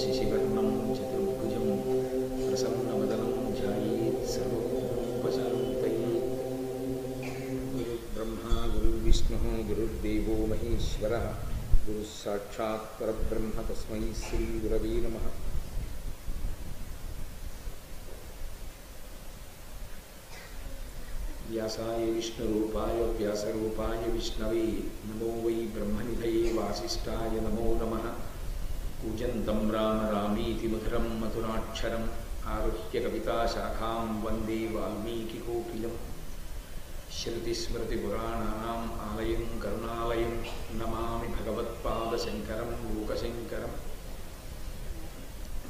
శశివర్ణం చతుర్భుజం ప్రసన్నవదనం ధ్యాయేత్ సర్వోపశాంతయే. గురుర్బ్రహ్మా గురుర్విష్ణుః గురుర్దేవో మహేశ్వరः గురుః సాక్షాత్ పరబ్రహ్మ తస్మై శ్రీ గురవే నమః. వ్యాసాయ విష్ణురూపాయ వ్యాసరూపాయ విష్ణవే నమో వై బ్రహ్మనిధయే వాసిష్ఠాయ నమో నమః. కూజంతం రామ రామీతి మధురం మధురాక్షరం ఆరుహ్య కవితాశాఖాం వందే వాల్మీకికోకిలం. శ్రుతిస్మృతిపురాణానాం ఆలయం కరుణాలయం నమామి భగవత్పాదశంకరం లోకశంకరం.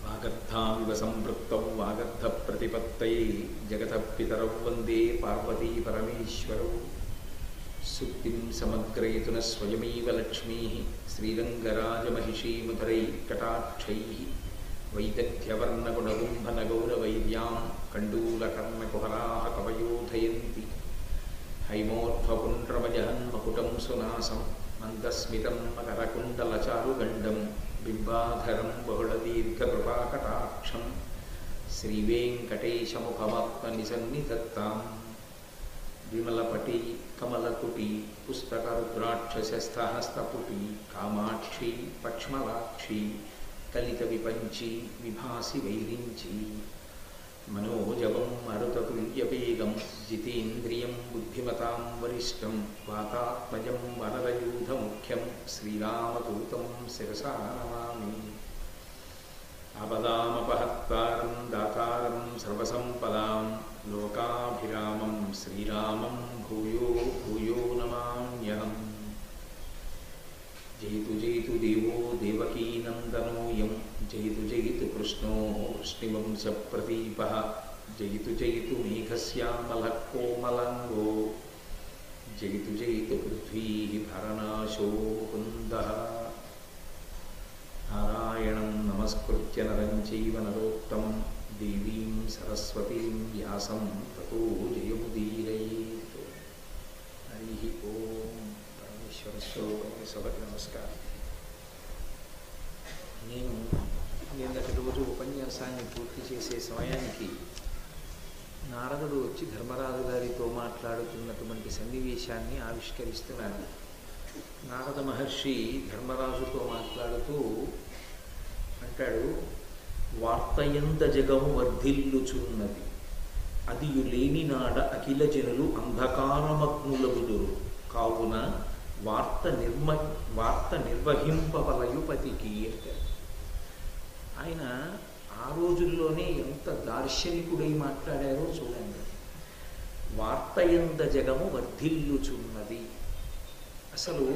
వాగర్థామివ సంపృక్తౌ వాగర్థప్రతిపత్తయే జగతః పితరౌ వందే పార్వతీ పరమేశ్వరౌ. సుప్తిం సమగ్రయతున స్వయమేవ లక్ష్మీః శ్రీరంగరాజమహిషీమధురైః కటాక్షైః వైదగ్ధ్యవర్ణగుణగుంభనగౌరవైర్యాం కండూలకర్ణకుహరాः కవయోధయంతి. హైమోర్ధ్వపుండ్రమజహన్మకుటం సునాసం మందస్మితం మకరకుండలచారుగండం బింబాధరం బహుళదీర్ఘకృపాకటాక్షం శ్రీవేంకటేశముఖమాత్మనిసన్నిధత్తాం. విమలపటి కమలకుటి పుస్తకరుద్రాక్షసస్థహస్తపుటి కామాక్షి పక్ష్మలాక్షి కలిత విపంచి విభాసి వైరించి. మనోజవం మరుతతుల్యవేగం జితేంద్రియం బుద్ధిమతాం వరిష్టం వాతాత్మజం వనరయూధముఖ్యం శ్రీరామదూతం శిరసా నమామి. ఆపదామపహత్తారం దాతారం సర్వసంపదాం లోకాభిరామం శ్రీరామం భూయో భూయో నమామ్యహం. జయతు జయతు దేవో దేవకీనందనోయం జయతు జయతు కృష్ణో వృష్ణివంశప్రదీపః జయతు జయతు మేఘశ్యామలః కోమలాంగో జయతు జయతు పృథ్వీ భరనాశో ముకుందః. నారాయణం నమస్కృత్య నరం చైవ నరోత్తమం దేవీం సరస్వతీం వ్యాసం తతో జయముదీరయేత్. హరి ఓం. పరమేశ్వర స్వరూపమైన సభకి నమస్కారం. నేను నిన్నటి రోజు ఉపన్యాసాన్ని పూర్తి చేసే సమయానికి నారదుడు వచ్చి ధర్మరాజు గారితో మాట్లాడుతున్నటువంటి సన్నివేశాన్ని ఆవిష్కరిస్తున్నాను. నారద మహర్షి ధర్మరాజుతో మాట్లాడుతూ అంటాడు, వార్తయంత జగము వర్ధిల్లుచున్నది అదియు లేని నాడ అఖిల జనులు అంధకారమగ్నులగుదురు కావున వార్త నిర్వహింపవలయుపతికి అంటారు. ఆయన ఆ రోజుల్లోనే ఎంత దార్శనికుడై మాట్లాడారో చూడండి. వార్తయంత జగము వర్ధిల్లుచున్నది. అసలు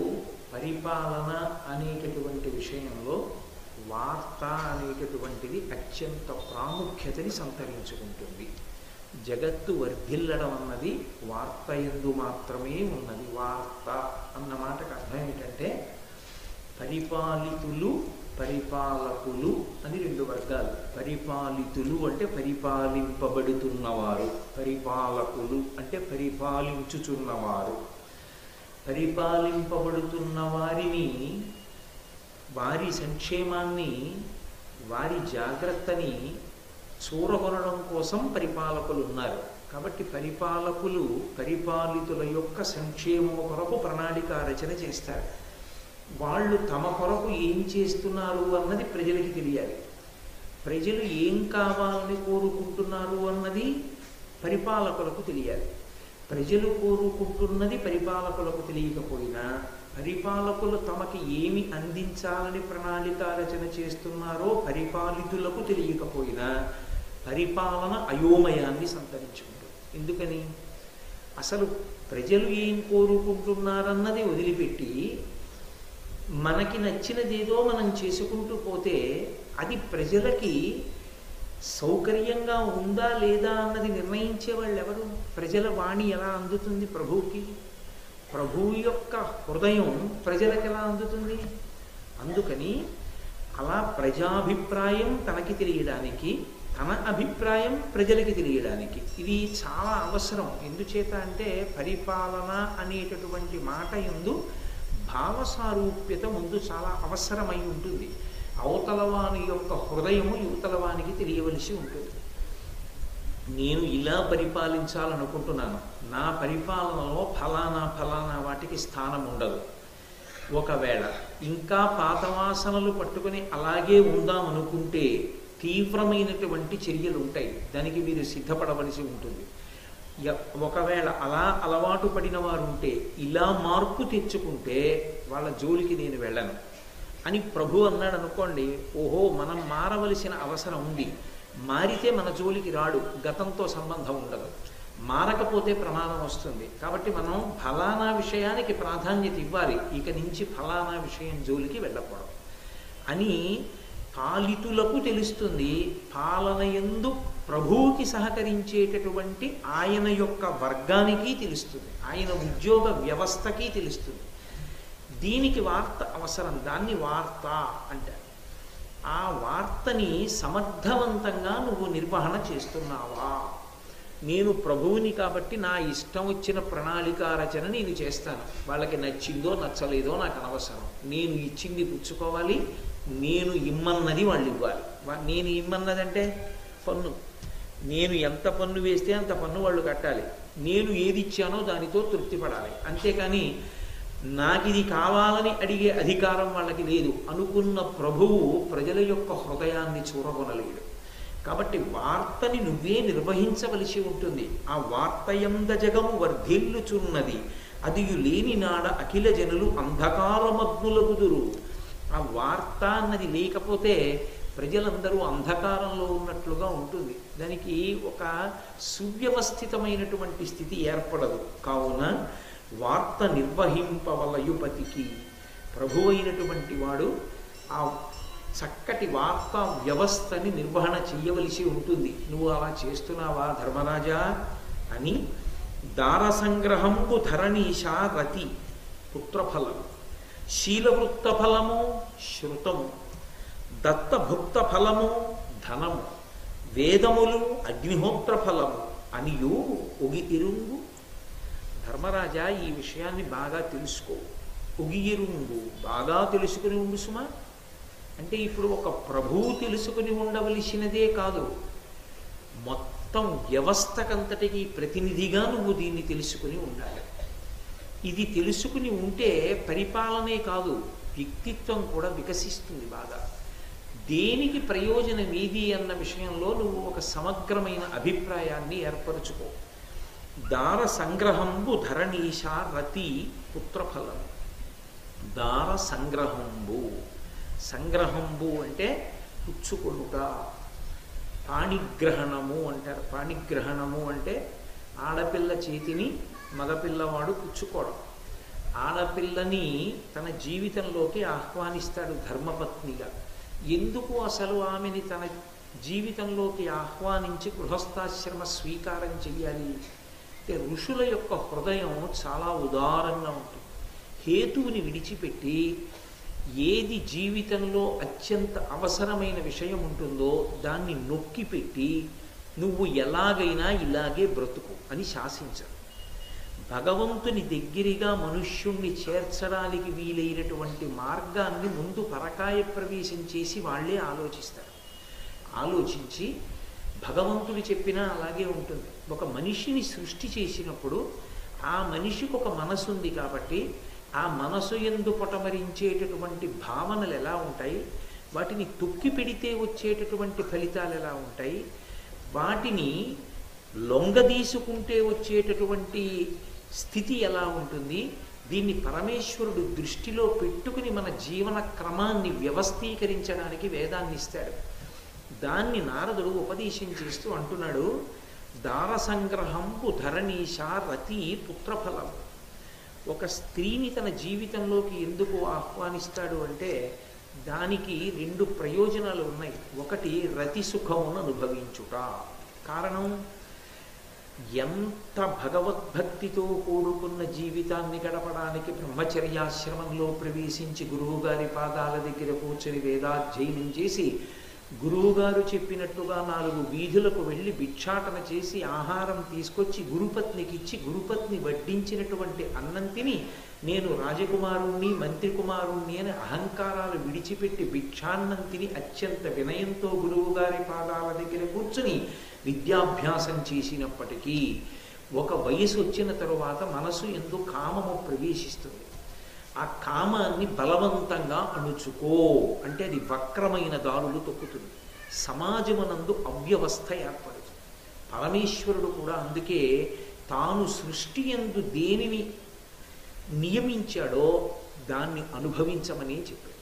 పరిపాలన అనేటటువంటి విషయంలో వార్త అనేటటువంటిది అత్యంత ప్రాముఖ్యతని సంతరించుకుంటుంది. జగత్తు వర్ధిల్లడం అన్నది వార్తయందు మాత్రమే ఉన్నది. వార్త అన్న మాటకు అర్థం ఏంటంటే పరిపాలితులు పరిపాలకులు అని రెండు వర్గాలు. పరిపాలితులు అంటే పరిపాలింపబడుతున్నవారు, పరిపాలకులు అంటే పరిపాలించుచున్నవారు. పరిపాలింపబడుతున్న వారిని, వారి సంక్షేమాన్ని, వారి జాగ్రత్తని చూరగొనడం కోసం పరిపాలకులు ఉన్నారు. కాబట్టి పరిపాలకులు పరిపాలితుల యొక్క సంక్షేమం కొరకు ప్రణాళిక రచన చేస్తారు. వాళ్ళు తమ కొరకు ఏం చేస్తున్నారు అన్నది ప్రజలకి తెలియాలి. ప్రజలు ఏం కావాలని కోరుకుంటున్నారు అన్నది పరిపాలకులకు తెలియాలి. ప్రజలు కోరుకుంటున్నది పరిపాలకులకు తెలియకపోయినా, పరిపాలకులు తమకి ఏమి అందించాలని ప్రణాళిక రచన చేస్తున్నారో పరిపాలితులకు తెలియకపోయినా పరిపాలన అయోమయాన్ని సంతరించుకుంటుంది. ఎందుకని? అసలు ప్రజలు ఏం కోరుకుంటున్నారన్నది వదిలిపెట్టి మనకి నచ్చినదేదో మనం చేసుకుంటూ పోతే అది ప్రజలకి సౌకర్యంగా ఉందా లేదా అన్నది నిర్ణయించే వాళ్ళు ఎవరు? ప్రజల వాణి ఎలా అందుతుంది ప్రభువుకి? ప్రభువు యొక్క హృదయం ప్రజలకు ఎలా అందుతుంది? అందుకని అలా ప్రజాభిప్రాయం తనకి తెలియడానికి, తన అభిప్రాయం ప్రజలకి తెలియడానికి ఇది చాలా అవసరం. ఎందుచేత అంటే పరిపాలన అనేటటువంటి మాట యందు భావసారూప్యత ముందు చాలా అవసరమై ఉంటుంది. అవతలవాని యొక్క హృదయము యువతలవానికి తెలియవలసి ఉంటుంది. నేను ఇలా పరిపాలించాలనుకుంటున్నాను, నా పరిపాలనలో ఫలానా ఫలానా వాటికి స్థానం ఉండదు. ఒకవేళ ఇంకా పాత వాసనలు పట్టుకుని అలాగే ఉందామనుకుంటే తీవ్రమైనటువంటి చర్యలు ఉంటాయి, దానికి మీరు సిద్ధపడవలసి ఉంటుంది. ఒకవేళ అలా అలవాటు పడిన వారు ఉంటే ఇలా మార్పు తెచ్చుకుంటే వాళ్ళ జోలికి నేను వెళ్ళను అని ప్రభు అన్నాడు అనుకోండి, ఓహో మనం మారవలసిన అవసరం ఉంది, మారితే మన జోలికి రాడు, గతంతో సంబంధం ఉండదు, మారకపోతే ప్రమాదం వస్తుంది. కాబట్టి మనం ఫలానా విషయానికి ప్రాధాన్యత ఇవ్వాలి, ఇక నుంచి ఫలానా విషయం జోలికి వెళ్ళకూడదు అని పాలితులకు తెలుస్తుంది. పాలనయందు ప్రభువుకి సహకరించేటటువంటి ఆయన యొక్క వర్గానికి తెలుస్తుంది, ఆయన ఉద్యోగ వ్యవస్థకి తెలుస్తుంది. దీనికి వార్త అవసరం, దాన్ని వార్త అంటారు. ఆ వార్తని సమర్థవంతంగా నువ్వు నిర్వహణ చేస్తున్నావా? నేను ప్రభువుని కాబట్టి నా ఇష్టం వచ్చిన ప్రణాళిక రచన నేను చేస్తాను, వాళ్ళకి నచ్చిందో నచ్చలేదో నాకు అనవసరం, నేను ఇచ్చింది పుచ్చుకోవాలి, నేను ఇమ్మన్నది వాళ్ళు ఇవ్వాలి. నేను ఇమ్మన్నదంటే పన్ను, నేను ఎంత పన్ను వేస్తే అంత పన్ను వాళ్ళు కట్టాలి, నేను ఏది ఇచ్చానో దానితో తృప్తి పడాలి. అంతేకాని నాకు ఇది కావాలని అడిగే అధికారం వాళ్ళకి లేదు. అనుకున్న ప్రభువు ప్రజల యొక్క హృదయాన్ని చూరగొనలేడు. కాబట్టి వార్తని నువ్వే నిర్వహించవలసి ఉంటుంది. ఆ వార్తయంద జగము వర్ధిల్లుచున్నది, అదియు లేని నాడ అఖిల జనులు అంధకారమగ్నులగుదురు. ఆ వార్త అన్నది లేకపోతే ప్రజలందరూ అంధకారంలో ఉన్నట్లుగా ఉంటుంది, దానికి ఒక సువ్యవస్థితమైనటువంటి స్థితి ఏర్పడదు. కావున వార్త నిర్వహింపవలయుపతికి, ప్రభు అయినటువంటి వాడు ఆ చక్కటి వార్తా వ్యవస్థని నిర్వహణ చెయ్యవలసి ఉంటుంది. నువ్వు అలా చేస్తున్నావా ధర్మరాజా అని దారసంగ్రహంబు ధరణీషా రతి పుత్రఫలము, శీలవృత్త ఫలము శృతము, దత్తభుక్త ఫలము ధనము, వేదములు అగ్నిహోత్ర ఫలము అనియు ఒగితిరుంగు. ధర్మరాజా ఈ విషయాన్ని బాగా తెలుసుకో, ఒగిరుంగు బాగా తెలుసుకుని ఉండు సుమా. అంటే ఇప్పుడు ఒక ప్రభువు తెలుసుకుని ఉండవలసినదే కాదు, మొత్తం వ్యవస్థకంతటికి ప్రతినిధిగా నువ్వు దీన్ని తెలుసుకుని ఉండాలి. ఇది తెలుసుకుని ఉంటే పరిపాలనే కాదు, వ్యక్తిత్వం కూడా వికసిస్తుంది బాగా. దేనికి ప్రయోజనం ఏది అన్న విషయంలో నువ్వు ఒక సమగ్రమైన అభిప్రాయాన్ని ఏర్పరచుకో. దార సంగ్రహంబు ధరణీషా రతి పుత్రఫలం. దార సంగ్రహంబు, సంగ్రహంబు అంటే పుచ్చుకొనుట. పాణిగ్రహణము అంటారు. పాణిగ్రహణము అంటే ఆడపిల్ల చేతిని మగపిల్లవాడు పుచ్చుకోవడం. ఆడపిల్లని తన జీవితంలోకి ఆహ్వానిస్తాడు ధర్మపత్నిగా. ఎందుకు అసలు ఆమెని తన జీవితంలోకి ఆహ్వానించి గృహస్థాశ్రమ స్వీకారం చెయ్యాలి అంటే ఋషుల యొక్క హృదయం చాలా ఉదారంగా ఉంటుంది. హేతువుని విడిచిపెట్టి ఏది జీవితంలో అత్యంత అవసరమైన విషయం ఉంటుందో దాన్ని నొక్కిపెట్టి నువ్వు ఎలాగైనా ఇలాగే బ్రతుకు అని శాసించరు. భగవంతుని దగ్గరగా మనుష్యుణ్ణి చేర్చడానికి వీలైనటువంటి మార్గాన్ని ముందు పరకాయ ప్రవేశం చేసి వాళ్ళే ఆలోచిస్తారు. ఆలోచించి భగవంతుడు చెప్పినా అలాగే ఉంటుంది. ఒక మనిషిని సృష్టి చేసినప్పుడు ఆ మనిషికి ఒక మనసు ఉంది కాబట్టి ఆ మనసు యందు పొటమరించేటటువంటి భావనలు ఎలా ఉంటాయి, వాటిని తొక్కి పెడితే వచ్చేటటువంటి ఫలితాలు ఎలా ఉంటాయి, వాటిని లొంగదీసుకుంటే వచ్చేటటువంటి స్థితి ఎలా ఉంటుంది, దీన్ని పరమేశ్వరుడు దృష్టిలో పెట్టుకుని మన జీవన క్రమాన్ని వ్యవస్థీకరించడానికి వేదాన్ని ఇస్తాడు. దాన్ని నారదుడు ఉపదేశం చేస్తూ అంటున్నాడు, దార సంగ్రహంపు ధరణీషా రతి పుత్రఫలం. ఒక స్త్రీని తన జీవితంలోకి ఎందుకు ఆహ్వానిస్తాడు అంటే దానికి రెండు ప్రయోజనాలు ఉన్నాయి. ఒకటి రతి సుఖమును అనుభవించుట. కారణం, ఎంత భగవద్భక్తితో కూడుకున్న జీవితాన్ని గడపడానికి బ్రహ్మచర్యాశ్రమంలో ప్రవేశించి గురువుగారి పాదాల దగ్గర కూర్చొని వేదాధ్యయనం చేసి గురువుగారు చెప్పినట్టుగా 4 వీధులకు వెళ్ళి భిక్షాటన చేసి ఆహారం తీసుకొచ్చి గురుపత్నికి ఇచ్చి గురుపత్ని వడ్డించినటువంటి అన్నం తిని నేను రాజకుమారుణ్ణి మంత్రి కుమారుణ్ణి అని అహంకారాలు విడిచిపెట్టి భిక్షాన్నం తిని అత్యంత వినయంతో గురువుగారి పాదాల దగ్గర కూర్చుని విద్యాభ్యాసం చేసినప్పటికీ ఒక వయసు వచ్చిన తరువాత మనసు ఎందు కామము ప్రవేశిస్తుంది. ఆ కామాన్ని బలవంతంగా అణుచుకో అంటే అది వక్రమైన దారులు తొక్కుతుంది. సమాజమునందు అవ్యవస్థ ఏర్పడుతుంది. పరమేశ్వరుడు కూడా అందుకే తాను సృష్టి యందు దేనిని నియమించాడో దాన్ని అనుభవించమని చెప్పాడు.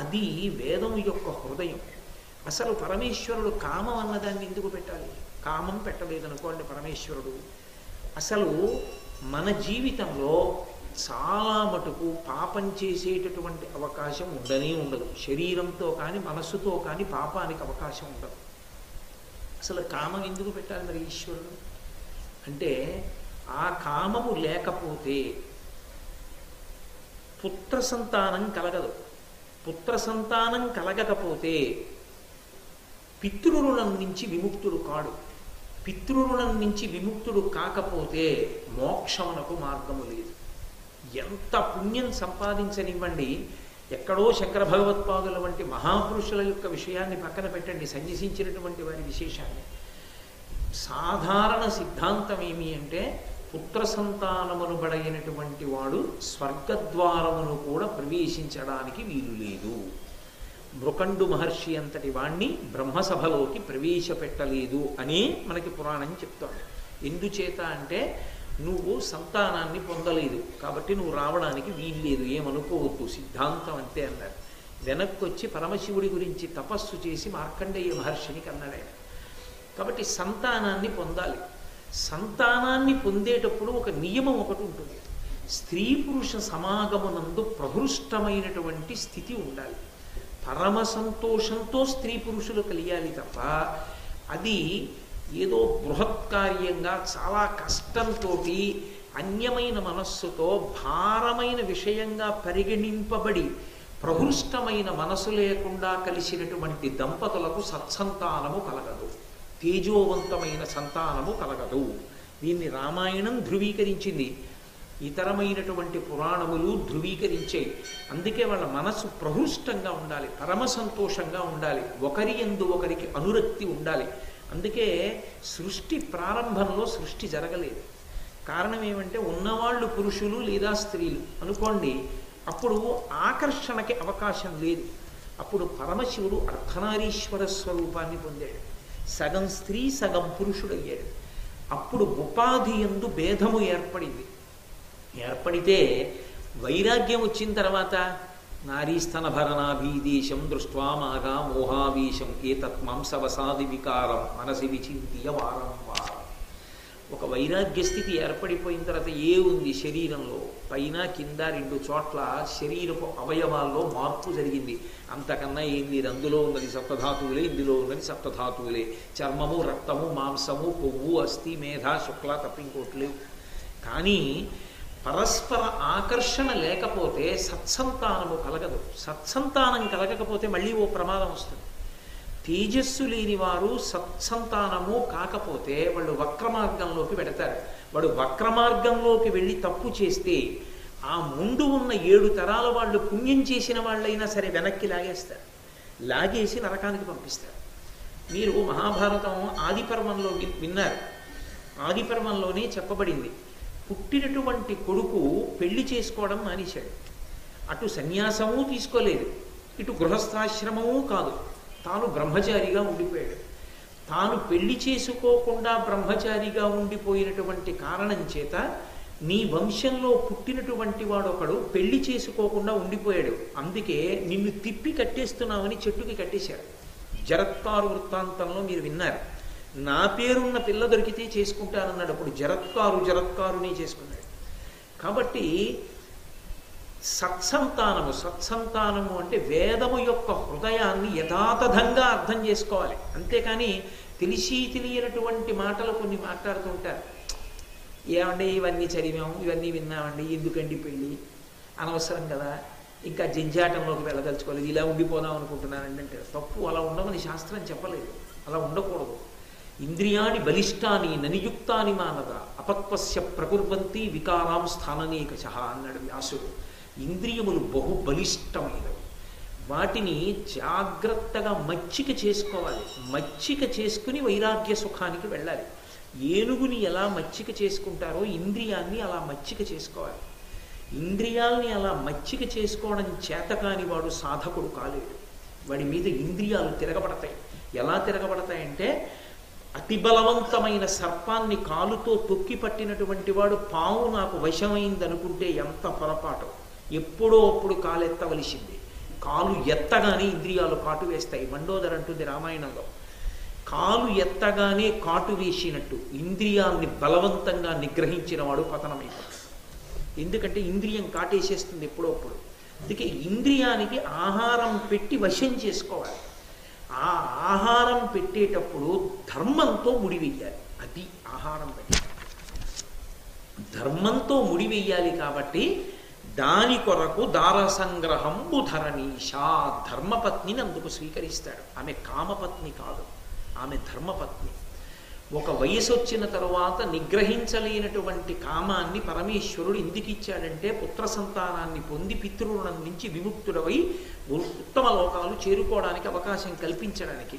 అది వేదం యొక్క హృదయం. అసలు పరమేశ్వరుడు కామం అన్నదాన్ని ఎందుకు పెట్టాలి? కామం పెట్టలేదనుకోండి పరమేశ్వరుడు. అసలు మన జీవితంలో చాలా మటుకు పాపం చేసేటటువంటి అవకాశం ఉండనే ఉండదు. శరీరంతో కానీ మనస్సుతో కానీ పాపానికి అవకాశం ఉండదు. అసలు కామం ఎందుకు పెట్టాలి మరి ఈశ్వరుడు అంటే, ఆ కామము లేకపోతే పుత్ర సంతానం కలగదు. పుత్ర సంతానం కలగకపోతే పితృరుణం నుంచి విముక్తుడు కాడు. పితృరుణం నుంచి విముక్తుడు కాకపోతే మోక్షమునకు మార్గము లేదు. ఎంత పుణ్యం సంపాదించనివ్వండి, ఎక్కడో శంకర భగవత్పాదుల వంటి మహాపురుషుల యొక్క విషయాన్ని పక్కన పెట్టండి, సన్యసించినటువంటి వారి విశేషాన్ని. సాధారణ సిద్ధాంతం ఏమి అంటే, పుత్ర సంతానమును బడైనటువంటి వాడు స్వర్గద్వారమును కూడా ప్రవేశించడానికి వీలు లేదు. మృకండు మహర్షి అంతటి వాణ్ణి బ్రహ్మసభలోకి ప్రవేశపెట్టలేదు అని మనకి పురాణం చెప్తాడు. ఎందుచేత అంటే, నువ్వు సంతానాన్ని పొందలేదు కాబట్టి నువ్వు రావడానికి వీల్లేదు, ఏమనుకోవద్దు, సిద్ధాంతం అంతే అన్నారు. వెనక్కి వచ్చి పరమశివుడి గురించి తపస్సు చేసి మార్కండేయ మహర్షిని కన్నాడు. కాబట్టి సంతానాన్ని పొందాలి. సంతానాన్ని పొందేటప్పుడు ఒక నియమం ఒకటి ఉంటుంది. స్త్రీ పురుష సమాగమునందు ప్రహృష్టమైనటువంటి స్థితి ఉండాలి. పరమ సంతోషంతో స్త్రీ పురుషులు కలియాలి తప్ప అది ఏదో బృహత్కార్యంగా చాలా కష్టంతో అన్యమైన మనస్సుతో భారమైన విషయంగా పరిగణింపబడి ప్రహృష్టమైన మనసు లేకుండా కలిసినటువంటి దంపతులకు సత్సంతానము కలగదు, తేజోవంతమైన సంతానము కలగదు. దీన్ని రామాయణం ధృవీకరించింది, ఇతరమైనటువంటి పురాణములు ధృవీకరించాయి. అందుకే వాళ్ళ మనసు ప్రహృష్టంగా ఉండాలి, పరమ సంతోషంగా ఉండాలి, ఒకరి యందు ఒకరికి అనురక్తి ఉండాలి. అందుకే సృష్టి ప్రారంభంలో సృష్టి జరగలేదు. కారణం ఏమంటే, ఉన్నవాళ్ళు పురుషులు లేదా స్త్రీలు అనుకోండి, అప్పుడు ఆకర్షణకి అవకాశం లేదు. అప్పుడు పరమశివుడు అర్ధనారీశ్వర స్వరూపాన్ని పొందాడు, సగం స్త్రీ సగం పురుషుడయ్యాడు. అప్పుడు ఉపాధి యందు భేదము ఏర్పడితే వైరాగ్యం వచ్చిన తర్వాత నారీస్తనభరణాభీదేశం దృష్ట్వా మాగా మోహావీశం ఏతత్మాంసవసాది వికారం మనసి విచింత్య వారం వారం. ఒక వైరాగ్య స్థితి ఏర్పడిపోయిన తర్వాత ఉంది శరీరంలో పైన కింద 2 చోట్ల శరీరపు అవయవాల్లో మార్పు జరిగింది. అంతకన్నా ఏంది? అందులో ఉన్నది సప్తధాతువులే, ఇందులో ఉన్నది సప్తధాతువులే. చర్మము, రక్తము, మాంసము, కొవ్వు, అస్థి, మేధ, శుక్ల తప్ప ఇంకోట్లేవు. కానీ పరస్పర ఆకర్షణ లేకపోతే సత్సంతానము కలగదు. సత్సంతానం కలగకపోతే మళ్ళీ ఓ ప్రమాదం వస్తుంది. తేజస్సు లేని వారు సత్సంతానము కాకపోతే వాళ్ళు వక్రమార్గంలోకి వెడతారు. వాడు వక్రమార్గంలోకి వెళ్ళి తప్పు చేస్తే ఆ ముందు ఉన్న 7 తరాల వాళ్ళు పుణ్యం చేసిన వాళ్ళైనా సరే వెనక్కి లాగేస్తారు, లాగేసి నరకానికి పంపిస్తారు. మీరు మహాభారతం ఆదిపర్వంలో విన్నారు. ఆదిపర్వంలోనే చెప్పబడింది, పుట్టినటువంటి కొడుకు పెళ్లి చేసుకోవడం మానేశాడు. అటు సన్యాసము తీసుకోలేదు, ఇటు గృహస్థాశ్రమము కాదు, తాను బ్రహ్మచారిగా ఉండిపోయాడు. తాను పెళ్లి చేసుకోకుండా బ్రహ్మచారిగా ఉండిపోయినటువంటి కారణం చేత నీ వంశంలో పుట్టినటువంటి వాడొకడు పెళ్లి చేసుకోకుండా ఉండిపోయాడు, అందుకే నిన్ను తిప్పి కట్టేస్తున్నామని చెట్టుకి కట్టేశాడు. జరత్కారు వృత్తాంతంలో మీరు విన్నారు. నా పేరున్న పిల్ల దొరికితే చేసుకుంటానన్నాడు. అప్పుడు జరత్కారుని చేసుకున్నాడు. కాబట్టి సత్సంతానము అంటే వేదము యొక్క హృదయాన్ని యథాతథంగా అర్థం చేసుకోవాలి. అంతేకాని తెలియనటువంటి మాటలు కొన్ని మాట్లాడుతూ ఉంటారు. ఏమండి ఇవన్నీ చదివాము, ఇవన్నీ విన్నామండి, ఎందుకండి పెళ్ళి, అనవసరం కదా ఇంకా జంజాటంలోకి వెళ్ళదలుచుకోలేదు, ఇలా ఉండిపోదాం అనుకుంటున్నానండి అంటే తప్పు. అలా ఉండమని శాస్త్రం చెప్పలేదు, అలా ఉండకూడదు. ఇంద్రియాణి బలిష్టాని ననియుక్తాని మానద అపత్వస్య ప్రకుర్వంతి వికారాం స్థాననేకశ అన్నాడు వ్యాసుడు. ఇంద్రియములు బహు బలిష్టమైనవి, వాటిని జాగ్రత్తగా మచ్చిక చేసుకోవాలి. మచ్చిక చేసుకుని వైరాగ్య సుఖానికి వెళ్ళాలి. ఏనుగుని ఎలా మచ్చిక చేసుకుంటారో ఇంద్రియాన్ని అలా మచ్చిక చేసుకోవాలి. ఇంద్రియాల్ని అలా మచ్చిక చేసుకోవడం చేతకాని వాడు సాధకుడు కాలేడు. వాడి మీద ఇంద్రియాలు తిరగబడతాయి. ఎలా తిరగబడతాయంటే, అతి బలవంతమైన సర్పాన్ని కాలుతో తొక్కి పట్టినటువంటి వాడు పాము నాకు వశమైందనుకుంటే ఎంత పొరపాటు. ఎప్పుడో అప్పుడు కాలెత్తవలసింది. కాలు ఎత్తగానే ఇంద్రియాలు కాటు వేస్తాయి. మండోదర్ అంటుంది రామాయణంలో, కాలు ఎత్తగానే కాటు వేసినట్టు ఇంద్రియాల్ని బలవంతంగా నిగ్రహించిన వాడు పతనమైపోతాడు. ఎందుకంటే ఇంద్రియం కాటేసేస్తుంది ఎప్పుడో అప్పుడు. అందుకే ఇంద్రియానికి ఆహారం పెట్టి వశం చేసుకోవాలి. ఆ ఆహారం పెట్టేటప్పుడు ధర్మంతో ముడివెయ్యాలి. అది ఆహారం పెట్టి ధర్మంతో ముడివెయ్యాలి. కాబట్టి దాని కొరకు దార సంగ్రహంబు ధరణీషా, ధర్మపత్నిని అందుకు స్వీకరిస్తాడు. ఆమె కామపత్ని కాదు, ఆమె ధర్మపత్ని. ఒక వయసు వచ్చిన తరువాత నిగ్రహించలేనటువంటి కామాన్ని పరమేశ్వరుడు ఎందుకు ఇచ్చాడంటే, పుత్ర సంతానాన్ని పొంది పితృరుణం నుంచి విముక్తుడవై ఉత్తమ లోకాలు చేరుకోవడానికి అవకాశం కల్పించడానికి.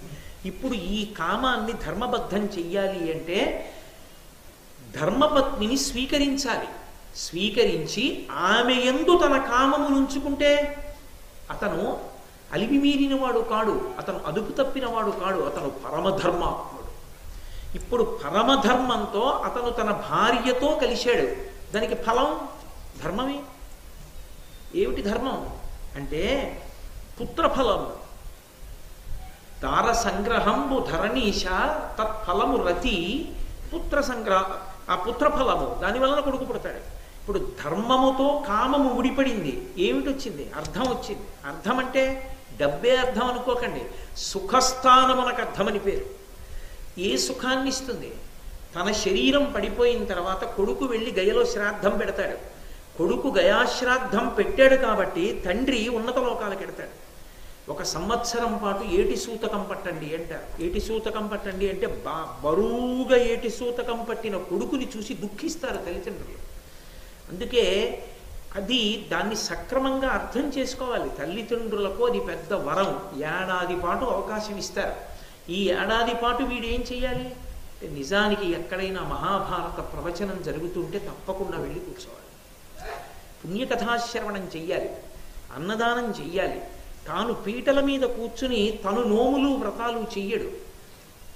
ఇప్పుడు ఈ కామాన్ని ధర్మబద్ధం చెయ్యాలి అంటే ధర్మపత్నిని స్వీకరించాలి. స్వీకరించి ఆమె యందు తన కామమును ఉంచుకుంటే అతను అలివిమీరినవాడు కాడు, అతను అదుపు తప్పినవాడు కాడు, అతను పరమధర్మాత్ముడు. ఇప్పుడు పరమధర్మంతో అతను తన భార్యతో కలిశాడు. దానికి ఫలం ధర్మమే. ఏమిటి ధర్మం అంటే పుత్రఫలము. దార సంగ్రహంబు ధరణీష తత్ఫలము రతి పుత్ర సంగ్రహ, ఆ పుత్రఫలము దానివలన కొడుకు పుడతాడు. ఇప్పుడు ధర్మముతో కామము ముడిపడింది. ఏమిటి వచ్చింది? అర్థం వచ్చింది. అర్థం అంటే డబ్బే అర్థం అనుకోకండి, సుఖస్థానమునకు అర్థమని పేరు. ఏ సుఖాన్ని ఇస్తుంది? తన శరీరం పడిపోయిన తర్వాత కొడుకు వెళ్ళి గయలో శ్రాద్ధం పెడతాడు. కొడుకు గయాశ్రాద్ధం పెట్టాడు కాబట్టి తండ్రి ఉన్నత లోకాలకు ఎడతాడు. 1 సంవత్సరం పాటు ఏటి సూతకం పట్టండి అంటారు. ఏటి సూతకం పట్టండి అంటే బరువుగా ఏటి సూతకం పట్టిన కొడుకుని చూసి దుఃఖిస్తారు తల్లిదండ్రులు. అందుకే అది దాన్ని సక్రమంగా అర్థం చేసుకోవాలి. తల్లిదండ్రులకు అది పెద్ద వరం. ఏడాది పాటు అవకాశం ఇస్తారు. ఈ ఏడాది పాటు వీడు ఏం చెయ్యాలి? నిజానికి ఎక్కడైనా మహాభారత ప్రవచనం జరుగుతుంటే తప్పకుండా వెళ్ళి కూర్చోవాలి. పుణ్యకథాశ్రవణం చెయ్యాలి, అన్నదానం చెయ్యాలి. తాను పీటల మీద కూర్చుని తను నోములు వ్రతాలు చెయ్యడు,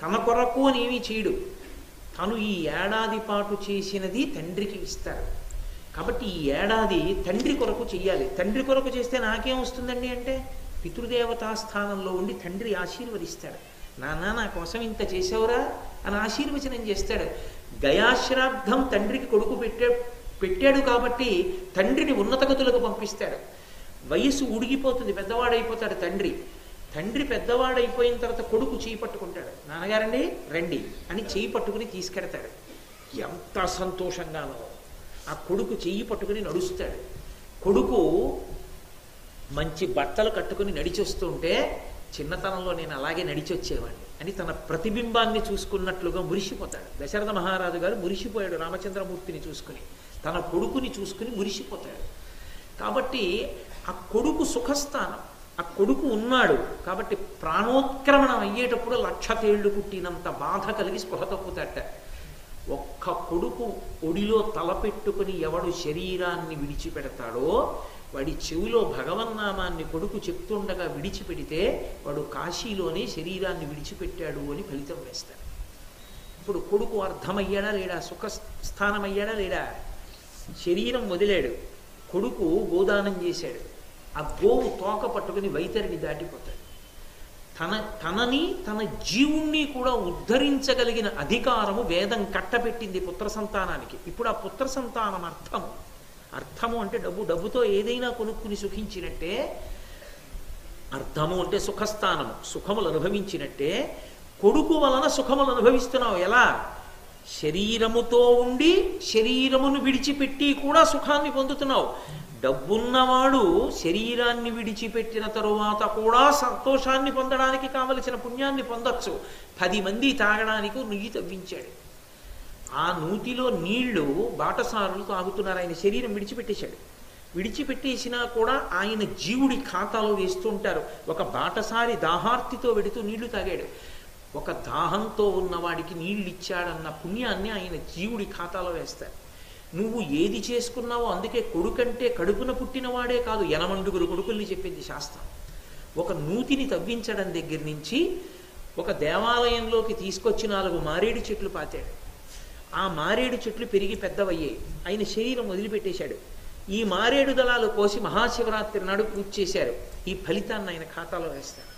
తన కొరకు అనేవి చేయడు. తను ఈ ఏడాది పాటు చేసినది తండ్రికి ఇస్తాడు. కాబట్టి ఈ ఏడాది తండ్రి కొరకు చెయ్యాలి. తండ్రి కొరకు చేస్తే నాకేం వస్తుందండి అంటే, పితృదేవతా స్థానంలో ఉండి తండ్రి ఆశీర్వదిస్తాడు. నాన్న నా కోసం ఇంత చేసావురా అని ఆశీర్వచనం చేస్తాడు. గయాశ్రాద్ధం తండ్రికి కొడుకు పెట్టాడు కాబట్టి తండ్రిని ఉన్నత గతులకు పంపిస్తాడు. వయసు ఉడిగిపోతుంది, పెద్దవాడైపోతాడు తండ్రి. తండ్రి పెద్దవాడైపోయిన తర్వాత కొడుకు చేయి పట్టుకుంటాడు. నాన్నగారండి రండి అని చేయి పట్టుకుని తీసుకెడతాడు. ఎంత సంతోషంగానో. ఆ కొడుకు చెయ్యి పట్టుకుని నడుస్తాడు. కొడుకు మంచి బట్టలు కట్టుకుని నడిచొస్తుంటే, చిన్నతనంలో నేను అలాగే నడిచొచ్చేవాడిని అని తన ప్రతిబింబాన్ని చూసుకున్నట్లుగా మురిసిపోతాడు. దశరథ మహారాజు గారు మురిసిపోయాడు రామచంద్రమూర్తిని చూసుకుని, తన కొడుకుని చూసుకుని మురిసిపోతాడు. కాబట్టి ఆ కొడుకు సుఖస్థానం, ఆ కొడుకు ఉన్నాడు కాబట్టి ప్రాణోత్క్రమణం అయ్యేటప్పుడు 1,00,000 తేళ్లు కుట్టినంత బాధ కలిగి స్పృహ తప్పుతాట. ఒక్క కొడుకు ఒడిలో తలపెట్టుకుని ఎవడు శరీరాన్ని విడిచిపెడతాడో వాడి చెవిలో భగవన్నామాన్ని కొడుకు చెప్తుండగా విడిచిపెడితే వాడు కాశీలోనే శరీరాన్ని విడిచిపెట్టాడు అని ఫలితం వేస్తాడు. ఇప్పుడు కొడుకు అర్థమయ్యాడా లేడా? సుఖస్థానం అయ్యాడా లేడా? శరీరం వదిలాడు, కొడుకు గోదానం చేశాడు. ఆ గోవు తోక పట్టుకుని వైతరిని దాటిపోతాడు. తనని తన జీవుణ్ణి కూడా ఉద్ధరించగలిగిన అధికారము వేదం కట్టబెట్టింది పుత్ర సంతానానికి. ఇప్పుడు ఆ పుత్ర సంతానం అర్థము అంటే డబ్బుతో ఏదైనా కొనుక్కుని సుఖించినట్టే. అర్థము అంటే సుఖస్థానము, సుఖములు అనుభవించినట్టే. కొడుకు వలన సుఖములు అనుభవిస్తున్నావు. ఎలా? శరీరముతో ఉండి శరీరమును విడిచిపెట్టి కూడా సుఖాన్ని పొందుతున్నావు. డబ్బున్నవాడు శరీరాన్ని విడిచిపెట్టిన తరువాత కూడా సంతోషాన్ని పొందడానికి కావలసిన పుణ్యాన్ని పొందొచ్చు. 10 మంది తాగడానికి నుయ్యి తవ్వించాడు. ఆ నూతిలో నీళ్లు బాటసారులు తాగుతున్నారు. ఆయన శరీరం విడిచిపెట్టేశాడు. విడిచిపెట్టేసినా కూడా ఆయన జీవుడి ఖాతాలో వేస్తుంటారు. ఒక బాటసారి దాహార్తితో వెడుతూ నీళ్లు తాగాడు. ఒక దాహంతో ఉన్నవాడికి నీళ్ళు ఇచ్చాడన్న పుణ్యాన్ని ఆయన జీవుడి ఖాతాలో వేస్తారు. నువ్వు ఏది చేసుకున్నావో, అందుకే కొడుకంటే కడుపున పుట్టినవాడే కాదు 8 కొడుకుల్ని చెప్పింది శాస్త్రం. ఒక నూతిని తవ్వించడం దగ్గర నుంచి ఒక దేవాలయంలోకి తీసుకొచ్చి 4 మారేడు చెట్లు పాతాడు. ఆ మారేడు చెట్లు పెరిగి పెద్దవయ్యాయి. ఆయన శరీరం వదిలిపెట్టేశాడు. ఈ మారేడు దళాలు కోసి మహాశివరాత్రి నాడు పూజ చేశారు. ఈ ఫలితాన్ని ఆయన ఖాతాలో వేస్తాడు.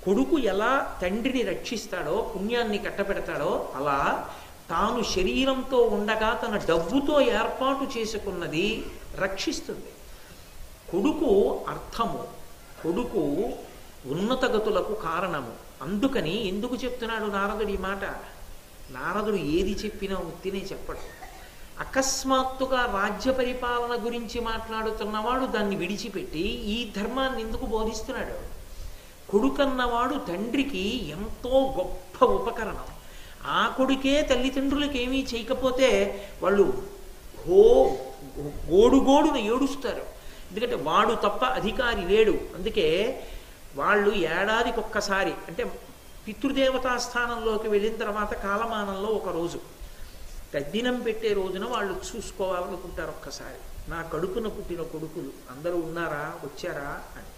కొడుకు ఎలా తండ్రిని రక్షిస్తాడో, పుణ్యాన్ని కట్టపెడతాడో, అలా తాను శరీరంతో ఉండగా తన డబ్బుతో ఏర్పాటు చేసుకున్నది రక్షిస్తుంది. కొడుకు అర్థము, కొడుకు ఉన్నతగతులకు కారణము. అందుకని ఎందుకు చెప్తున్నాడు నారదుడు ఈ మాట? నారదుడు ఏది చెప్పినా ఉత్తినే చెప్పడు. అకస్మాత్తుగా రాజ్య పరిపాలన గురించి మాట్లాడుతున్నవాడు దాన్ని విడిచిపెట్టి ఈ ధర్మాన్ని ఎందుకు బోధిస్తున్నాడు? కొడుకన్నవాడు తండ్రికి ఎంతో గొప్ప ఉపకరణం. ఆ కొడుకే తల్లిదండ్రులకు ఏమీ చేయకపోతే వాళ్ళు గోడుగోడున ఏడుస్తారు. ఎందుకంటే వాడు తప్ప అధికారి లేడు. అందుకే వాళ్ళు ఏడాదికి ఒక్కసారి, అంటే పితృదేవతా స్థానంలోకి వెళ్ళిన తర్వాత కాలమానంలో ఒక రోజు తద్దినం పెట్టే రోజున వాళ్ళు చూసుకోవాలనుకుంటారు. ఒక్కసారి నా కడుపున పుట్టిన కొడుకులు అందరూ ఉన్నారా, వచ్చారా అని.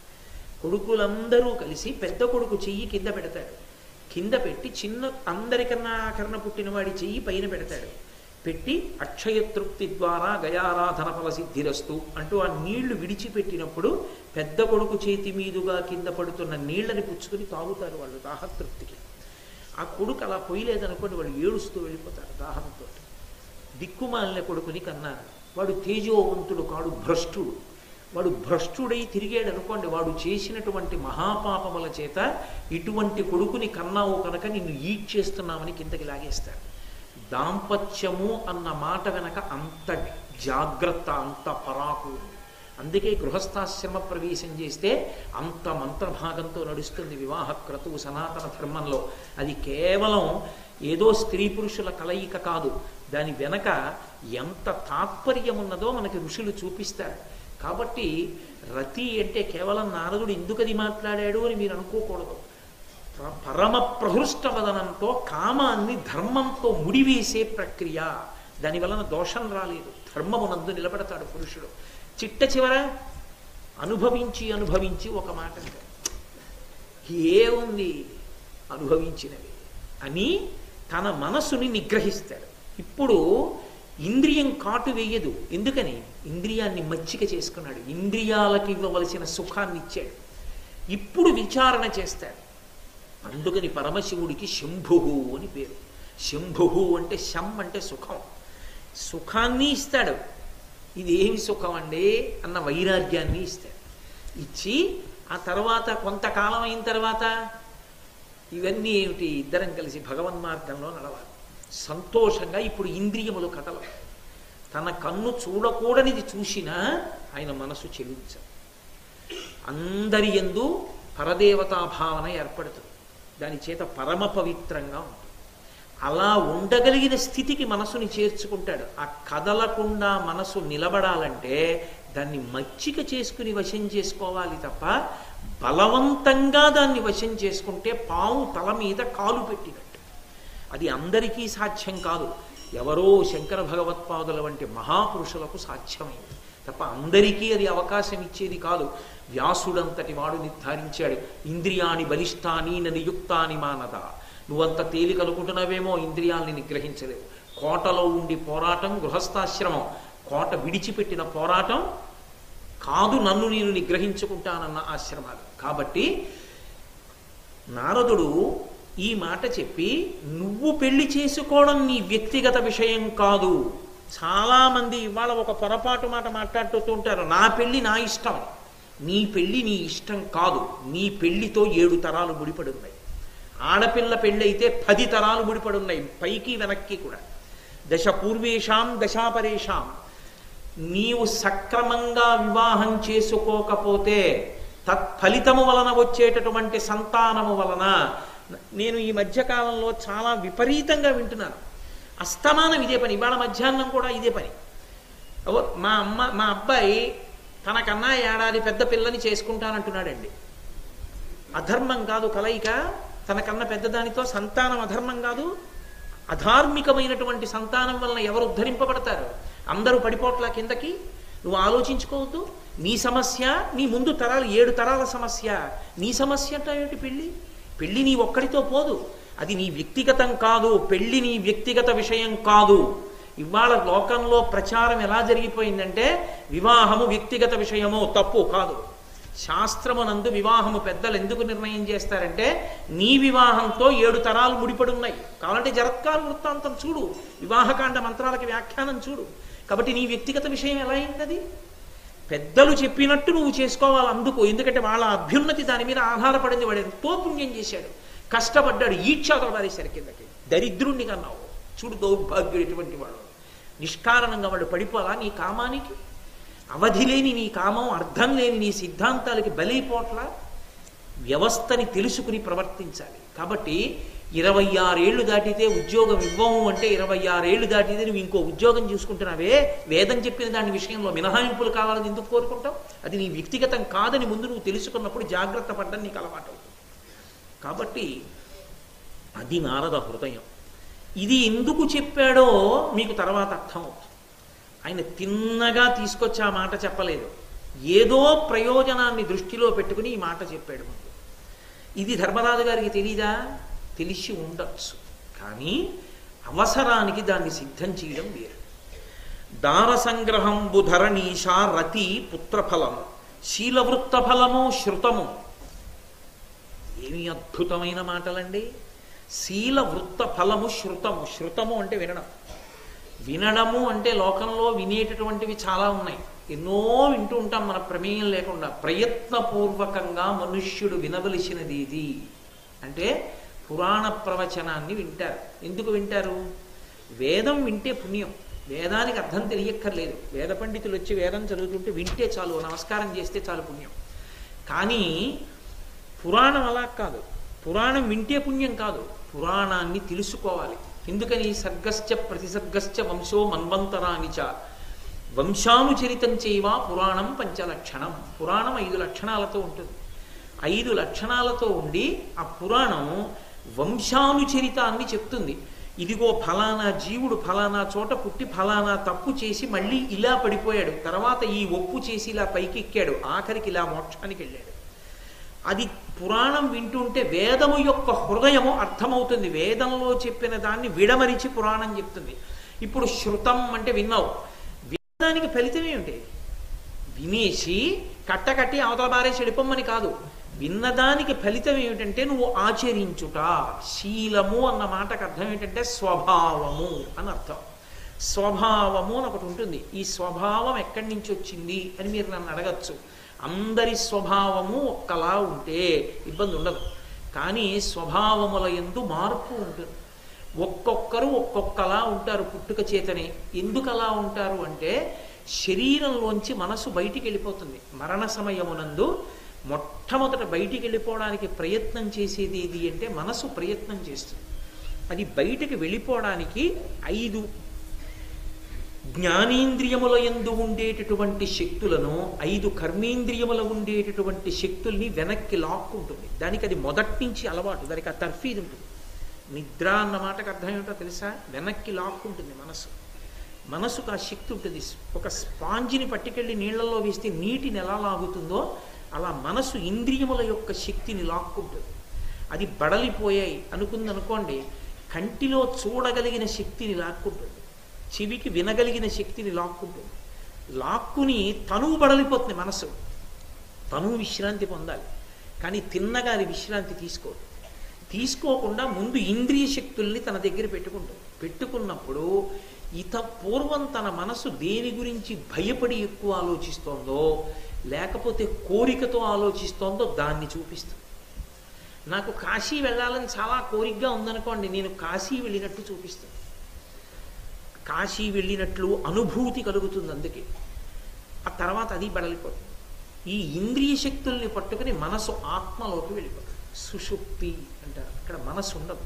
కొడుకులందరూ కలిసి పెద్ద కొడుకు చెయ్యి కింద పెడతాడు. కింద పెట్టి అందరికన్నా ఆఖరణ పుట్టిన వాడి చెయ్యి పైన పెడతాడు. పెట్టి అక్షయ తృప్తి ద్వారా గయారాధన ఫల సిద్ధిరస్తు అంటూ ఆ నీళ్లు విడిచిపెట్టినప్పుడు పెద్ద కొడుకు చేతి మీదుగా కింద పడుతున్న నీళ్లని పుచ్చుకుని తాగుతారు వాళ్ళు దాహతృప్తికి. ఆ కొడుకు అలా పోయలేదనుకోండి వాళ్ళు ఏడుస్తూ వెళ్ళిపోతారు దాహంతో. దిక్కుమాలిన కొడుకుని కన్నారు. వాడు తేజోవంతుడు కాడు, భ్రష్టుడు. వాడు భ్రష్టుడై తిరిగాడు అనుకోండి, వాడు చేసినటువంటి మహాపాపముల చేత ఇటువంటి కొడుకుని కన్నావు కనుక నిన్ను ఈడ్చేస్తున్నామని కిందకి లాగేస్తాడు. దాంపత్యము అన్న మాట వెనక అంత జాగ్రత్త, అంత పరాకు. అందుకే గృహస్థాశ్రమ ప్రవేశం చేస్తే అంత మంత్రభాగంతో నడుస్తుంది వివాహ క్రతువు సనాతన ధర్మంలో. అది కేవలం ఏదో స్త్రీ పురుషుల కలయిక కాదు. దాని వెనక ఎంత తాత్పర్యం ఉన్నదో మనకి ఋషులు చూపిస్తారు. కాబట్టి రతి అంటే కేవలం నారదుడు ఎందుకది మాట్లాడాడు అని మీరు అనుకోకూడదు. పరమ ప్రహృష్టవదనంతో కామాన్ని ధర్మంతో ముడివేసే ప్రక్రియ. దాని వలన దోషం రాలేదు. ధర్మమునందు నిలబడతాడు పురుషుడు. చిట్ట చివర అనుభవించి అనుభవించి ఒక మాట ఏముంది అనుభవించినవి అని తన మనసుని నిగ్రహిస్తాడు. ఇప్పుడు ఇంద్రియం కాటు వేయదు. ఎందుకని? ఇంద్రియాన్ని మచ్చిక చేసుకున్నాడు. ఇంద్రియాలకు ఇవ్వవలసిన సుఖాన్ని ఇచ్చాడు. ఇప్పుడు విచారణ చేస్తాడు. అందుకని పరమశివుడికి శంభుహు అని పేరు. శంభుహు అంటే శం అంటే సుఖం. సుఖాన్ని ఇస్తాడు. ఇది ఏమి సుఖం అండి అన్న వైరాగ్యాన్ని ఇస్తాడు. ఇచ్చి ఆ తర్వాత కొంతకాలం అయిన తర్వాత ఇవన్నీ ఏమిటి, ఇద్దరం కలిసి భగవన్మార్గంలో నడవాలి. సంతోషంగా ఇప్పుడు ఇంద్రియములు కథలు. తన కన్ను చూడకూడనిది చూసినా ఆయన మనసు చెలించదు. అందరి యందు పరదేవతా భావన ఏర్పడుతుంది. దాని చేత పరమ పవిత్రంగా ఉంటుంది. అలా ఉండగలిగిన స్థితికి మనసుని చేర్చుకుంటాడు. ఆ కదలకుండా మనసు నిలబడాలంటే దాన్ని మచ్చిక చేసుకుని వశం చేసుకోవాలి తప్ప బలవంతంగా దాన్ని వశం చేసుకుంటే పాము తల మీద కాలు పెట్టినట్టు. అది అందరికీ సాధ్యం కాదు. ఎవరో శంకర భగవత్పాదుల వంటి మహాపురుషులకు సాధ్యమైంది తప్ప అందరికీ అది అవకాశం ఇచ్చేది కాదు. వ్యాసుడంతటి వాడు నిర్ధారించాడు. ఇంద్రియాని బలిష్టాని నియుక్తాని మానద. నువ్వంత తేలికనుకుంటున్నావేమో, ఇంద్రియాల్ని నిగ్రహించలేవు. కోటలో ఉండి పోరాటం గృహస్థాశ్రమం, కోట విడిచిపెట్టిన పోరాటం కాదు నన్ను నేను నిగ్రహించుకుంటానన్న ఆశ్రమాలు. కాబట్టి నారదుడు ఈ మాట చెప్పి నువ్వు పెళ్లి చేసుకోవడం నీ వ్యక్తిగత విషయం కాదు. చాలామంది ఇవాళ ఒక పొరపాటు మాట మాట్లాడుతూ ఉంటారు, నా పెళ్లి నా ఇష్టం. నీ పెళ్లి నీ ఇష్టం కాదు. నీ పెళ్లితో 7 తరాలు ముడిపడి ఉన్నాయి. ఆడపిల్ల పెళ్ళైతే 10 తరాలు ముడిపడున్నాయి, పైకి వెనక్కి కూడా. దశ పూర్వేషాం దశాపరేషాం. నీవు సక్రమంగా వివాహం చేసుకోకపోతే తత్ఫలితము వలన వచ్చేటటువంటి సంతానము వలన, నేను ఈ మధ్యకాలంలో చాలా విపరీతంగా వింటున్నాను, అస్తమానం ఇదే పని. ఇవాళ మధ్యాహ్నం కూడా ఇదే పని. మా అబ్బాయి తనకన్నా ఏడాది పెద్ద పిల్లని చేసుకుంటానంటున్నాడండి. అధర్మం కాదు కలయిక, తనకన్నా పెద్దదానితో సంతానం అధర్మం కాదు. అధార్మికమైనటువంటి సంతానం వలన ఎవరు ఉద్ధరింపబడతారు? అందరూ పడిపోట్ల కిందకి. నువ్వు ఆలోచించుకోవద్దు. నీ సమస్య, నీ ముందు తరాలు 7 తరాల సమస్య. నీ సమస్య అంటే ఏంటి? పెళ్ళి నీ ఒక్కడితో పోదు. అది నీ వ్యక్తిగతం కాదు. పెళ్ళి నీ వ్యక్తిగత విషయం కాదు. ఇవాళ లోకంలో ప్రచారం ఎలా జరిగిపోయిందంటే వివాహము వ్యక్తిగత విషయము. తప్పు కాదు. శాస్త్రమునందు వివాహము పెద్దలు ఎందుకు నిర్ణయం చేస్తారంటే నీ వివాహంతో 7 తరాలు ముడిపడున్నాయి. కావాలంటే జరత్కార వృత్తాంతం చూడు, వివాహకాండ మంత్రాలకి వ్యాఖ్యానం చూడు. కాబట్టి నీ వ్యక్తిగత విషయం ఎలా అయింది? పెద్దలు చెప్పినట్టు నువ్వు చేసుకోవాలి. అందుకు ఎందుకంటే వాళ్ళ అభ్యున్నతి దాని మీద ఆధారపడింది. వాడు ఎంతో పుణ్యం చేశాడు, కష్టపడ్డాడు, ఈడ్చాతలు పారేశారు కిందకి. దరిద్రుణ్ణి కన్నావు. చూడు దౌర్భాగ్యుడు ఎటువంటి వాడు. నిష్కారణంగా వాడు పడిపోలా నీ కామానికి. అవధి లేని నీ కామం, అర్థం లేని నీ సిద్ధాంతాలకి బలైపోట్ల. వ్యవస్థని తెలుసుకుని ప్రవర్తించాలి. కాబట్టి 26 ఏళ్ళు దాటితే ఉద్యోగం ఇవ్వము అంటే 26 ఏళ్ళు దాటితే నువ్వు ఇంకో ఉద్యోగం చూసుకుంటున్నావే. వేదం చెప్పిన దాని విషయంలో మినహాయింపులు కావాలని ఎందుకు కోరుకుంటావు? అది నీ వ్యక్తిగతం కాదని ముందు నువ్వు తెలుసుకున్నప్పుడు జాగ్రత్త పడ్డం నీకు అలవాటు అవుతుంది. కాబట్టి అది నారద హృదయం. ఇది ఎందుకు చెప్పాడో మీకు తర్వాత అర్థమవుతుంది. ఆయన తిన్నగా తీసుకొచ్చి ఆ మాట చెప్పలేదు. ఏదో ప్రయోజనాన్ని దృష్టిలో పెట్టుకుని ఈ మాట చెప్పాడు ముందు. ఇది ధర్మరాజు గారికి తెలీదా? తెలిసి ఉండొచ్చు, కానీ అవసరానికి దాన్ని సిద్ధం చేయడం వేరు. దార సంగ్రహంబు ధరణీష రతి పుత్రఫలము శీలవృత్త ఫలము శృతము. ఏమి అద్భుతమైన మాటలండి! శీలవృత్త ఫలము శృతము. శృతము అంటే వినడం. వినడము అంటే లోకంలో వినేటటువంటివి చాలా ఉన్నాయి, ఎన్నో వింటూ ఉంటాం మన ప్రమేయం లేకుండా. ప్రయత్నపూర్వకంగా మనుష్యుడు వినవలసినది ఇది అంటే పురాణ ప్రవచనాన్ని వింటారు. ఎందుకు వింటారు? వేదం వింటే పుణ్యం. వేదానికి అర్థం తెలియక్కర్లేదు. వేద పండితులు వచ్చి వేదం చదువుతుంటే వింటే చాలు, నమస్కారం చేస్తే చాలు పుణ్యం. కానీ పురాణం అలా కాదు. పురాణం వింటే పుణ్యం కాదు, పురాణాన్ని తెలుసుకోవాలి. ఎందుకని? సర్గశ్చ ప్రతిసర్గశ్చ వంశో మన్వంతరానిచ వంశానుచరితం చేయవా పురాణం పంచలక్షణం. పురాణం 5 లక్షణాలతో ఉంటుంది. 5 లక్షణాలతో ఉండి ఆ పురాణం వంశానుచరితాన్ని చెప్తుంది. ఇదిగో ఫలానా జీవుడు ఫలానా చోట పుట్టి ఫలానా తప్పు చేసి మళ్ళీ ఇలా పడిపోయాడు, తర్వాత ఈ ఒప్పు చేసి ఇలా పైకి ఎక్కాడు, ఆఖరికి ఇలా మోక్షానికి వెళ్ళాడు. అది పురాణం వింటుంటే వేదము యొక్క హృదయము అర్థమవుతుంది. వేదంలో చెప్పిన దాన్ని విడమరిచి పురాణం చెప్తుంది. ఇప్పుడు శృతం అంటే విన్నావు, వినడానికి ఫలితం ఏమిటి? వినేసి కట్టకట్టి అవతల బారేసి వెళ్ళిపోమ్మని కాదు. విన్నదానికి ఫలితం ఏమిటంటే నువ్వు ఆచరించుట. శీలము అన్న మాటకు అర్థం ఏంటంటే స్వభావము అని అర్థం. స్వభావము అని ఒకటి ఉంటుంది. ఈ స్వభావం ఎక్కడి నుంచి వచ్చింది అని మీరు నన్ను అడగచ్చు. అందరి స్వభావము ఒక్కలా ఉంటే ఇబ్బంది ఉండదు, కానీ స్వభావముల యందు మార్పు ఉంటుంది. ఒక్కొక్కరు ఒక్కొక్కలా ఉంటారు పుట్టుక చేతనే. ఎందుకు అలా ఉంటారు అంటే శరీరంలోంచి మనసు బయటికి వెళ్ళిపోతుంది. మరణ సమయమునందు మొట్టమొదట బయటికి వెళ్ళిపోవడానికి ప్రయత్నం చేసేది ఏది అంటే మనసు ప్రయత్నం చేస్తుంది. అది బయటికి వెళ్ళిపోవడానికి 5 జ్ఞానేంద్రియముల యందు ఉండేటటువంటి శక్తులను 5 కర్మేంద్రియముల ఉండేటటువంటి శక్తుల్ని వెనక్కి లాక్కుంటుంది. దానికి అది మొదటి నుంచి అలవాటు, దానికి ఆ తర్ఫీదు ఉంటుంది. నిద్ర అన్న మాటకు అర్థం ఏమిటో తెలుసా? వెనక్కి లాక్కుంటుంది మనసు. మనసుకు ఆ శక్తి ఉంటుంది. ఒక స్పాంజిని పట్టుకెళ్ళి నీళ్లలో వేస్తే నీటిని ఎలా లాగుతుందో అలా మనసు ఇంద్రియముల యొక్క శక్తిని లాక్కుంటుంది. అది బడలిపోయాయి అనుకుందనుకోండి, కంటిలో చూడగలిగిన శక్తిని లాక్కుంటుంది, చెవికి వినగలిగిన శక్తిని లాక్కుంటుంది. లాక్కుని తనువు బడలిపోతుంది మనసు. తనువు విశ్రాంతి పొందాలి, కానీ తిన్నగా అది విశ్రాంతి తీసుకోకుండా ముందు ఇంద్రియ శక్తుల్ని తన దగ్గర పెట్టుకున్నప్పుడు పూర్వం తన మనసు దేని గురించి భయపడి ఎక్కువ ఆలోచిస్తోందో లేకపోతే కోరికతో ఆలోచిస్తోందో దాన్ని చూపిస్తుంది. నాకు కాశీ వెళ్ళాలని చాలా కోరికగా ఉందనుకోండి, నేను కాశీ వెళ్ళినట్టు చూపిస్తాను. కాశీ వెళ్ళినట్లు అనుభూతి కలుగుతుంది. అందుకే ఆ తర్వాత అది బడలిపోతుంది. ఈ ఇంద్రియ శక్తుల్ని పట్టుకుని మనసు ఆత్మలోకి వెళ్ళిపోతుంది. సుషుప్తి అంటారు. అక్కడ మనసు ఉండదు.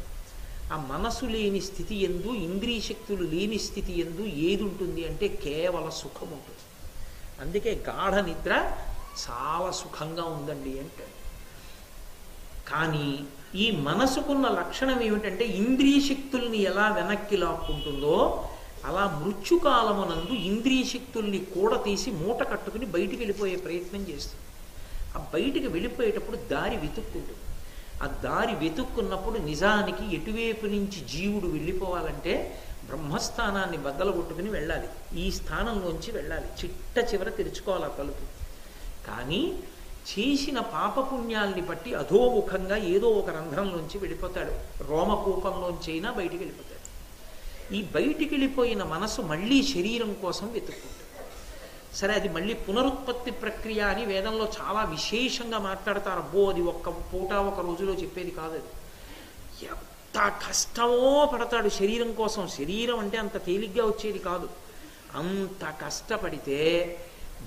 ఆ మనసు లేని స్థితి ఎందు, ఇంద్రియ శక్తులు లేని స్థితి ఎందు ఏది ఉంటుంది అంటే కేవల సుఖం ఉంటుంది. అందుకే గాఢ నిద్ర చాలా సుఖంగా ఉందండి అంటే. కానీ ఈ మనసుకున్న లక్షణం ఏమిటంటే ఇంద్రియ శక్తుల్ని ఎలా వెనక్కి లాక్కుంటుందో అలా మృత్యుకాలమునందు ఇంద్రియ శక్తుల్ని కూడా తీసి మూట కట్టుకుని బయటికి వెళ్ళిపోయే ప్రయత్నం చేస్తుంది. ఆ బయటికి వెళ్ళిపోయేటప్పుడు దారి వెతుక్కుంటుంది. ఆ దారి వెతుక్కున్నప్పుడు నిజానికి ఎటువైపు నుంచి జీవుడు వెళ్ళిపోవాలంటే బ్రహ్మస్థానాన్ని బద్దలు కొట్టుకుని వెళ్ళాలి. ఈ స్థానంలోంచి వెళ్ళాలి. చిట్ట చివర తెరుచుకోవాలి ఆ తలుపు. కానీ చేసిన పాపపుణ్యాల్ని బట్టి అధోముఖంగా ఏదో ఒక రంధ్రంలోంచి వెళ్ళిపోతాడు. రోమకూపంలోంచైనా బయటికి వెళ్ళిపోతాడు. ఈ బయటికి వెళ్ళిపోయిన మనసు మళ్ళీ శరీరం కోసం వెతుక్కుంటుంది. సరే, అది మళ్ళీ పునరుత్పత్తి ప్రక్రియ అని వేదంలో చాలా విశేషంగా మాట్లాడతారు. అబ్బో, అది ఒక్క పూట ఒక రోజులో చెప్పేది కాదు. అది ఎంత కష్టమో పడతాడు శరీరం కోసం. శరీరం అంటే అంత తేలిగ్గా వచ్చేది కాదు. అంత కష్టపడితే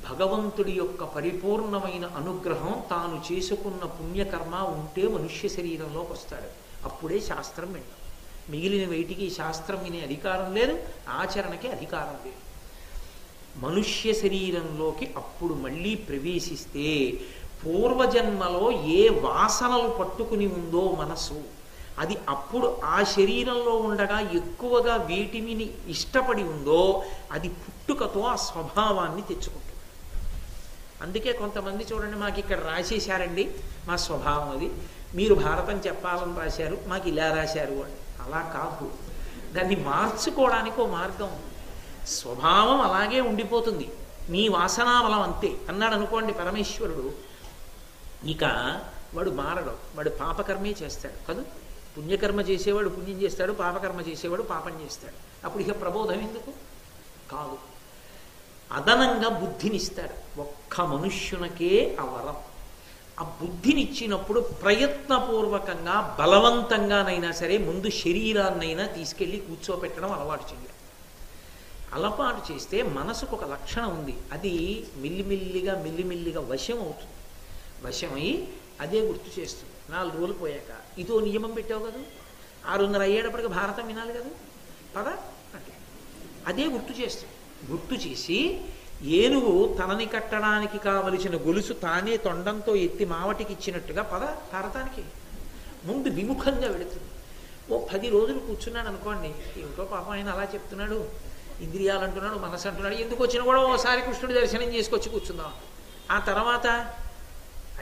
భగవంతుడి యొక్క పరిపూర్ణమైన అనుగ్రహం, తాను చేసుకున్న పుణ్యకర్మ ఉంటే మనుష్య శరీరంలోకి వస్తాడు. అప్పుడే శాస్త్రం వింటాం. మిగిలిన వేటికి శాస్త్రం వినే అధికారం లేదు, ఆచరణకి అధికారం లేదు. మనుష్య శరీరంలోకి అప్పుడు మళ్ళీ ప్రవేశిస్తే పూర్వజన్మలో ఏ వాసనలు పట్టుకుని ఉందో మనసు, అది అప్పుడు ఆ శరీరంలో ఉండగా ఎక్కువగా వేటిని ఇష్టపడి ఉందో అది పుట్టుకతో ఆ స్వభావాన్ని తెచ్చుకుంటుంది. అందుకే కొంతమంది చూడండి, మాకు ఇక్కడ రాసేశారండి, మా స్వభావం అది, మీరు భారతం చెప్పాలని రాశారు, మాకు ఇలా రాశారు అని. అలా కాదు, దాన్ని మార్చుకోవడానికి ఓ మార్గం ఉంది. స్వభావం అలాగే ఉండిపోతుంది, నీ వాసనాబలం అంతే అన్నాడు అనుకోండి పరమేశ్వరుడు. ఇక వాడు మారడు, వాడు పాపకర్మే చేస్తాడు కదా. పుణ్యకర్మ చేసేవాడు పుణ్యం చేస్తాడు, పాపకర్మ చేసేవాడు పాపం చేస్తాడు. అప్పుడు ఇక ప్రబోధం ఎందుకు? కాదు. అదనంగా బుద్ధినిస్తాడు. ఒక్క మనుష్యునకే ఆ వరం. ఆ బుద్ధినిచ్చినప్పుడు ప్రయత్నపూర్వకంగా బలవంతంగానైనా సరే ముందు శరీరాన్నైనా తీసుకెళ్ళి కూర్చోపెట్టడం అలవాటు చేయాలి. అలవాటు చేస్తే మనసుకు ఒక లక్షణం ఉంది, అది మెల్లిమెల్లిగా వశం అవుతుంది. వశమై అదే గుర్తు చేస్తుంది. 4 రోజులు పోయాక ఇదో నియమం పెట్టావు కదా, 6:30 అయ్యేటప్పటికి భారతం వినాలి కదా, పద అంటే అదే గుర్తు చేస్తుంది. గుర్తు చేసి ఏనుగు తనని కట్టడానికి కావలసిన గొలుసు తానే తొండంతో ఎత్తి మావటికి ఇచ్చినట్టుగా పద భారతానికి ముందు విముఖంగా వెళుతుంది. ఓ 10 రోజులు కూర్చున్నాడు అనుకోండి, ఏమిటో పాపం ఆయన అలా చెప్తున్నాడు, ఇంద్రియాలు అంటున్నాడు, మనసు అంటున్నాడు, ఎందుకు వచ్చినా కూడా ఓసారి కృష్ణుడి దర్శనం చేసుకొచ్చి కూర్చుందాం. ఆ తర్వాత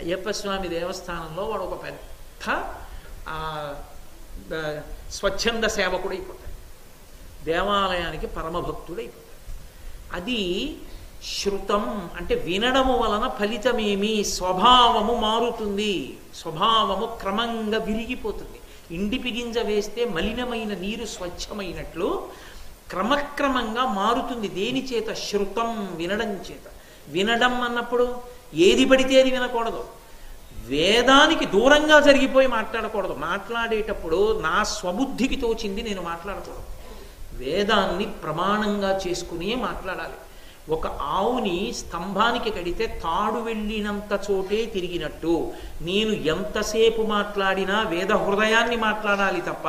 అయ్యప్ప స్వామి దేవస్థానంలో వాడు ఒక పెద్ద స్వచ్ఛంద సేవకుడు అయిపోతాడు, దేవాలయానికి పరమభక్తుడైపోతాడు. అది శృతం అంటే వినడము వలన ఫలితమేమి, స్వభావము మారుతుంది, స్వభావము క్రమంగా విరిగిపోతుంది. ఇండిపి గింజ వేస్తే మలినమైన నీరు స్వచ్ఛమైనట్లు క్రమక్రమంగా మారుతుంది. దేని చేత? శృతం, వినడం చేత. వినడం అన్నప్పుడు ఏది పడితే అది వినకూడదు, వేదానికి దూరంగా జరిగిపోయి మాట్లాడకూడదు. మాట్లాడేటప్పుడు నా స్వబుద్ధికి తోచింది నేను మాట్లాడకూడదు, వేదాన్ని ప్రమాణంగా చేసుకునే మాట్లాడాలి. ఒక ఆవుని స్తంభానికి కడితే తాడు వెళ్ళినంత చోటే తిరిగినట్టు నేను ఎంతసేపు మాట్లాడినా వేద హృదయాన్ని మాట్లాడాలి తప్ప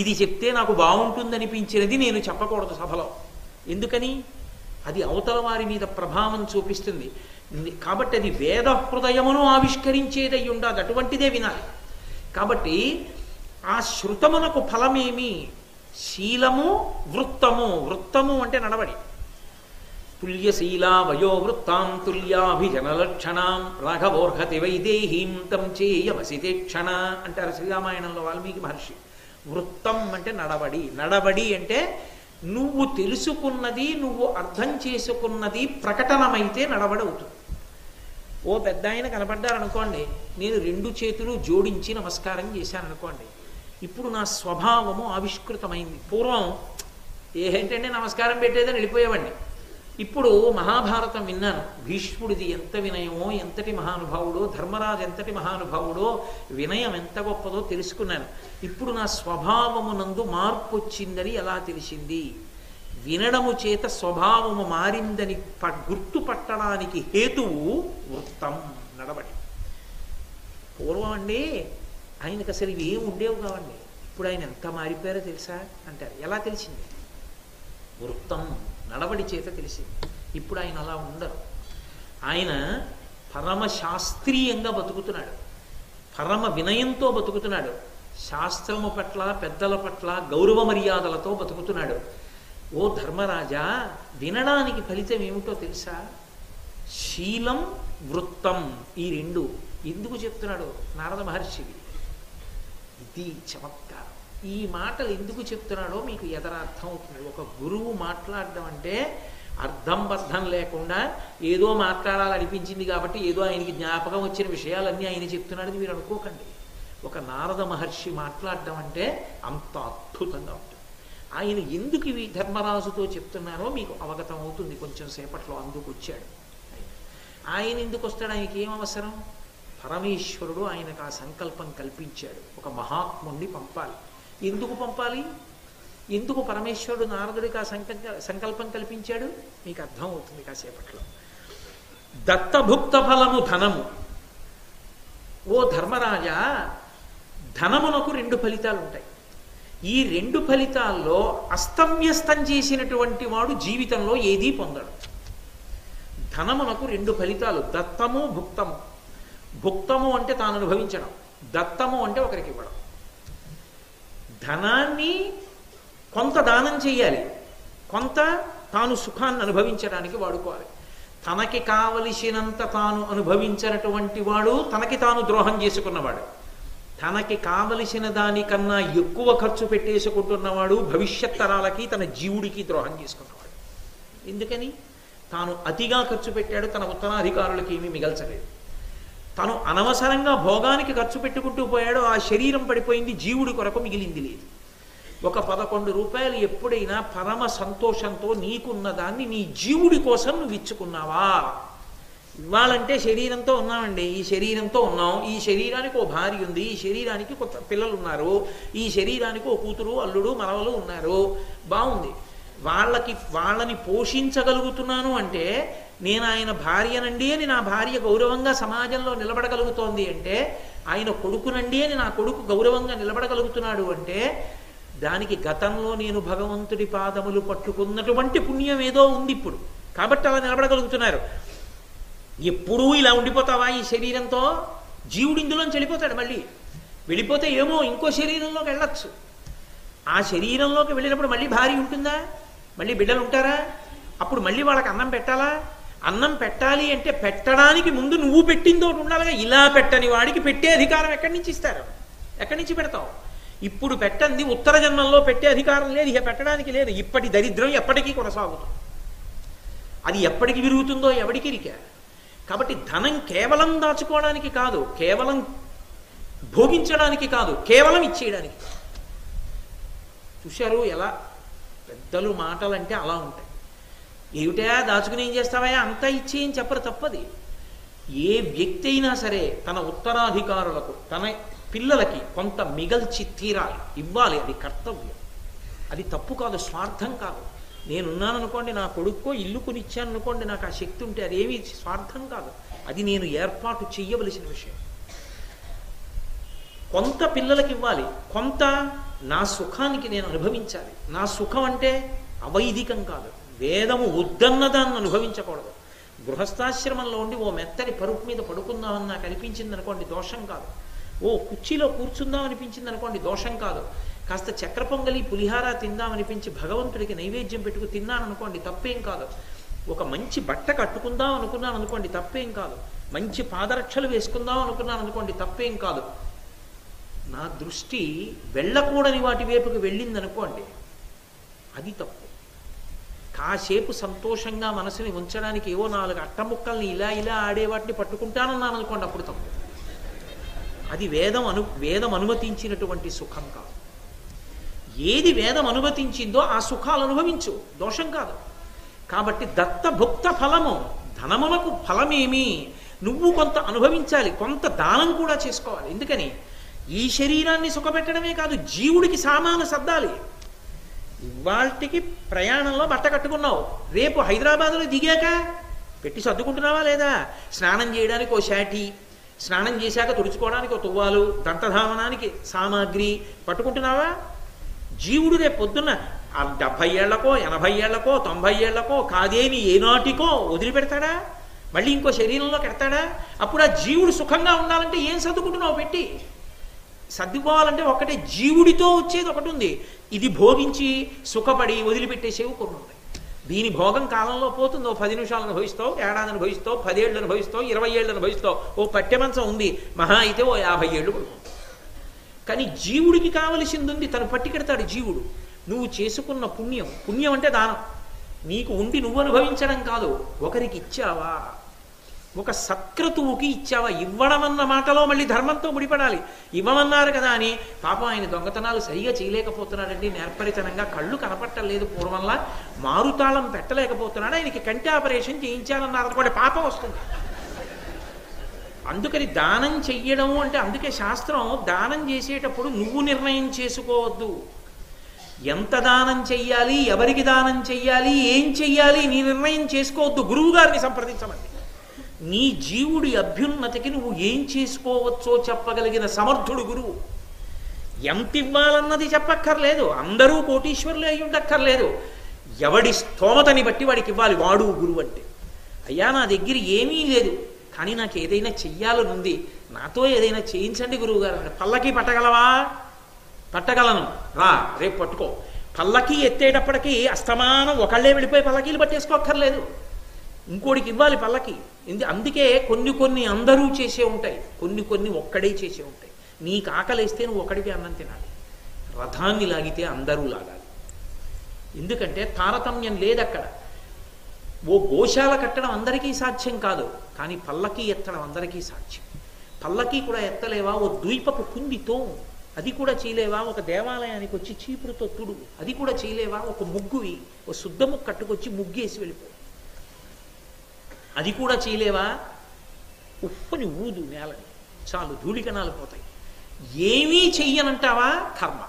ఇది చెప్తే నాకు బాగుంటుందనిపించినది నేను చెప్పకూడదు సభలో. ఎందుకని? అది అవతల వారి మీద ప్రభావం చూపిస్తుంది. కాబట్టి అది వేద హృదయమును ఆవిష్కరించేదై ఉండదు, అటువంటిదే వినాలి. కాబట్టి ఆ శృతమునకు ఫలమేమి? శీలము, వృత్తము. వృత్తము అంటే నడవడి. తుల్యశీలా వయోవృత్తాం తుల్యాభిజనలక్షణాం రాఘవోర్హతి వైదేహీం తం చేయమసితే క్షణ అంటారు శ్రీరామాయణంలో వాల్మీకి మహర్షి. వృత్తం అంటే నడవడి. నడవడి అంటే నువ్వు తెలుసుకున్నది, నువ్వు అర్థం చేసుకున్నది ప్రకటనమైతే నడవడి అవుతుంది. ఓ పెద్ద ఆయన కనపడ్డారనుకోండి, నేను 2 చేతులు జోడించి నమస్కారం చేశాను అనుకోండి, ఇప్పుడు నా స్వభావము ఆవిష్కృతమైంది. పూర్వం ఏంటంటే నమస్కారం పెట్టేదని వెళ్ళిపోయేవాడిని, ఇప్పుడు మహాభారతం విన్నాను. భీష్ముడిది ఎంత వినయమో, ఎంతటి మహానుభావుడో, ధర్మరాజు ఎంతటి మహానుభావుడో, వినయం ఎంత గొప్పదో తెలుసుకున్నాను. ఇప్పుడు నా స్వభావమునందు మార్పు వచ్చిందని ఎలా తెలిసింది? వినడము చేత స్వభావము మారిందని గుర్తుపట్టడానికి హేతువు వృత్తం, నడవడి. పూర్వం అండి ఆయనకు అసలు ఇవి ఏమి ఉండేవి కావండి. ఇప్పుడు ఆయన ఎంత మారిపోయారో తెలుసా అంటారు. ఎలా తెలిసింది? వృత్తం, నడవడి చేత తెలిసింది. ఇప్పుడు ఆయన అలా ఉండరు. ఆయన పరమ శాస్త్రీయంగా బతుకుతున్నాడు, పరమ వినయంతో బతుకుతున్నాడు, శాస్త్రము పట్ల పెద్దల పట్ల గౌరవ మర్యాదలతో బతుకుతున్నాడు. ఓ ధర్మరాజా, వినడానికి ఫలితం ఏమిటో తెలుసా? శీలం, వృత్తం, ఈ రెండు. ఎందుకు చెప్తున్నాడు నారద మహర్షివి? ఇది చమత్కారం. ఈ మాటలు ఎందుకు చెప్తున్నాడో మీకు ఎదరార్థం అవుతుంది. ఒక గురువు మాట్లాడడం అంటే అర్థం బద్ధం లేకుండా ఏదో మాట్లాడాలనిపించింది కాబట్టి ఏదో ఆయనకి జ్ఞాపకం వచ్చిన విషయాలన్నీ ఆయన చెప్తున్నాడని మీరు అనుకోకండి. ఒక నారద మహర్షి మాట్లాడడం అంటే అంత అద్భుతంగా ఉంటుంది. ఆయన ఎందుకు ఇవి ధర్మరాజుతో చెప్తున్నారో మీకు అవగతం అవుతుంది కొంచెం సేపట్లో. అందుకు వచ్చాడు ఆయన. ఎందుకు వస్తాడు? ఆయనకి ఏం అవసరం? పరమేశ్వరుడు ఆయనకు ఆ సంకల్పం కల్పించాడు, ఒక మహాత్ముణ్ణి పంపాలి. ఎందుకు పంపాలి? ఎందుకు పరమేశ్వరుడు నారదుడికి ఆ సంకల్పం కల్పించాడు? మీకు అర్థం అవుతుంది కాసేపట్లో. దత్తభుక్త ఫలము ధనము. ఓ ధర్మరాజా, ధనమునకు రెండు ఫలితాలు ఉంటాయి. ఈ రెండు ఫలితాల్లో అస్తవ్యస్తం చేసినటువంటి వాడు జీవితంలో ఏదీ పొందడు. ధనమునకు రెండు ఫలితాలు, దత్తము, భుక్తము. భుక్తము అంటే తాను అనుభవించడం, దత్తము అంటే ఒకరికి ఇవ్వడం. ధనాన్ని కొంత దానం చేయాలి, కొంత తాను సుఖాన్ని అనుభవించడానికి వాడుకోవాలి. తనకి కావలసినంత తాను అనుభవించినటువంటి వాడు తనకి తాను ద్రోహం చేసుకున్నవాడు. తనకి కావలసిన దానికన్నా ఎక్కువ ఖర్చు పెట్టేసుకుంటున్నవాడు భవిష్యత్ తరాలకి, తన జీవుడికి ద్రోహం చేసుకున్నవాడు. ఎందుకని? తాను అతిగా ఖర్చు పెట్టాడు, తన ఉత్తరాధికారులకి ఏమీ మిగల్చలేదు. తను అనవసరంగా భోగానికి ఖర్చు పెట్టుకుంటూ పోయాడు, ఆ శరీరం పడిపోయింది, జీవుడి కొరకు మిగిలింది లేదు. ఒక 11 రూపాయలు ఎప్పుడైనా పరమ సంతోషంతో నీకున్న దాన్ని నీ జీవుడి కోసం నువ్వు ఇచ్చుకున్నావా? ఇవ్వాలంటే శరీరంతో ఉన్నామండి, ఈ శరీరంతో ఉన్నాం, ఈ శరీరానికి ఓ భార్య ఉంది, ఈ శరీరానికి కొత్త పిల్లలు ఉన్నారు, ఈ శరీరానికి ఓ కూతురు అల్లుడు మనవలు ఉన్నారు, బాగుంది. వాళ్ళని పోషించగలుగుతున్నాను అంటే నేను ఆయన భార్యనండి అని నా భార్య గౌరవంగా సమాజంలో నిలబడగలుగుతోంది అంటే, ఆయన కొడుకునండి అని నా కొడుకు గౌరవంగా నిలబడగలుగుతున్నాడు అంటే, దానికి గతంలో నేను భగవంతుడి పాదములు పట్టుకున్నటువంటి పుణ్యం ఏదో ఉంది ఇప్పుడు, కాబట్టి అలా నిలబడగలుగుతున్నారు. ఎప్పుడూ ఇలా ఉండిపోతావా ఈ శరీరంతో? జీవుడు ఇందులోంచి వెళ్ళిపోతాడు. మళ్ళీ వెళ్ళిపోతే ఏమో ఇంకో శరీరంలోకి వెళ్ళొచ్చు. ఆ శరీరంలోకి వెళ్ళినప్పుడు మళ్ళీ భార్య ఉంటుందా? మళ్ళీ బిడ్డలు ఉంటారా? అప్పుడు మళ్ళీ వాళ్ళకి అన్నం పెట్టాలా? అన్నం పెట్టాలి అంటే పెట్టడానికి ముందు నువ్వు పెట్టిందో ఉండాలిగా. ఇలా పెట్టని వాడికి పెట్టే అధికారం ఎక్కడి నుంచి ఇస్తారు? ఎక్కడి నుంచి పెడతావు? ఇప్పుడు పెట్టండి, ఉత్తర జన్మంలో పెట్టే అధికారం లేదు, ఇక పెట్టడానికి లేదు. ఇప్పటి దరిద్రం ఎప్పటికీ కొనసాగుతుంది. అది ఎప్పటికి విరుగుతుందో ఎవడికి ఇరిక. కాబట్టి ధనం కేవలం దాచుకోవడానికి కాదు, కేవలం భోగించడానికి కాదు, కేవలం ఇచ్చేయడానికి. చూశారు ఎలా పెద్దలు మాటలంటే అలా ఉంటాయి. ఏమిటా దాచుకుని ఏం చేస్తావా, అంతా ఇచ్చేయని చెప్పరు, తప్పది. ఏ వ్యక్తి అయినా సరే తన ఉత్తరాధికారులకు, తన పిల్లలకి కొంత మిగల్చి తీరాలి, ఇవ్వాలి. అది కర్తవ్యం, అది తప్పు కాదు, స్వార్థం కాదు. నేనున్నాను అనుకోండి, నా కొడుక్కో ఇల్లు కొనిచ్చాను అనుకోండి, నాకు ఆ శక్తి ఉంటే అదేమీ స్వార్థం కాదు, అది నేను ఏర్పాటు చెయ్యవలసిన విషయం. కొంత పిల్లలకి ఇవ్వాలి, కొంత నా సుఖానికి నేను అనుభవించాలి. నా సుఖం అంటే అవైదికం కాదు, వేదము వద్దన్న దాన్ని అనుభవించకూడదు. గృహస్థాశ్రమంలో ఉండి ఓ మెత్తని పరుపు మీద పడుకుందామని నాకు అనిపించింది అనుకోండి, దోషం కాదు. ఓ కుర్చీలో కూర్చుందాం అనిపించింది అనుకోండి, దోషం కాదు. కాస్త చక్ర పొంగలి పులిహార తిందామనిపించి భగవంతుడికి నైవేద్యం పెట్టుకు తిన్నాను అనుకోండి, తప్పేం కాదు. ఒక మంచి బట్ట కట్టుకుందాం అనుకున్నాను అనుకోండి, తప్పేం కాదు. మంచి పాదరక్షలు వేసుకుందాం అనుకున్నాను అనుకోండి, తప్పేం కాదు. నా దృష్టి వెళ్ళకూడని వాటి వైపుకి వెళ్ళింది అనుకోండి, అది తప్పు. కాసేపు సంతోషంగా మనసుని ఉంచడానికి ఏవో 4 అట్టముక్కల్ని ఇలా ఇలా ఆడేవాటిని పట్టుకుంటానన్నాను అనుకోండి, అప్పుడు తప్పు. అది వేదం అనుమతించినటువంటి సుఖం కాదు. ఏది వేదం అనుమతించిందో ఆ సుఖాలు అనుభవించు, దోషం కాదు. కాబట్టి దత్తభుక్త ఫలము, ధనమునకు ఫలమేమి, నువ్వు కొంత అనుభవించాలి, కొంత దానం కూడా చేసుకోవాలి. ఎందుకని ఈ శరీరాన్ని సుఖపెట్టడమే కాదు, జీవుడికి సామాను సర్దాలి. ఇవాళకి ప్రయాణంలో బట్ట కట్టుకున్నావు, రేపు హైదరాబాద్లో దిగాక పెట్టి సర్దుకుంటున్నావా లేదా? స్నానం చేయడానికి ఓ శాటి, స్నానం చేశాక తుడుచుకోవడానికి ఒక తువ్వాలు, దంతధావనానికి సామాగ్రి పట్టుకుంటున్నావా? జీవుడు రేపు పొద్దున్న 70 ఏళ్లకో 80 ఏళ్లకో 90 ఏళ్లకో కాదేని ఏనాటికో వదిలిపెడతాడా? మళ్ళీ ఇంకో శరీరంలో కెడతాడా? అప్పుడు ఆ జీవుడు సుఖంగా ఉండాలంటే ఏం సర్దుకుంటున్నావు పెట్టి? సర్దుకోవాలంటే ఒకటే, జీవుడితో వచ్చేది ఒకటి ఉంది, ఇది భోగించి సుఖపడి వదిలిపెట్టేసేవి కొన్ని ఉన్నాయి. దీని భోగం కాలంలో పోతుంది. ఓ 10 నిమిషాలు అనుభవిస్తావు, ఏడాది అనుభవిస్తావు, 10 ఏళ్ళు అనుభవిస్తావు, 20 ఏళ్ళు అనుభవిస్తావు. ఓ పట్టెమంచం ఉంది, మహా అయితే ఓ 50 ఏళ్ళు పడుతుంది. కానీ జీవుడికి కావలసింది ఉంది, తను పట్టికెడతాడు జీవుడు. నువ్వు చేసుకున్న పుణ్యం, పుణ్యం అంటే దానం, నీకు ఉండి నువ్వు అనుభవించడం కాదు, ఒకరికి ఇచ్చావా, ఒక సత్క్రతువుకి ఇచ్చావా. ఇవ్వడం అన్న మాటలో మళ్ళీ ధర్మంతో ముడిపడాలి. ఇవ్వమన్నారు కదా అని పాపం ఆయన దొంగతనాలు సరిగా చేయలేకపోతున్నాడండి, నేర్పరితనంగా కళ్ళు కనపట్టలేదు, పూర్వంలా మారుతాళం పెట్టలేకపోతున్నాడు, ఆయనకి కంటి ఆపరేషన్ చేయించాలన్నారు అనుకోండి, పాపం వస్తుంది. అందుకని దానం చెయ్యడం అంటే, అందుకే శాస్త్రం దానం చేసేటప్పుడు నువ్వు నిర్ణయం చేసుకోవద్దు. ఎంత దానం చెయ్యాలి, ఎవరికి దానం చెయ్యాలి, ఏం చెయ్యాలి నీ నిర్ణయం చేసుకోవద్దు, గురువు గారిని సంప్రదించమంది. నీ జీవుడి అభ్యున్నతికి నువ్వు ఏం చేసుకోవచ్చో చెప్పగలిగిన సమర్థుడు గురువు. ఎంత ఇవ్వాలన్నది చెప్పక్కర్లేదు, అందరూ కోటీశ్వరులు అయి ఉండక్కర్లేదు, ఎవడి స్తోమతని బట్టి వాడికి ఇవ్వాలి. వాడు గురువు అంటే, అయ్యా నా దగ్గర ఏమీ లేదు కానీ నాకు ఏదైనా చెయ్యాలనుంది, నాతో ఏదైనా చేయించండి గురువు గారు అంటే, పల్లకి పట్టగలవా? పట్టగలను, రా రేపు పట్టుకో. పల్లకి ఎత్తేటప్పటికీ అస్తమానం ఒకళ్ళే వెళ్ళిపోయి పల్లకీలు పట్టేసుకోక్కర్లేదు, ఇంకోటికి ఇవ్వాలి పల్లకి. అందుకే కొన్ని అందరూ చేసే ఉంటాయి, కొన్ని ఒక్కడే చేసే ఉంటాయి. నీకు ఆకలిస్తే నువ్వు ఒక్కడికి అన్నం తినాలి, రథాన్ని లాగితే అందరూ లాగాలి. ఎందుకంటే తారతమ్యం లేదు అక్కడ. ఓ గోశాల కట్టడం అందరికీ సాధ్యం కాదు, కానీ పల్లకి ఎత్తడం అందరికీ సాధ్యం. పల్లకి కూడా ఎత్తలేవా? ఓ ద్వీపపు కుందితో అది కూడా చేయలేవా? ఒక దేవాలయానికి వచ్చి చీపురుతో తుడు అది కూడా చేయలేవా? ఒక ముగ్గువి, ఓ శుద్ధ ముగ్గు కట్టుకొచ్చి ముగ్గేసి వెళ్ళిపో అది కూడా చేయలేవా? ఉప్పుని ఊదు నేలని, చాలు ధూళికణాలు పోతాయి. ఏమీ చెయ్యనంటావా? కర్మ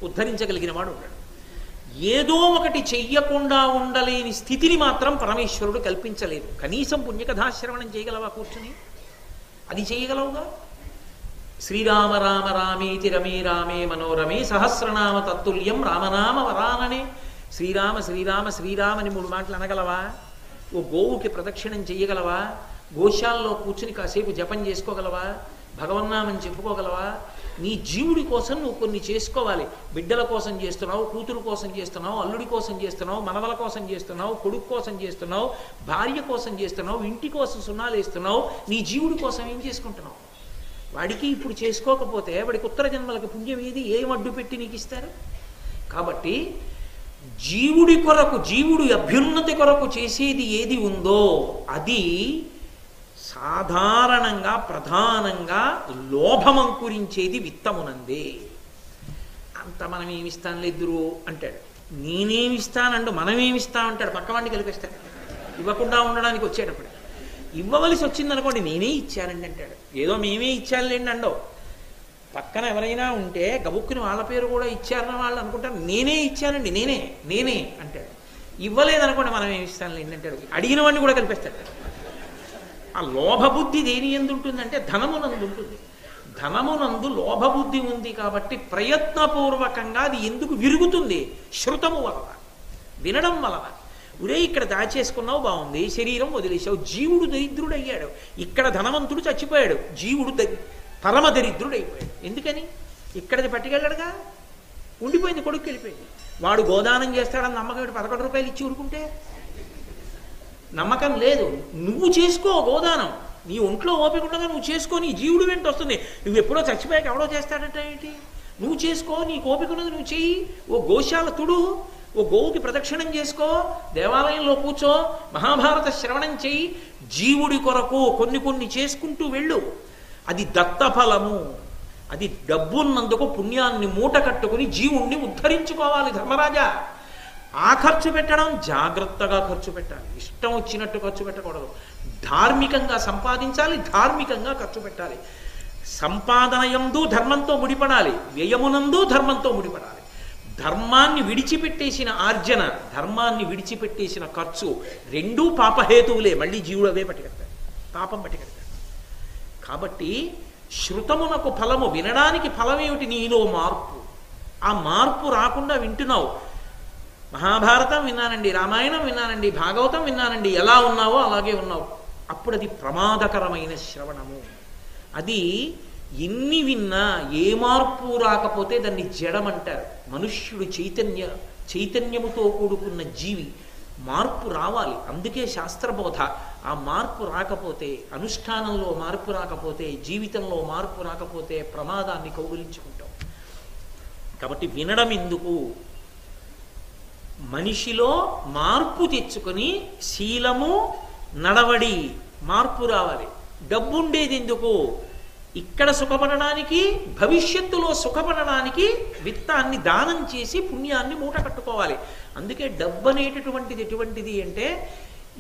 ఉద్ధరించగలిగిన వాడు ఉన్నాడు. ఏదో ఒకటి చెయ్యకుండా ఉండలేని స్థితిని మాత్రం పరమేశ్వరుడు కల్పించలేదు. కనీసం పుణ్యకథాశ్రవణం చేయగలవా కూర్చుని? అది చేయగలవుగా? శ్రీరామ రామ రామేతి రమే రామే మనోరమే సహస్రనామ తత్తుల్యం రామనామ వరాననే. శ్రీరామ శ్రీరామ శ్రీరామని 3 మాటలు అనగలవా? ఓ గోవుకి ప్రదక్షిణం చెయ్యగలవా? గోశాలలో కూర్చుని కాసేపు జపం చేసుకోగలవా? భగవన్నామని చెప్పుకోగలవా? నీ జీవుడి కోసం నువ్వు కొన్ని చేసుకోవాలి. బిడ్డల కోసం చేస్తున్నావు, కూతురు కోసం చేస్తున్నావు, అల్లుడి కోసం చేస్తున్నావు, మనవల కోసం చేస్తున్నావు, కొడుకు కోసం చేస్తున్నావు, భార్య కోసం చేస్తున్నావు, ఇంటి కోసం సున్నాలు వేస్తున్నావు. నీ జీవుడి కోసం ఏం చేసుకుంటున్నావు? వాడికి ఇప్పుడు చేసుకోకపోతే వాడికి ఉత్తర జన్మలకు పుణ్యం ఏది? ఏం అడ్డు పెట్టి నీకు ఇస్తారు? కాబట్టి జీవుడి కొరకు, జీవుడి అభ్యున్నతి కొరకు చేసేది ఏది ఉందో అది సాధారణంగా ప్రధానంగా లోభమంకురించేది విత్తమునందే. అంత మనం ఏమిస్తానులే ఎదురు అంటాడు, నేనేమిస్తానండు మనమేమిస్తామంటాడు, పక్కవాడిని కలిపేస్తాడు. ఇవ్వకుండా ఉండడానికి వచ్చేటప్పుడు ఇవ్వవలసి వచ్చిందనుకోండి, నేనే ఇచ్చానండి అంటాడు. ఏదో మేమే ఇచ్చానులేండి అండవు. పక్కన ఎవరైనా ఉంటే గబుక్కుని వాళ్ళ పేరు కూడా ఇచ్చారన్న వాళ్ళు అనుకుంటారు, నేనే ఇచ్చానండి, నేనే నేనే అంటాడు. ఇవ్వలేదనుకోండి, మనం ఏమి ఇస్తానులేండి అంటాడు. అడిగిన వాడిని కూడా కలిపేస్తాడు. ఆ లోభబుద్ధి దేని ఎందు ఉంటుందంటే ధనమునందు ఉంటుంది. ధనమునందు లోభబుద్ధి ఉంది కాబట్టి ప్రయత్నపూర్వకంగా అది ఎందుకు విరుగుతుంది? శృతము వలన, వినడం వలన. ఉరే ఇక్కడ దాచేసుకున్నావు బాగుంది, శరీరం వదిలేసావు. జీవుడు దరిద్రుడయ్యాడు. ఇక్కడ ధనవంతుడు చచ్చిపోయాడు, జీవుడు పరమ దరిద్రుడు అయిపోయాడు. ఎందుకని? ఇక్కడది పట్టుకెళ్ళాడుగా, ఉండిపోయింది, కొడుకు వెళ్ళిపోయింది. వాడు గోదానం చేస్తాడని నమ్మకం 11 రూపాయలు ఇచ్చి ఊరుకుంటే నమ్మకం లేదు. నువ్వు చేసుకో గోదానం, నీ ఒంట్లో ఓపిక ఉండగా నువ్వు చేసుకో, నీ జీవుడు వెంట వస్తుంది. నువ్వు ఎప్పుడో చచ్చిపోయాక ఎవడో చేస్తాడంటే ఏంటి? నువ్వు చేసుకో, నీకు ఓపిక ఉన్నది నువ్వు చెయ్యి. ఓ గోశాల తుడు, ఓ గోవుకి ప్రదక్షిణం చేసుకో, దేవాలయంలో కూర్చో, మహాభారత శ్రవణం చెయ్యి. జీవుడి కొరకు కొన్ని చేసుకుంటూ వెళ్ళు. అది దత్తఫలము. అది డబ్బున్నందుకు పుణ్యాన్ని మూట కట్టుకుని జీవుణ్ణి ఉద్ధరించుకోవాలి ధర్మరాజా. ఆ ఖర్చు పెట్టడం జాగ్రత్తగా ఖర్చు పెట్టాలి, ఇష్టం వచ్చినట్టు ఖర్చు పెట్టకూడదు. ధార్మికంగా సంపాదించాలి, ధార్మికంగా ఖర్చు పెట్టాలి. సంపాదన యందు ధర్మంతో ముడిపడాలి, వ్యయమునందు ధర్మంతో ముడిపడాలి. ధర్మాన్ని విడిచిపెట్టేసిన ఆర్జన, ధర్మాన్ని విడిచిపెట్టేసిన ఖర్చు రెండూ పాపహేతువులే. మళ్ళీ జీవుడు అవే పట్టుకెడతాడు, పాపం పట్టుకెడతాడు. కాబట్టి శృతమునకు ఫలము, వినడానికి ఫలమేమిటి? నీలో మార్పు. ఆ మార్పు రాకుండా వింటున్నావు. మహాభారతం విన్నానండి, రామాయణం విన్నానండి, భాగవతం విన్నానండి, ఎలా ఉన్నావో అలాగే ఉన్నావు. అప్పుడు అది ప్రమాదకరమైన శ్రవణము. అది ఎన్ని విన్నా ఏ మార్పు రాకపోతే దాన్ని జడమంటారు. మనుష్యుడు చైతన్యముతో కూడుకున్న జీవి, మార్పు రావాలి. అందుకే శాస్త్రబోధ. ఆ మార్పు రాకపోతే, అనుష్ఠానంలో మార్పు రాకపోతే, జీవితంలో మార్పు రాకపోతే ప్రమాదాన్ని కౌగులించుకుంటాం. కాబట్టి వినడం ఎందుకు? మనిషిలో మార్పు తెచ్చుకొని శీలము, నడవడి మార్పు రావాలి. డబ్బుండేది ఎందుకు? ఇక్కడ సుఖపడడానికి, భవిష్యత్తులో సుఖపడడానికి విత్తాన్ని దానం చేసి పుణ్యాన్ని మూట కట్టుకోవాలి. అందుకే డబ్బు అనేటటువంటిది ఎటువంటిది అంటే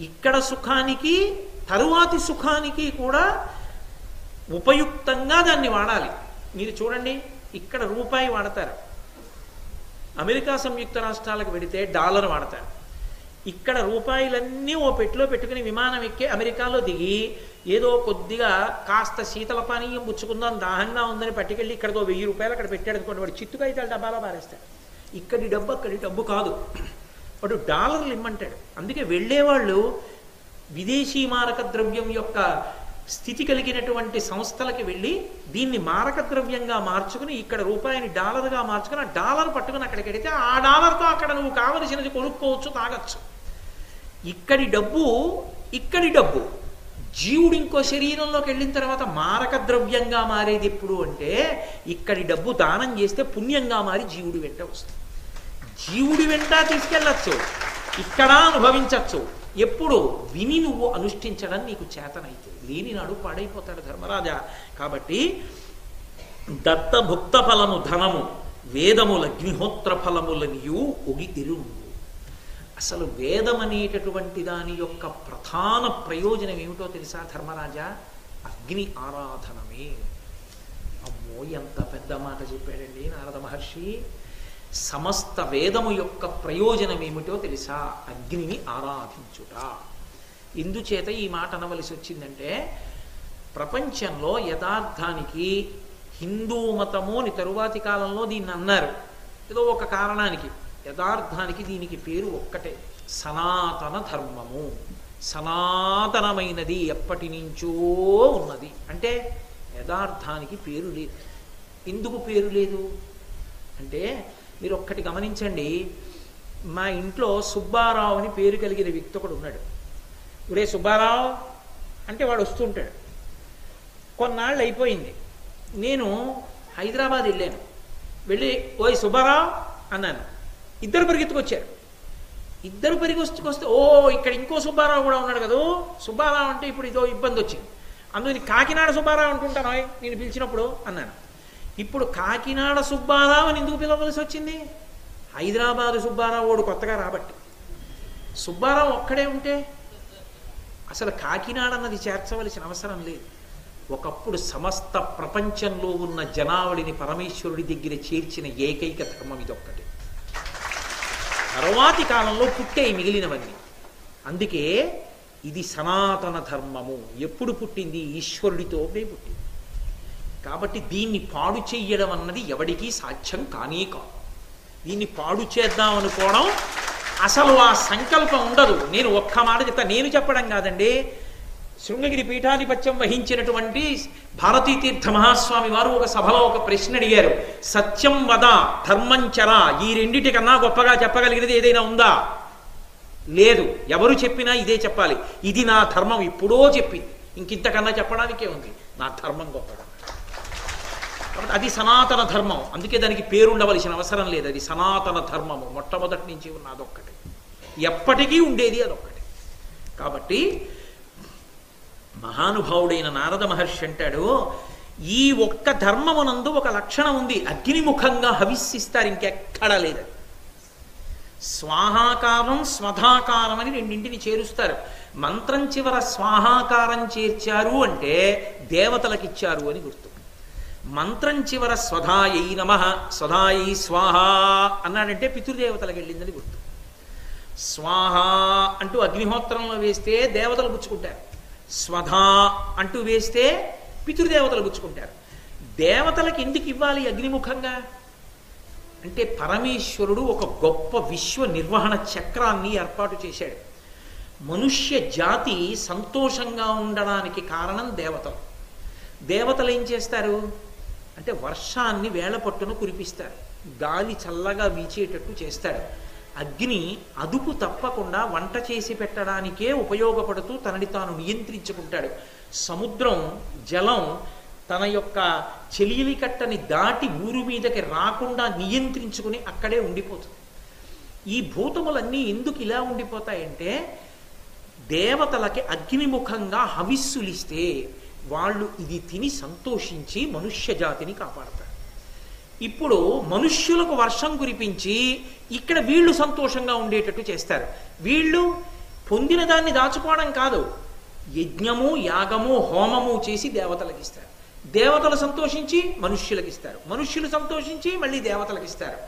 ఇక్కడ సుఖానికి, తరువాతి సుఖానికి కూడా ఉపయుక్తంగా దాన్ని వాడాలి. మీరు చూడండి, ఇక్కడ రూపాయి వాడతారు, అమెరికా సంయుక్త రాష్ట్రాలకు వెడితే డాలర్ వాడతారు. ఇక్కడ రూపాయలన్నీ ఓ పెట్టిలో పెట్టుకుని విమానం ఎక్కి అమెరికాలో దిగి ఏదో కొద్దిగా కాస్త శీతల పానీయం పుచ్చుకుందాం, దాహంగా ఉందని పట్టుకెళ్ళి ఇక్కడతో 1000 రూపాయలు అక్కడ పెట్టాడు అనుకోండి, వాడు చిత్తుకాయితాలు డబ్బాలో పారేస్తాడు. ఇక్కడి డబ్బు అక్కడి డబ్బు కాదు, వాడు డాలర్లు ఇమ్మంటాడు. అందుకే వెళ్ళేవాళ్ళు విదేశీ మారక ద్రవ్యం యొక్క స్థితి కలిగినటువంటి సంస్థలకి వెళ్ళి దీన్ని మారక ద్రవ్యంగా మార్చుకుని ఇక్కడ రూపాయిని డాలర్గా మార్చుకుని ఆ డాలర్ పట్టుకుని అక్కడికి వెడితే ఆ డాలర్తో అక్కడ నువ్వు కావలసినది కొనుక్కోవచ్చు, తాగచ్చు. ఇక్కడి డబ్బు జీవుడు ఇంకో శరీరంలోకి వెళ్ళిన తర్వాత మారక ద్రవ్యంగా మారేది ఎప్పుడు అంటే ఇక్కడి డబ్బు దానం చేస్తే పుణ్యంగా మారి జీవుడి వెంట వస్తుంది. జీవుడి వెంట తీసుకెళ్ళచ్చు, ఇక్కడ అనుభవించవచ్చు. ఎప్పుడు? విని నువ్వు అనుష్ఠించడం నీకు చేతనైతే. లేని నాడు పాడైపోతాడు ధర్మరాజా. కాబట్టి దత్తభుక్త ఫలము ధనము, వేదముల అగ్నిహోత్ర ఫలములనియు ఒగితిరు. అసలు వేదం అనేటటువంటి దాని యొక్క ప్రధాన ప్రయోజనం ఏమిటో తెలుసా ధర్మరాజా? అగ్ని ఆరాధనమే. అమ్మో, ఎంత పెద్ద మాట చెప్పాడండి నారద మహర్షి. సమస్త వేదము యొక్క ప్రయోజనం ఏమిటో తెలుసా? అగ్నిని ఆరాధించుట. ఎందుచేత ఈ మాట అనవలసి వచ్చిందంటే ప్రపంచంలో యథార్థానికి హిందూ మతము అని తరువాతి కాలంలో దీన్ని అన్నారు ఏదో ఒక కారణానికి. యథార్థానికి దీనికి పేరు ఒక్కటే, సనాతన ధర్మము. సనాతనమైనది, ఎప్పటి నుంచో ఉన్నది. అంటే యథార్థానికి పేరు లేదు. ఎందుకు పేరు లేదు అంటే మీరు ఒక్కటి గమనించండి. మా ఇంట్లో సుబ్బారావు అని పేరు కలిగిన వ్యక్తి ఒకడు ఉన్నాడు. ఇప్పుడే సుబ్బారావు అంటే వాడు వస్తుంటాడు. కొన్నాళ్ళు అయిపోయింది, నేను హైదరాబాద్ వెళ్ళాను. వెళ్ళి ఓయ్ సుబ్బారావు అన్నాను. ఇద్దరు పరిగెత్తుకొచ్చారు. ఇద్దరు పరిగెత్తుకొస్తే ఓ ఇక్కడ ఇంకో సుబ్బారావు కూడా ఉన్నాడు కదా, సుబ్బారావు అంటే ఇప్పుడు ఇదో ఇబ్బంది వచ్చింది, అందుకని కాకినాడ సుబ్బారావు అంటుంటాను నేను పిలిచినప్పుడు అన్నాను. ఇప్పుడు కాకినాడ సుబ్బారావు అని ఎందుకు పిలవలసి వచ్చింది? హైదరాబాదు సుబ్బారావు వాడు కొత్తగా రాబట్టి. సుబ్బారావు ఒక్కడే ఉంటే అసలు కాకినాడ అన్నది చేర్చవలసిన అవసరం లేదు. ఒకప్పుడు సమస్త ప్రపంచంలో ఉన్న జనావళిని పరమేశ్వరుడి దగ్గర చేర్చిన ఏకైక ధర్మం ఇదొక్కటి. తరువాతి కాలంలో పుట్టే మిగిలినవన్నీ. అందుకే ఇది సనాతన ధర్మము. ఎప్పుడు పుట్టింది? ఈశ్వరుడితోనే పుట్టింది. కాబట్టి దీన్ని పాడు చెయ్యడం అన్నది ఎవడికి సాధ్యం కానే కాదు. దీన్ని పాడు చేద్దాం అనుకోవడం అసలు ఆ సంకల్పం ఉండదు. నేను ఒక్క మాట చెప్తా, నేను చెప్పడం కాదండి. శృంగగిరి పీఠాధిపత్యం వహించినటువంటి భారతీ తీర్థ మహాస్వామి వారు ఒక సభలో ఒక ప్రశ్న అడిగారు. సత్యం వద ధర్మం చర, ఈ రెండిటికన్నా గొప్పగా చెప్పగలిగినది ఏదైనా ఉందా? లేదు. ఎవరు చెప్పినా ఇదే చెప్పాలి. ఇది నా ధర్మం, ఇప్పుడో చెప్పింది. ఇంకింతకన్నా చెప్పడానికే ఉంది. నా ధర్మం గొప్పగా. కాబట్టి అది సనాతన ధర్మం. అందుకే దానికి పేరుండవలసిన అవసరం లేదు. అది సనాతన ధర్మము. మొట్టమొదటి నుంచి ఉన్న అదొక్కటి, ఎప్పటికీ ఉండేది అదొక్కటి. కాబట్టి మహానుభావుడైన నారద మహర్షి అంటాడు, ఈ ఒక్క ధర్మమునందు ఒక లక్షణం ఉంది. అగ్నిముఖంగా హవిస్సిస్తారు, ఇంకెక్కడా లేదు. స్వాహాకారం స్వధాకారం అని రెండింటిని చేరుస్తారు. మంత్రం చివర స్వాహాకారం చేర్చారు అంటే దేవతలకు ఇచ్చారు అని గుర్తు. మంత్రం చివర స్వధాయై నమః స్వధాయై స్వాహ అన్నాడంటే పితృదేవతలకు వెళ్ళిందని గుర్తు. స్వాహ అంటూ అగ్నిహోత్రంలో వేస్తే దేవతలు పుచ్చుకుంటారు, స్వధా అంటూ వేస్తే పితృదేవతలు పుచ్చుకుంటారు. దేవతలకు ఎందుకు ఇవ్వాలి అగ్నిముఖంగా అంటే పరమేశ్వరుడు ఒక గొప్ప విశ్వ నిర్వహణ చక్రాన్ని ఏర్పాటు చేశాడు. మనుష్య జాతి సంతోషంగా ఉండడానికి కారణం దేవతలు. దేవతలు ఏం చేస్తారు అంటే వర్షాన్ని వేళ పట్టున కురిపిస్తారు, గాలి చల్లగా వీచేటట్టు చేస్తాడు. అగ్ని అదుపు తప్పకుండా వంట చేసి పెట్టడానికే ఉపయోగపడుతూ తనని తాను నియంత్రించుకుంటాడు. సముద్రం జలం తన యొక్క చెలియలి కట్టని దాటి ఊరు మీదకి రాకుండా నియంత్రించుకుని అక్కడే ఉండిపోతుంది. ఈ భూతములన్నీ ఎందుకు ఇలా ఉండిపోతాయంటే దేవతలకి అగ్నిముఖంగా హవిస్సులిస్తే వాళ్ళు ఇది తిని సంతోషించి మనుష్య జాతిని కాపాడతారు. ఇప్పుడు మనుష్యులకు వర్షం కురిపించి ఇక్కడ వీళ్ళు సంతోషంగా ఉండేటట్టు చేస్తారు. వీళ్ళు పొందిన దాన్ని దాచుకోవడం కాదు, యజ్ఞము యాగము హోమము చేసి దేవతలకు ఇస్తారు. దేవతలు సంతోషించి మనుష్యులకు ఇస్తారు, మనుష్యులు సంతోషించి మళ్ళీ దేవతలకు ఇస్తారు.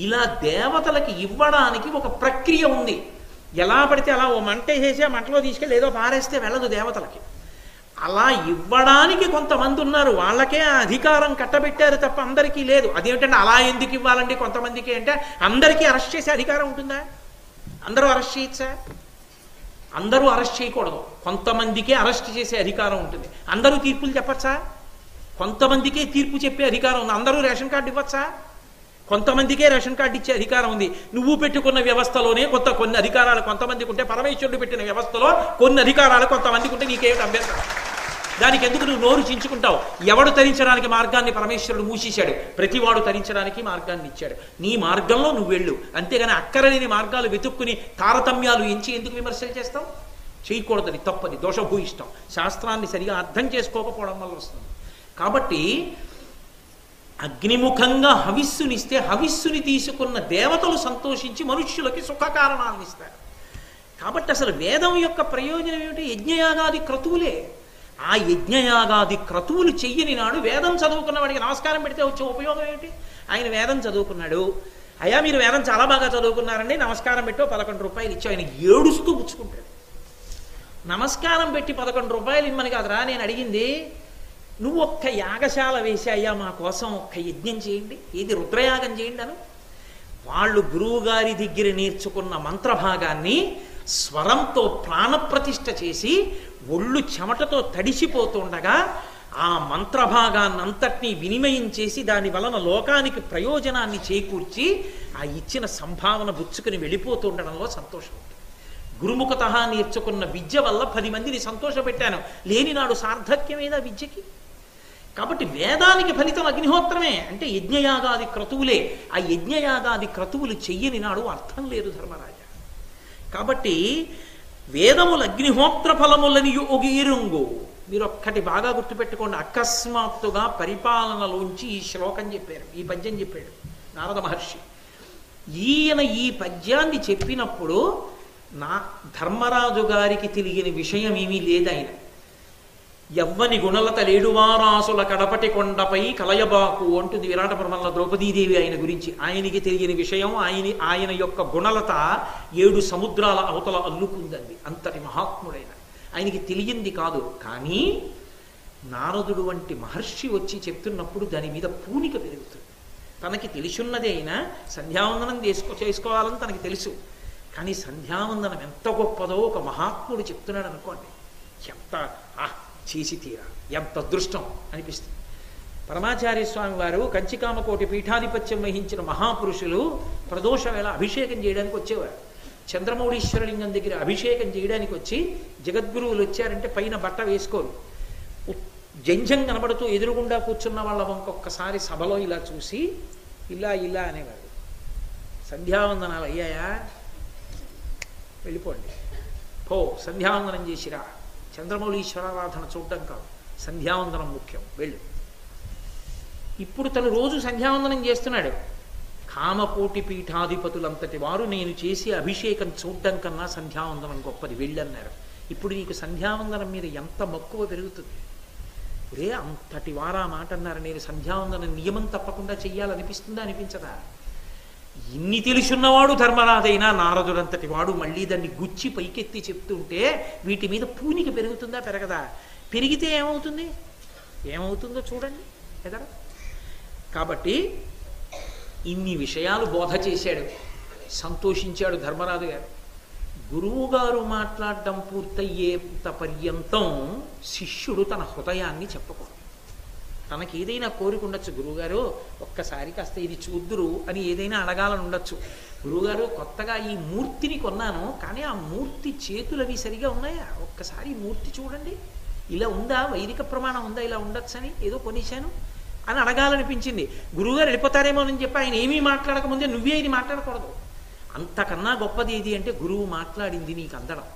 ఇలా దేవతలకి ఇవ్వడానికి ఒక ప్రక్రియ ఉంది. ఎలా పడితే అలా ఓ మంట వేసి ఆ మంటలో తీసుకెళ్ళి ఏదో పారేస్తే వెళ్ళదు దేవతలకి. అలా ఇవ్వడానికి కొంతమంది ఉన్నారు, వాళ్ళకే ఆ అధికారం కట్టబెట్టారు తప్ప అందరికీ లేదు. అదేమిటంటే అలా ఎందుకు ఇవ్వాలండి కొంతమందికి అంటే అందరికీ అరెస్ట్ చేసే అధికారం ఉంటుందా? అందరూ అరెస్ట్ చేయొచ్చా? అందరూ అరెస్ట్ చేయకూడదు, కొంతమందికే అరెస్ట్ చేసే అధికారం ఉంటుంది. అందరూ తీర్పులు చెప్పచ్చా? కొంతమందికే తీర్పు చెప్పే అధికారం ఉంది. అందరూ రేషన్ కార్డు ఇవ్వచ్చా? కొంతమందికే రేషన్ కార్డు ఇచ్చే అధికారం ఉంది. నువ్వు పెట్టుకున్న వ్యవస్థలోనే కొన్ని అధికారాలు కొంతమందికి ఉంటే, పరమేశ్వరుడు పెట్టిన వ్యవస్థలో కొన్ని అధికారాలు కొంతమందికి ఉంటే నీకేమిటి అభ్యంతరం? దానికి ఎందుకు నువ్వు నోరు చించుకుంటావు? ఎవడు తరించడానికి మార్గాన్ని పరమేశ్వరుడు మూసేశాడు, ప్రతివాడు తరించడానికి మార్గాన్ని ఇచ్చాడు. నీ మార్గంలో నువ్వు వెళ్ళు, అంతేగాని అక్కరలేని మార్గాలు వెతుక్కుని తారతమ్యాలు ఎంచి ఎందుకు విమర్శలు చేస్తావు? చేయకూడదని, తప్పని, దోషభూయిష్టం. శాస్త్రాన్ని సరిగా అర్థం చేసుకోకపోవడం వల్ల వస్తుంది. కాబట్టి అగ్నిముఖంగా హవిస్సునిస్తే హవిస్సుని తీసుకున్న దేవతలు సంతోషించి మనుష్యులకి సుఖ కారణాలను ఇస్తారు. కాబట్టి అసలు వేదం యొక్క ప్రయోజనం ఏమిటి? యజ్ఞయాగాది క్రతువులే. ఆ యజ్ఞయాగాది క్రతువులు చెయ్యని నాడు వేదం చదువుకున్న వాడికి నమస్కారం పెడితే వచ్చే ఉపయోగం ఏమిటి? ఆయన వేదం చదువుకున్నాడు, అయ్యా మీరు వేదం చాలా బాగా చదువుకున్నారండి నమస్కారం పెట్టో 11 రూపాయలు ఇచ్చి ఆయన ఏడుస్తూ పుచ్చుకుంటాడు. నమస్కారం పెట్టి 11 రూపాయలు ఇమ్మని కాదురా నేను అడిగింది, నువ్వు ఒక్క యాగశాల వేసి అయ్యా మా కోసం ఒక్క యజ్ఞం చేయండి, ఏది రుద్రయాగం చేయండి అను. వాళ్ళు గురువుగారి దగ్గర నేర్చుకున్న మంత్రభాగాన్ని స్వరంతో ప్రాణప్రతిష్ఠ చేసి ఒళ్ళు చెమటతో తడిసిపోతుండగా ఆ మంత్రభాగాన్నంతటినీ వినిమయం చేసి దాని వలన లోకానికి ప్రయోజనాన్ని చేకూర్చి ఆ ఇచ్చిన సంభావన బుచ్చుకుని వెళ్ళిపోతుండడంలో సంతోషం ఉంటుంది. గురుముఖత నేర్చుకున్న విద్య వల్ల 10 మందిని సంతోషపెట్టాను, లేనినాడు సార్థక్యమేదా విద్యకి? కాబట్టి వేదానికి ఫలితం అగ్నిహోత్రమే, అంటే యజ్ఞయాగాది క్రతువులే. ఆ యజ్ఞయాగాది క్రతువులు చెయ్యని నాడు అర్థం లేదు ధర్మరాజా. కాబట్టి వేదములు అగ్నిహోత్ర ఫలములని ఒగిరుంగు. మీరు ఒక్కటి బాగా గుర్తుపెట్టుకోండి, అకస్మాత్తుగా పరిపాలనలోంచి ఈ శ్లోకం చెప్పారు, ఈ పద్యం చెప్పాడు నారద మహర్షి. ఈయన ఈ పద్యాన్ని చెప్పినప్పుడు నా ధర్మరాజు గారికి తెలియని విషయం ఏమీ లేదు. ఆయన ఎవ్వని గుణలత లేడువారాసుల కడపటి కొండపై కలయబాకు అంటుంది విరాట పర్వంలో ద్రౌపదీదేవి ఆయన గురించి. ఆయనకి తెలియని విషయం, ఆయన యొక్క గుణలత 7 సముద్రాల అవతల అల్లుకుందండి. అంతటి మహాత్ముడైన ఆయనకి తెలియంది కాదు. కానీ నారదుడు వంటి మహర్షి వచ్చి చెప్తున్నప్పుడు దాని మీద పూనిక పెరుగుతుంది. తనకి తెలిసున్నదే అయినా సంధ్యావందనం చేసుకోవాలని తనకి తెలుసు, కానీ సంధ్యావందనం ఎంత గొప్పదో ఒక మహాత్ముడు చెప్తున్నాడు అనుకోండి, ఎంత చేసి తీరా, ఎంత అదృష్టం అనిపిస్తుంది. పరమాచార్య స్వామి వారు కంచికామకోటి పీఠాధిపత్యం వహించిన మహాపురుషులు ప్రదోష వేళ అభిషేకం చేయడానికి వచ్చేవారు. చంద్రమౌళీశ్వరలింగం దగ్గర అభిషేకం చేయడానికి వచ్చి జగద్గురువులు వచ్చారంటే పైన బట్ట వేసుకోరు, జంజం కనబడుతూ ఎదురుగుండా కూర్చున్న వాళ్ళ వంకొక్కసారి సభలో ఇలా చూసి ఇలా ఇలా అనేవారు, సంధ్యావందనాలు అయ్యాయా, వెళ్ళిపోండి, పో సంధ్యావందనం చేసిరా. చంద్రమౌళీశ్వరారాధన చూడడం కాదు, సంధ్యావందనం ముఖ్యం, వెళ్ళు. ఇప్పుడు తను రోజు సంధ్యావందనం చేస్తున్నాడు, కామకోటి పీఠాధిపతులంతటి వారు నేను చేసే అభిషేకం చూడ్డం కన్నా సంధ్యావందనం గొప్పది వెళ్ళన్నారు. ఇప్పుడు నీకు సంధ్యావందనం మీద ఎంత మక్కువ పెరుగుతుంది. ఒరే అంతటి వారా మాట అన్నారు, నేను సంధ్యావందనం నియమం తప్పకుండా చెయ్యాలనిపిస్తుందా అనిపించదా? ఇన్ని తెలుసున్నవాడు ధర్మరాజైనా నారదుడంతటి వాడు మళ్ళీ దాన్ని గుచ్చి పైకెత్తి చెప్తుంటే వీటి మీద పూనిక పెరుగుతుందా పెరగదా? పెరిగితే ఏమవుతుంది? ఏమవుతుందో చూడండి ఎదరా. కాబట్టి ఇన్ని విషయాలు బోధ చేశాడు, సంతోషించాడు ధర్మరాజు గారు. గురువుగారు మాట్లాడడం పూర్తయ్యేంత పర్యంతం శిష్యుడు తన హృదయాన్ని చెప్పకూడదు. తనకి ఏదైనా కోరిక ఉండొచ్చు, గురువుగారు ఒక్కసారి కాస్త ఇది చూద్దురు అని ఏదైనా అడగాలని ఉండొచ్చు. గురువుగారు కొత్తగా ఈ మూర్తిని కొన్నాను, కానీ ఆ మూర్తి చేతులవి సరిగా ఉన్నాయా, ఒక్కసారి ఈ మూర్తి చూడండి, ఇలా ఉందా, వైదిక ప్రమాణం ఉందా, ఇలా ఉండొచ్చని ఏదో కొనిశాను అని అడగాలనిపించింది. గురువుగారు వెళ్ళిపోతారేమో అని చెప్పి ఆయన ఏమీ మాట్లాడకముందే నువ్వే ఇది మాట్లాడకూడదు. అంతకన్నా గొప్పది ఏది అంటే గురువు మాట్లాడింది నీకు అందడం.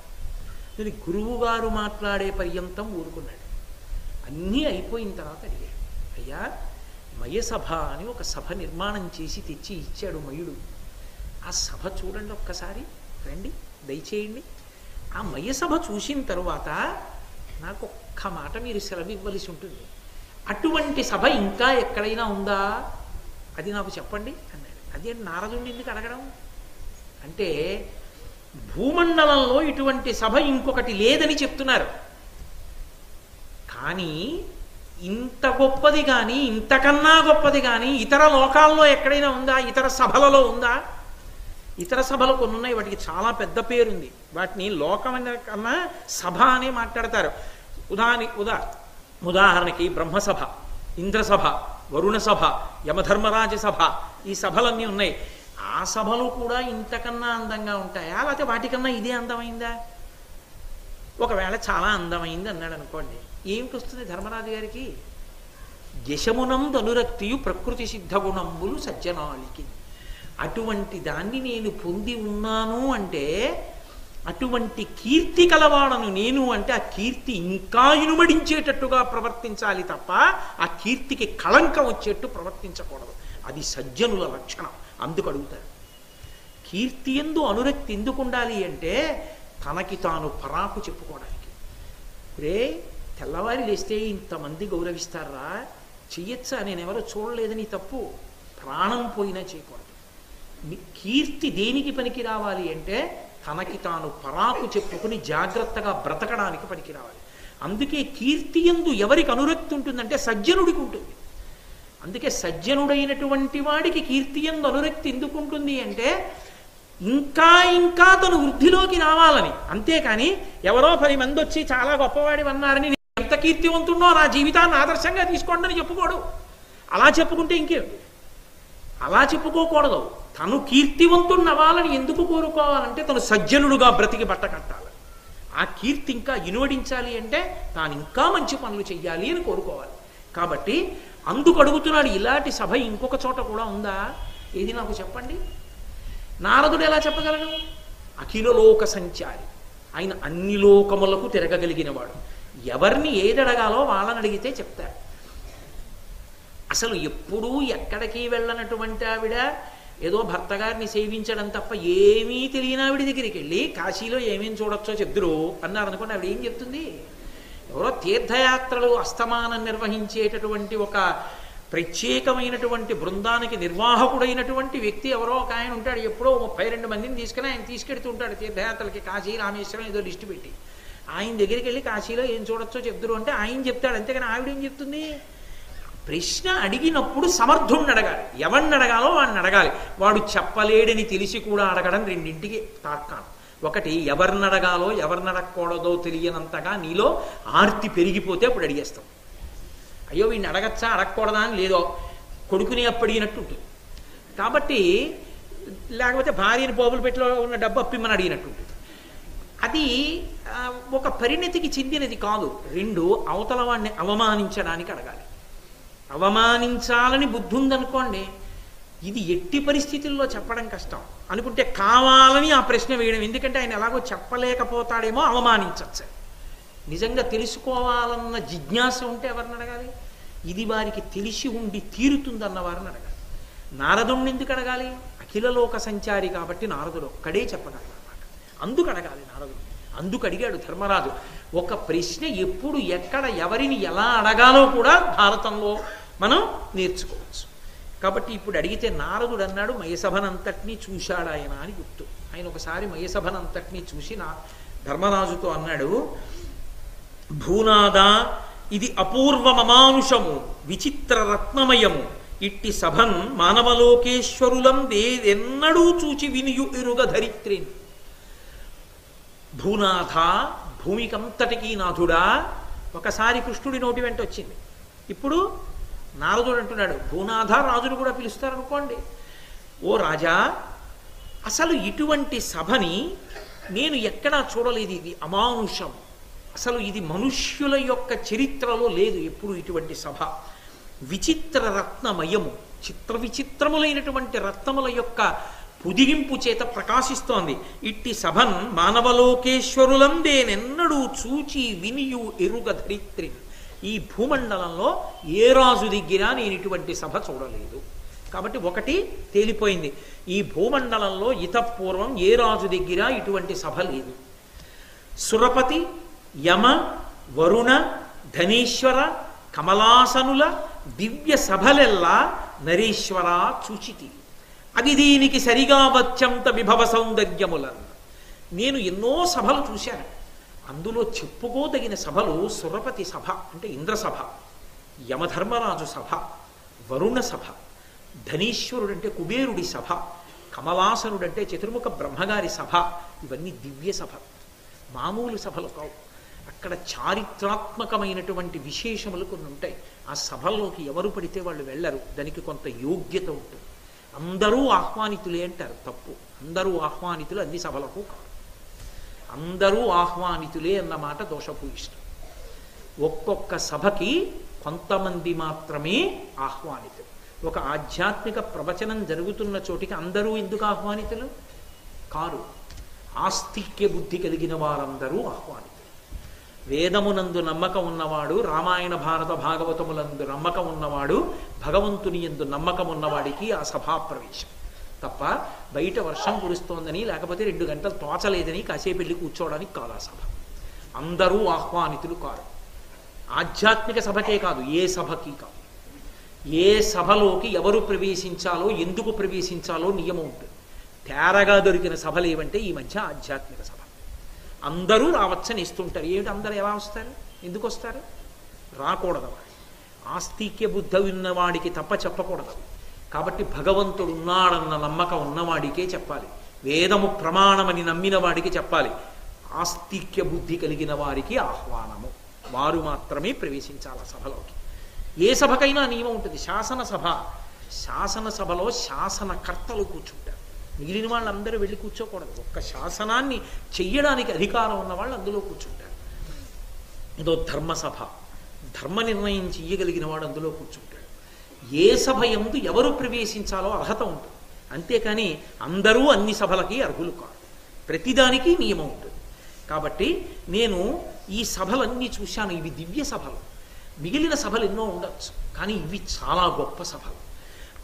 నేను గురువుగారు మాట్లాడే పర్యంతం ఊరుకున్నాడు. అన్నీ అయిపోయిన తర్వాత అడిగాడు, అయ్యా మయసభ అని ఒక సభ నిర్మాణం చేసి తెచ్చి ఇచ్చాడు మయుడు. ఆ సభ చూడండి ఒక్కసారి, రండి దయచేయండి. ఆ మయసభ చూసిన తరువాత నాకు ఒక్క మాట మీరు సెలవు ఇవ్వవలసి ఉంటుంది. అటువంటి సభ ఇంకా ఎక్కడైనా ఉందా అది నాకు చెప్పండి అన్నాడు. అదే నారదుడిని ఎందుకు అడగడం అంటే, భూమండలంలో ఇటువంటి సభ ఇంకొకటి లేదని చెప్తున్నారు. కానీ ఇంత గొప్పది కానీ ఇంతకన్నా గొప్పది కానీ ఇతర లోకాల్లో ఎక్కడైనా ఉందా, ఇతర సభలలో ఉందా? ఇతర సభలు కొన్ని ఉన్నాయి, వాటికి చాలా పెద్ద పేరుంది, వాటిని లోకం కన్నా సభ అనే మాట్లాడతారు. ఉదాహరణకి బ్రహ్మసభ, ఇంద్రసభ, వరుణ సభ, యమధర్మరాజ సభ, ఈ సభలన్నీ ఉన్నాయి. ఆ సభలు కూడా ఇంతకన్నా అందంగా ఉంటాయా, లేకపోతే వాటికన్నా ఇదే అందమైందా? ఒకవేళ చాలా అందమైంది అన్నాడు అనుకోండి, ఏమిటి వస్తుంది ధర్మరాజు గారికి? యశమునందు అనురక్తియు ప్రకృతి సిద్ధ గుణంబులు సజ్జనాలికి. అటువంటి దాన్ని నేను పొంది ఉన్నాను అంటే, అటువంటి కీర్తి కలవాడను నేను అంటే, ఆ కీర్తి ఇంకా ఇనుమడించేటట్టుగా ప్రవర్తించాలి తప్ప ఆ కీర్తికి కళంకం వచ్చేట్టు ప్రవర్తించకూడదు. అది సజ్జనుల లక్షణం. అందుకు అడుగుతారు, కీర్తి యందు అనురక్తి ఎందుకు ఉండాలి అంటే తనకి తాను పరాకు చెప్పుకోవడానికి. రే తెల్లవారి లేస్తే ఇంతమంది గౌరవిస్తారా, చెయ్యొచ్చా, నేనెవరో చూడలేదని తప్పు, ప్రాణం పోయినా చేయకూడదు. కీర్తి దేనికి పనికి రావాలి అంటే తనకి తాను పరాకు చెప్పుకుని జాగ్రత్తగా బ్రతకడానికి పనికి రావాలి. అందుకే కీర్తి యందు ఎవరికి అనురక్తి ఉంటుందంటే సజ్జనుడికి ఉంటుంది. అందుకే సజ్జనుడైనటువంటి వాడికి కీర్తి యందు అనురక్తి ఎందుకు ఉంటుంది అంటే ఇంకా ఇంకా తను వృద్ధిలోకి రావాలని. అంతేకాని ఎవరో 10 మంది వచ్చి చాలా గొప్పవాడి అన్నారని ఎంత కీర్తివంతున్నో నా జీవితాన్ని ఆదర్శంగా తీసుకోండి అని చెప్పుకోడు. అలా చెప్పుకుంటే ఇంకేమిటి, అలా చెప్పుకోకూడదు. తను కీర్తివంతుడు అవ్వాలని ఎందుకు కోరుకోవాలంటే తను సజ్జనుడుగా బ్రతికి బట్ట కట్టాలి. ఆ కీర్తి ఇంకా ఇనువడించాలి అంటే తాను ఇంకా మంచి పనులు చెయ్యాలి అని కోరుకోవాలి. కాబట్టి అందుకు అడుగుతున్నాడు, ఇలాంటి సభ ఇంకొక చోట కూడా ఉందా, ఏది నాకు చెప్పండి. నారదుడు ఎలా చెప్పగలడు? అఖిల లోక సంచారి, ఆయన అన్ని లోకములకు తిరగగలిగిన వాడు. ఎవరిని ఏది అడగాలో వాళ్ళని అడిగితే చెప్తారు. అసలు ఎప్పుడూ ఎక్కడికి వెళ్ళనటువంటి ఆవిడ ఏదో భర్త గారిని సేవించడం తప్ప ఏమీ తెలియని ఆవిడ దగ్గరికి వెళ్ళి కాశీలో ఏమేమి చూడొచ్చో చెప్దురు అన్నారనుకోండి, ఆవిడ ఏం చెప్తుంది? ఎవరో తీర్థయాత్రలు అస్తమానం నిర్వహించేటటువంటి ఒక ప్రత్యేకమైనటువంటి బృందానికి నిర్వాహకుడైనటువంటి వ్యక్తి ఎవరో ఒక ఆయన ఉంటాడు. ఎప్పుడో 32 మందిని తీసుకుని ఆయన తీసుకెడుతూ ఉంటాడు తీర్థయాత్రలకి, కాశీ రామేశ్వరం ఏదో లిస్టు పెట్టి. ఆయన దగ్గరికి వెళ్ళి కాశీలో ఏం చూడొచ్చో చెప్దురు అంటే ఆయన చెప్తాడు, అంతేగాని ఆవిడ ఏం చెప్తుంది? ప్రశ్న అడిగినప్పుడు సమర్థుడిని అడగాలి, ఎవరిని అడగాలో వాడిని అడగాలి. వాడు చెప్పలేడని తెలిసి కూడా అడగడం రెండింటికి తార్కాణం. ఒకటి, ఎవరిని అడగాలో ఎవరిని అడగకూడదో తెలియనంతగా నీలో ఆర్తి పెరిగిపోతే అప్పుడు అడిగేస్తాం. అయ్యో వీడిని అడగచ్చా అడగకూడదా అని లేదో కొడుకుని అప్పడిగినట్టు ఉంటుంది. కాబట్టి లేకపోతే భార్యని పోపులు పెట్టిలో ఉన్న డబ్బు అప్పిమ్మని అడిగినట్టు ఉంటుంది. అది ఒక పరిణతికి చెందినది కాదు. 2, అవతల వాడిని అవమానించడానికి అడగాలి. అవమానించాలని బుద్ధి ఉందనుకోండి, ఇది ఎట్టి పరిస్థితుల్లో చెప్పడం కష్టం అనుకుంటే కావాలని ఆ ప్రశ్న వేయడం. ఎందుకంటే ఆయన ఎలాగో చెప్పలేకపోతాడేమో, అవమానించచ్చు. నిజంగా తెలుసుకోవాలన్న జిజ్ఞాస ఉంటే ఎవరిని అడగాలి? ఇది వారికి తెలిసి ఉండి తీరుతుందన్న వారిని అడగాలి. నారదుణ్ణి ఎందుకు అడగాలి? అఖిలలోక సంచారి కాబట్టి నారదుడు ఒక్కడే చెప్పగలడు అన్నమాట. అందుకు అడగాలి నారదుడు. అందుకు అడిగాడు ధర్మరాజు. ఒక ప్రశ్న ఎప్పుడు ఎక్కడ ఎవరిని ఎలా అడగాలో కూడా భారతంలో మనం నేర్చుకోవచ్చు. కాబట్టి ఇప్పుడు అడిగితే నారదుడు అన్నాడు మయసభనంతటినీ చూశాడు ఆయన అని గుర్తు. ఆయన ఒకసారి మయసభనంతటినీ చూసి ధర్మరాజుతో అన్నాడు, భూనాద ఇది అపూర్వమమానుషము విచిత్ర రత్నమయము ఇట్టి సభన్ మానవలోకేశ్వరులం దేదెన్నడూ చూచి వినియు ఎరుగ ధరిత్రిన్. భూనాథ, భూమికంతటికీ నాథుడా. ఒకసారి కృష్ణుడి నోటి వెంట వచ్చింది. ఇప్పుడు నారదుడు అంటున్నాడు, భూనాథ రాజును కూడా పిలుస్తారనుకోండి. ఓ రాజా, అసలు ఇటువంటి సభని నేను ఎక్కడా చూడలేదు. ఇది అమానుషం. అసలు ఇది మనుష్యుల యొక్క చరిత్రలో లేదు ఎప్పుడు ఇటువంటి సభ. విచిత్ర రత్నమయము, చిత్ర విచిత్రములైనటువంటి రత్నముల యొక్క పుదిగింపు చేత ప్రకాశిస్తోంది. ఇట్టి సభన్ మానవలోకేశ్వరులం దేనెన్నడూ చూచి వినియు ఎరుగ ధరిత్రి. ఈ భూమండలంలో ఏ రాజు దగ్గర నేను ఇటువంటి సభ చూడలేదు. కాబట్టి ఒకటి తేలిపోయింది, ఈ భూమండలంలో ఇతపూర్వం ఏ రాజు దగ్గర ఇటువంటి సభ లేదు. సురపతి, యమ, వరుణ, ధనేశ్వర, కమలాసనుల దివ్య సభలెల్లా నరేశ్వర చూచితి. అది దీనికి సరిగా వచ్చంత విభవ సౌందర్యములను. నేను ఎన్నో సభలు చూశాను. అందులో చెప్పుకోదగిన సభలు సురపతి సభ అంటే ఇంద్రసభ, యమధర్మరాజు సభ, వరుణ సభ, ధనీశ్వరుడంటే కుబేరుడి సభ, కమలాసనుడంటే చతుర్ముఖ బ్రహ్మగారి సభ. ఇవన్నీ దివ్య సభ, మామూలు సభలు కావు. అక్కడ చారిత్రాత్మకమైనటువంటి విశేషములు కొన్ని ఉంటాయి. ఆ సభల్లోకి ఎవరు పడితే వాళ్ళు వెళ్ళరు. దానికి కొంత యోగ్యత ఉంటుంది. అందరూ ఆహ్వానితులే అంటారు, తప్పు. అందరూ ఆహ్వానితులు అన్ని సభలకు కాదు. అందరూ ఆహ్వానితులే అన్నమాట దోషభూయిష్టం. ఒక్కొక్క సభకి కొంతమంది మాత్రమే ఆహ్వానితులు. ఒక ఆధ్యాత్మిక ప్రవచనం జరుగుతున్న చోటికి అందరూ ఎందుకు ఆహ్వానితులు కారు? ఆస్తిక్య బుద్ధి కలిగిన వారందరూ ఆహ్వానితులు. వేదమునందు నమ్మకం ఉన్నవాడు, రామాయణ భారత భాగవతములందు నమ్మకం ఉన్నవాడు, భగవంతుని యందు నమ్మకం ఉన్నవాడికి ఆ సభాప్రవేశం తప్ప బయట వర్షం కురుస్తోందని లేకపోతే 2 గంటలు తోచలేదని కాసేపు వెళ్ళి కూర్చోవడానికి కాదు ఆ సభ. అందరూ ఆహ్వానితులు కాదు. ఆధ్యాత్మిక సభకే కాదు, ఏ సభకి కాదు. ఏ సభలోకి ఎవరు ప్రవేశించాలో, ఎందుకు ప్రవేశించాలో నియమం ఉంటుంది. తేరగా దొరికిన సభలు ఏవంటే ఈ మధ్య ఆధ్యాత్మిక సభ. అందరూ రావచ్చని ఇస్తుంటారు. ఏమిటి అందరూ ఎలా వస్తారు? ఎందుకు వస్తారు? రాకూడదు. ఆస్తిక్య బుద్ధి ఉన్నవాడికి తప్ప చెప్పకూడదు. కాబట్టి భగవంతుడు ఉన్నాడన్న నమ్మకం ఉన్నవాడికే చెప్పాలి. వేదము ప్రమాణమని నమ్మిన వాడికి చెప్పాలి. ఆస్తిక్య బుద్ధి కలిగిన వారికి ఆహ్వానము. వారు మాత్రమే ప్రవేశించాలి ఆ సభలోకి. ఏ సభకైనా నియమం ఉంటుంది. శాసనసభ, శాసనసభలో శాసనకర్తలు కూర్చుంటారు. మిగిలిన వాళ్ళందరూ వెళ్ళి కూర్చోకూడదు. ఒక్క శాసనాన్ని చెయ్యడానికి అధికారం ఉన్న వాళ్ళు అందులో కూర్చుంటారు. ఇదో ధర్మసభ, ధర్మ నిర్ణయం చెయ్యగలిగిన వాడు అందులో కూర్చుంటాడు. ఏ సభ యందు ఎవరు ప్రవేశించాలో అర్హత ఉంటుంది. అంతేకాని అందరూ అన్ని సభలకి అర్హులు కాదు. ప్రతిదానికి నియమం ఉంటుంది. కాబట్టి నేను ఈ సభలన్నీ చూశాను. ఇవి దివ్య సభలు. మిగిలిన సభలు ఎన్నో ఉండొచ్చు, కానీ ఇవి చాలా గొప్ప సభలు.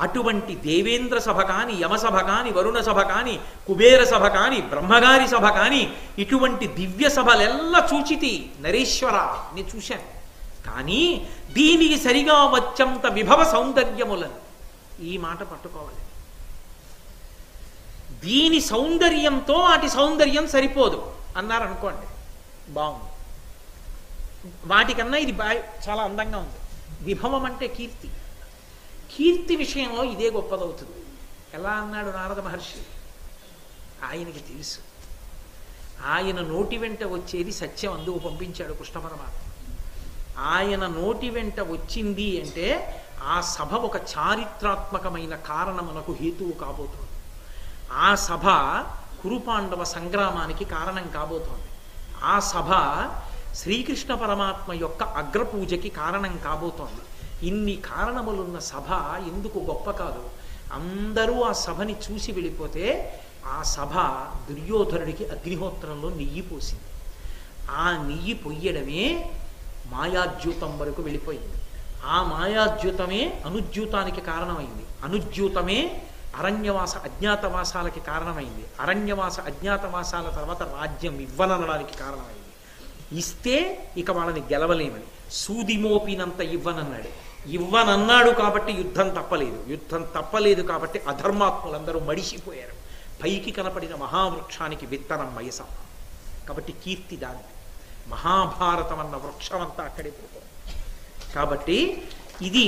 అటువంటి దేవేంద్ర సభ కానీ, యమసభ కానీ, వరుణ సభ కానీ, కుబేర సభ కానీ, బ్రహ్మగారి సభ కానీ, ఇటువంటి దివ్య సభలెల్లా చూచితి నరేశ్వర, నేను చూశాను. కానీ దీనికి సరిగా వచ్చంత విభవ సౌందర్యములను, ఈ మాట పట్టుకోవాలి. దీని సౌందర్యంతో వాటి సౌందర్యం సరిపోదు అన్నారు అనుకోండి, బాగుంది. వాటికన్నా ఇది చాలా అందంగా ఉంది. విభవం అంటే కీర్తి. కీర్తి విషయంలో ఇదే గొప్పదవుతుంది. ఎలా అన్నాడు నారద మహర్షి? ఆయనకి తెలుసు. ఆయన నోటి వెంట వచ్చేది సత్యం, అందుకు పంపించాడు కృష్ణ పరమాత్మ. ఆయన నోటి వెంట వచ్చింది అంటే ఆ సభ ఒక చారిత్రాత్మకమైన కారణమునకు హేతువు కాబోతోంది. ఆ సభ కురుపాండవ సంగ్రామానికి కారణం కాబోతోంది. ఆ సభ శ్రీకృష్ణ పరమాత్మ యొక్క అగ్రపూజకి కారణం కాబోతోంది. ఇన్ని కారణములున్న సభ ఎందుకు గొప్ప కాదు? అందరూ ఆ సభని చూసి వెళ్ళిపోతే ఆ సభ దుర్యోధనుడికి అగ్నిహోత్రంలో నెయ్యి పోసింది. ఆ నెయ్యి పొయ్యడమే మాయాద్యూతం వరకు వెళ్ళిపోయింది. ఆ మాయాద్యూతమే అనుద్యూతానికి కారణమైంది. అనుద్యూతమే అరణ్యవాస అజ్ఞాతవాసాలకి కారణమైంది. అరణ్యవాస అజ్ఞాతవాసాల తర్వాత రాజ్యం ఇవ్వననడానికి కారణమైంది. ఇస్తే ఇక వాళ్ళని గెలవలేమని. సూదిమోపినంత ఇవ్వనన్నాడు. ఇవ్వనన్నాడు కాబట్టి యుద్ధం తప్పలేదు. యుద్ధం తప్పలేదు కాబట్టి అధర్మాత్ములందరూ మడిసిపోయారు. పైకి కనపడిన మహావృక్షానికి విత్తనం మయసం. కాబట్టి కీర్తి దానికి. మహాభారతం అన్న వృక్షం అంతా అక్కడే పుడుతుంది. కాబట్టి ఇది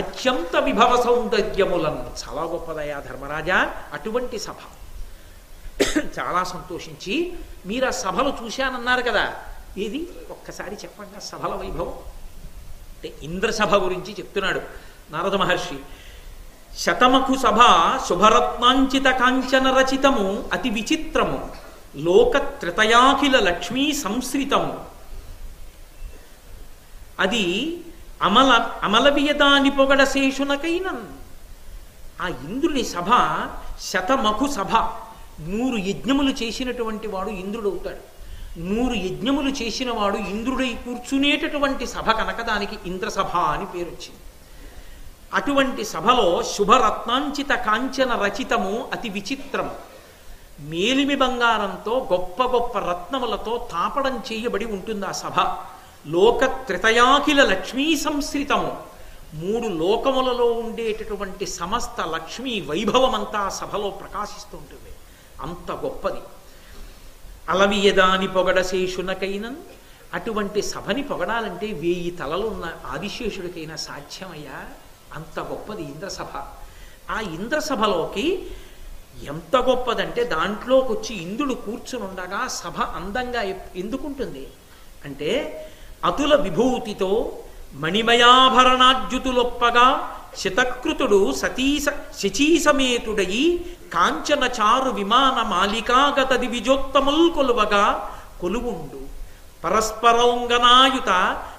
అత్యంత విభవ సౌందర్యములను చాలా గొప్పదయా ధర్మరాజా. అటువంటి సభ చాలా సంతోషించి, మీరు ఆ సభలు చూశానన్నారు కదా, ఏది ఒక్కసారి చెప్పండి ఆ సభల వైభవం. అంటే ఇంద్రసభ గురించి చెప్తున్నాడు నారద మహర్షి. శతమఖు సభ శుభరత్నాంచిత కాంచన రచితము అతి విచిత్రము లోకత్రితయాఖిల లక్ష్మీ సంశ్రితము. అది అమలవియదాని పొగడ శేషునకైనన్. ఆ ఇంద్రుని సభ శతమఖు సభ. 100 యజ్ఞములు చేసినటువంటి వాడు ఇంద్రుడవుతాడు. 100 యజ్ఞములు చేసిన వాడు ఇంద్రుడై కూర్చునేటటువంటి సభ కనుక దానికి ఇంద్రసభ అని పేరు వచ్చింది. అటువంటి సభలో శుభరత్నాంచిత కాంచన రచితము అతి విచిత్రము. మేలిమి బంగారంతో గొప్ప గొప్ప రత్నములతో తాపడం చేయబడి ఉంటుంది ఆ సభ. లోకత్రితయాఖిల లక్ష్మీ సంశ్రితము. 3 లోకములలో ఉండేటటువంటి సమస్త లక్ష్మీ వైభవమంతా ఆ సభలో ప్రకాశిస్తుంటుంది. అంత గొప్పది. అలవియదాని పొగడ శేషునకైనన్. అటువంటి సభని పొగడాలంటే 1000 తలలున్న ఆదిశేషుడికైనా సాధ్యమయ్యా. అంత గొప్పది ఇంద్రసభ. ఆ ఇంద్రసభలోకి ఎంత గొప్పదంటే దాంట్లోకి వచ్చి ఇంద్రుడు కూర్చునుండగా సభ అందంగా ఎందుకుంటుంది అంటే, అతుల విభూతితో మణిమయాభరణాద్యుతులొప్పగా శతకృతుడు శచీసమేతుడయి కాంచన చారు విమాన మాలికాగత దివిజోత్తముల్ కొలువగా కొలువుండు పరస్పరౌంగనాయుత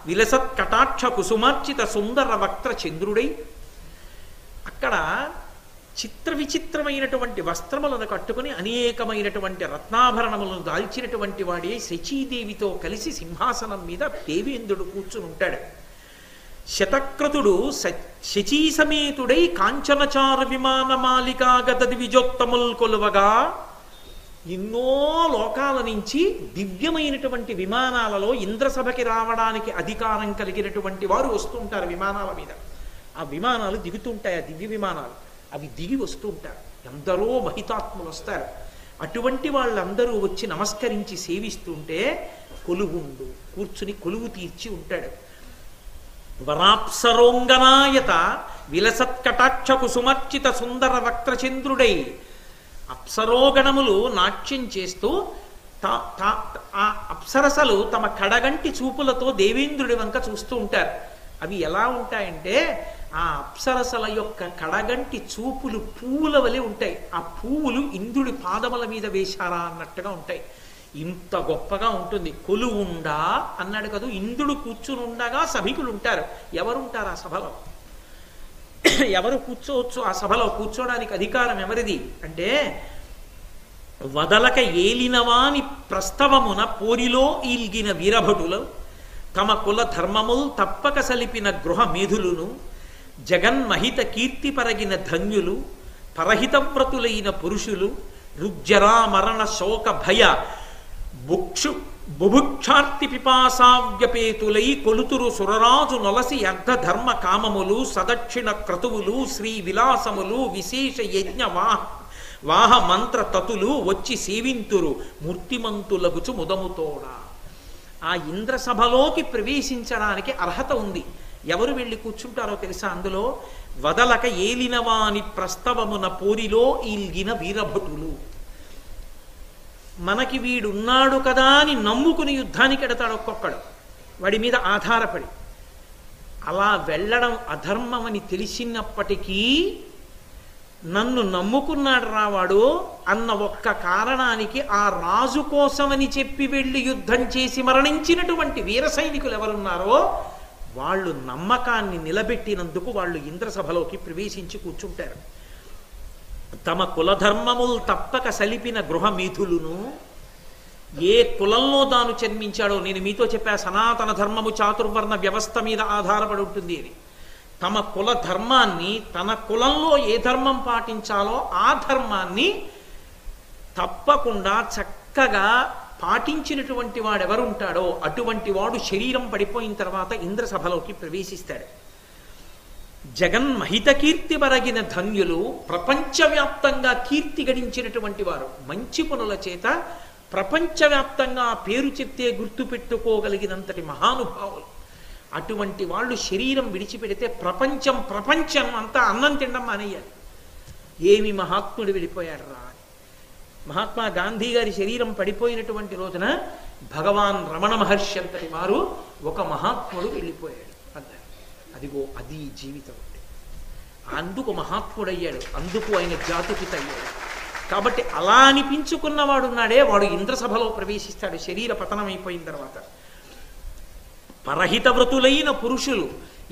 విలసత్ కటాక్ష కుసుమార్చిత సుందర వక్త్ర చంద్రుడై. అక్కడ చిత్ర విచిత్రమైనటువంటి వస్త్రములను కట్టుకుని అనేకమైనటువంటి రత్నాభరణములను దాల్చినటువంటి వాడే శచీదేవితో కలిసి సింహాసనం మీద దేవేంద్రుడు కూర్చుని ఉంటాడు. శతక్రతుడు శచీసమేతుడై కాంచనచార విమాన మాలికాగత దివిజోత్తముల్ కొలువగా. ఎన్నో లోకాల నుంచి దివ్యమైనటువంటి విమానాలలో ఇంద్రసభకి రావడానికి అధికారం కలిగినటువంటి వారు వస్తుంటారు విమానాల మీద. ఆ విమానాలు దిగుతుంటాయి, ఆ దివ్య విమానాలు. అవి దిగి వస్తూ ఉంటారు. ఎందరో మహితాత్ములు వస్తారు. అటువంటి వాళ్ళందరూ వచ్చి నమస్కరించి సేవిస్తుంటే కొలువుండు, కూర్చుని కొలువు తీర్చి ఉంటాడు. వరాప్సరోంగనాయత విలసత్కటాక్ష కుసుమర్చిత సుందర వక్త్రచంద్రుడై. అప్సరోగణములు నాట్యం చేస్తూ ఆ అప్సరసలు తమ కడగంటి చూపులతో దేవేంద్రుడి వంక చూస్తూ ఉంటారు. అవి ఎలా ఉంటాయంటే, ఆ అప్సరసల యొక్క కడగంటి చూపులు పువ్వుల వలె ఉంటాయి. ఆ పువ్వులు ఇంద్రుడి పాదముల మీద వేశారా అన్నట్టుగా ఉంటాయి. ఇంత గొప్పగా ఉంటుంది. కొలువుండా అన్నాడు కదా, ఇంద్రుడు కూర్చుని ఉండగా సభికులు ఉంటారు. ఎవరుంటారు ఆ సభలో? ఎవరు కూర్చోవచ్చు ఆ సభలో? కూర్చోడానికి అధికారం ఎవరిది అంటే, వదలక ఏలినవాని ప్రస్తవమున పోరిలో ఈల్గిన వీరభటులు తమ కుల ధర్మముల్ తప్పక సలిపిన గృహ మేధులును జగన్మహిత కీర్తి పరగిన ధన్యులు పరహితవ్రతులైన పురుషులు రుగ్జరా మరణ శోక భయ బుభుక్షార్తి పిపాసావ్యపేతులై కొలుతురు సురరాజు నొలసి అర్ధధర్మ కామములు సదక్షిణ క్రతువులు శ్రీ విలాసములు విశేష యజ్ఞ వాహ మంత్ర తతులు వచ్చి సేవింతురు మూర్తిమంతులగుచు ముదముతోడా. ఆ ఇంద్రసభలోకి ప్రవేశించడానికి అర్హత ఉంది. ఎవరు వెళ్ళి కూర్చుంటారో తెలుసా? అందులో వదలక ఏలినవాని ప్రస్తవమున పోరిలో ఈల్గిన వీరభటులు. మనకి వీడున్నాడు కదా అని నమ్ముకుని యుద్ధానికి ఎడతాడు ఒక్కొక్కడు, వాడి మీద ఆధారపడి. అలా వెళ్ళడం అధర్మమని తెలిసినప్పటికీ నన్ను నమ్ముకున్నాడు రావాడు అన్న ఒక్క కారణానికి ఆ రాజు కోసమని చెప్పి వెళ్ళి యుద్ధం చేసి మరణించినటువంటి వీర సైనికులు ఎవరున్నారో వాళ్ళు నమ్మకాన్ని నిలబెట్టినందుకు వాళ్ళు ఇంద్రసభలోకి ప్రవేశించి కూర్చుంటారు. తమ కులధర్మములు తప్పక సలిపిన గృహమీథులును. ఏ కులంలో తాను జన్మించాడో, నేను మీతో చెప్పా, సనాతన ధర్మము చాతుర్వర్ణ వ్యవస్థ మీద ఆధారపడి ఉంటుంది. అది తమ కుల ధర్మాన్ని, తన కులంలో ఏ ధర్మం పాటించాలో ఆ ధర్మాన్ని తప్పకుండా చక్కగా పాటించినటువంటి వాడెవరు ఉంటాడో అటువంటి వాడు శరీరం పడిపోయిన తర్వాత ఇంద్రసభలోకి ప్రవేశిస్తాడు. జగన్మహిత కీర్తి బరగిన ధన్యులు, ప్రపంచవ్యాప్తంగా కీర్తి గడించినటువంటి వారు, మంచి పనుల చేత ప్రపంచవ్యాప్తంగా పేరు చెప్తే గుర్తుపెట్టుకోగలిగినంతటి మహానుభావులు. అటువంటి వాళ్ళు శరీరం విడిచిపెడితే ప్రపంచం అంతా అన్నం తినడం మానేయాలి. ఏమి మహాత్ముడు వెళ్ళిపోయాడు రా. మహాత్మా గాంధీ గారి శరీరం పడిపోయినటువంటి రోజున భగవాన్ రమణ మహర్షి అంతటి వారు ఒక మహాత్ముడు వెళ్ళిపోయాడు అన్నారు. అదిగో అది జీవితం అంటే. అందుకు మహాత్ముడయ్యాడు, అందుకు ఆయన జాతిపిత అయ్యాడు. కాబట్టి అలా అనిపించుకున్నవాడున్నాడే వాడు ఇంద్రసభలో ప్రవేశిస్తాడు శరీర పతనం అయిపోయిన తర్వాత. పరహిత వ్రతులైన పురుషులు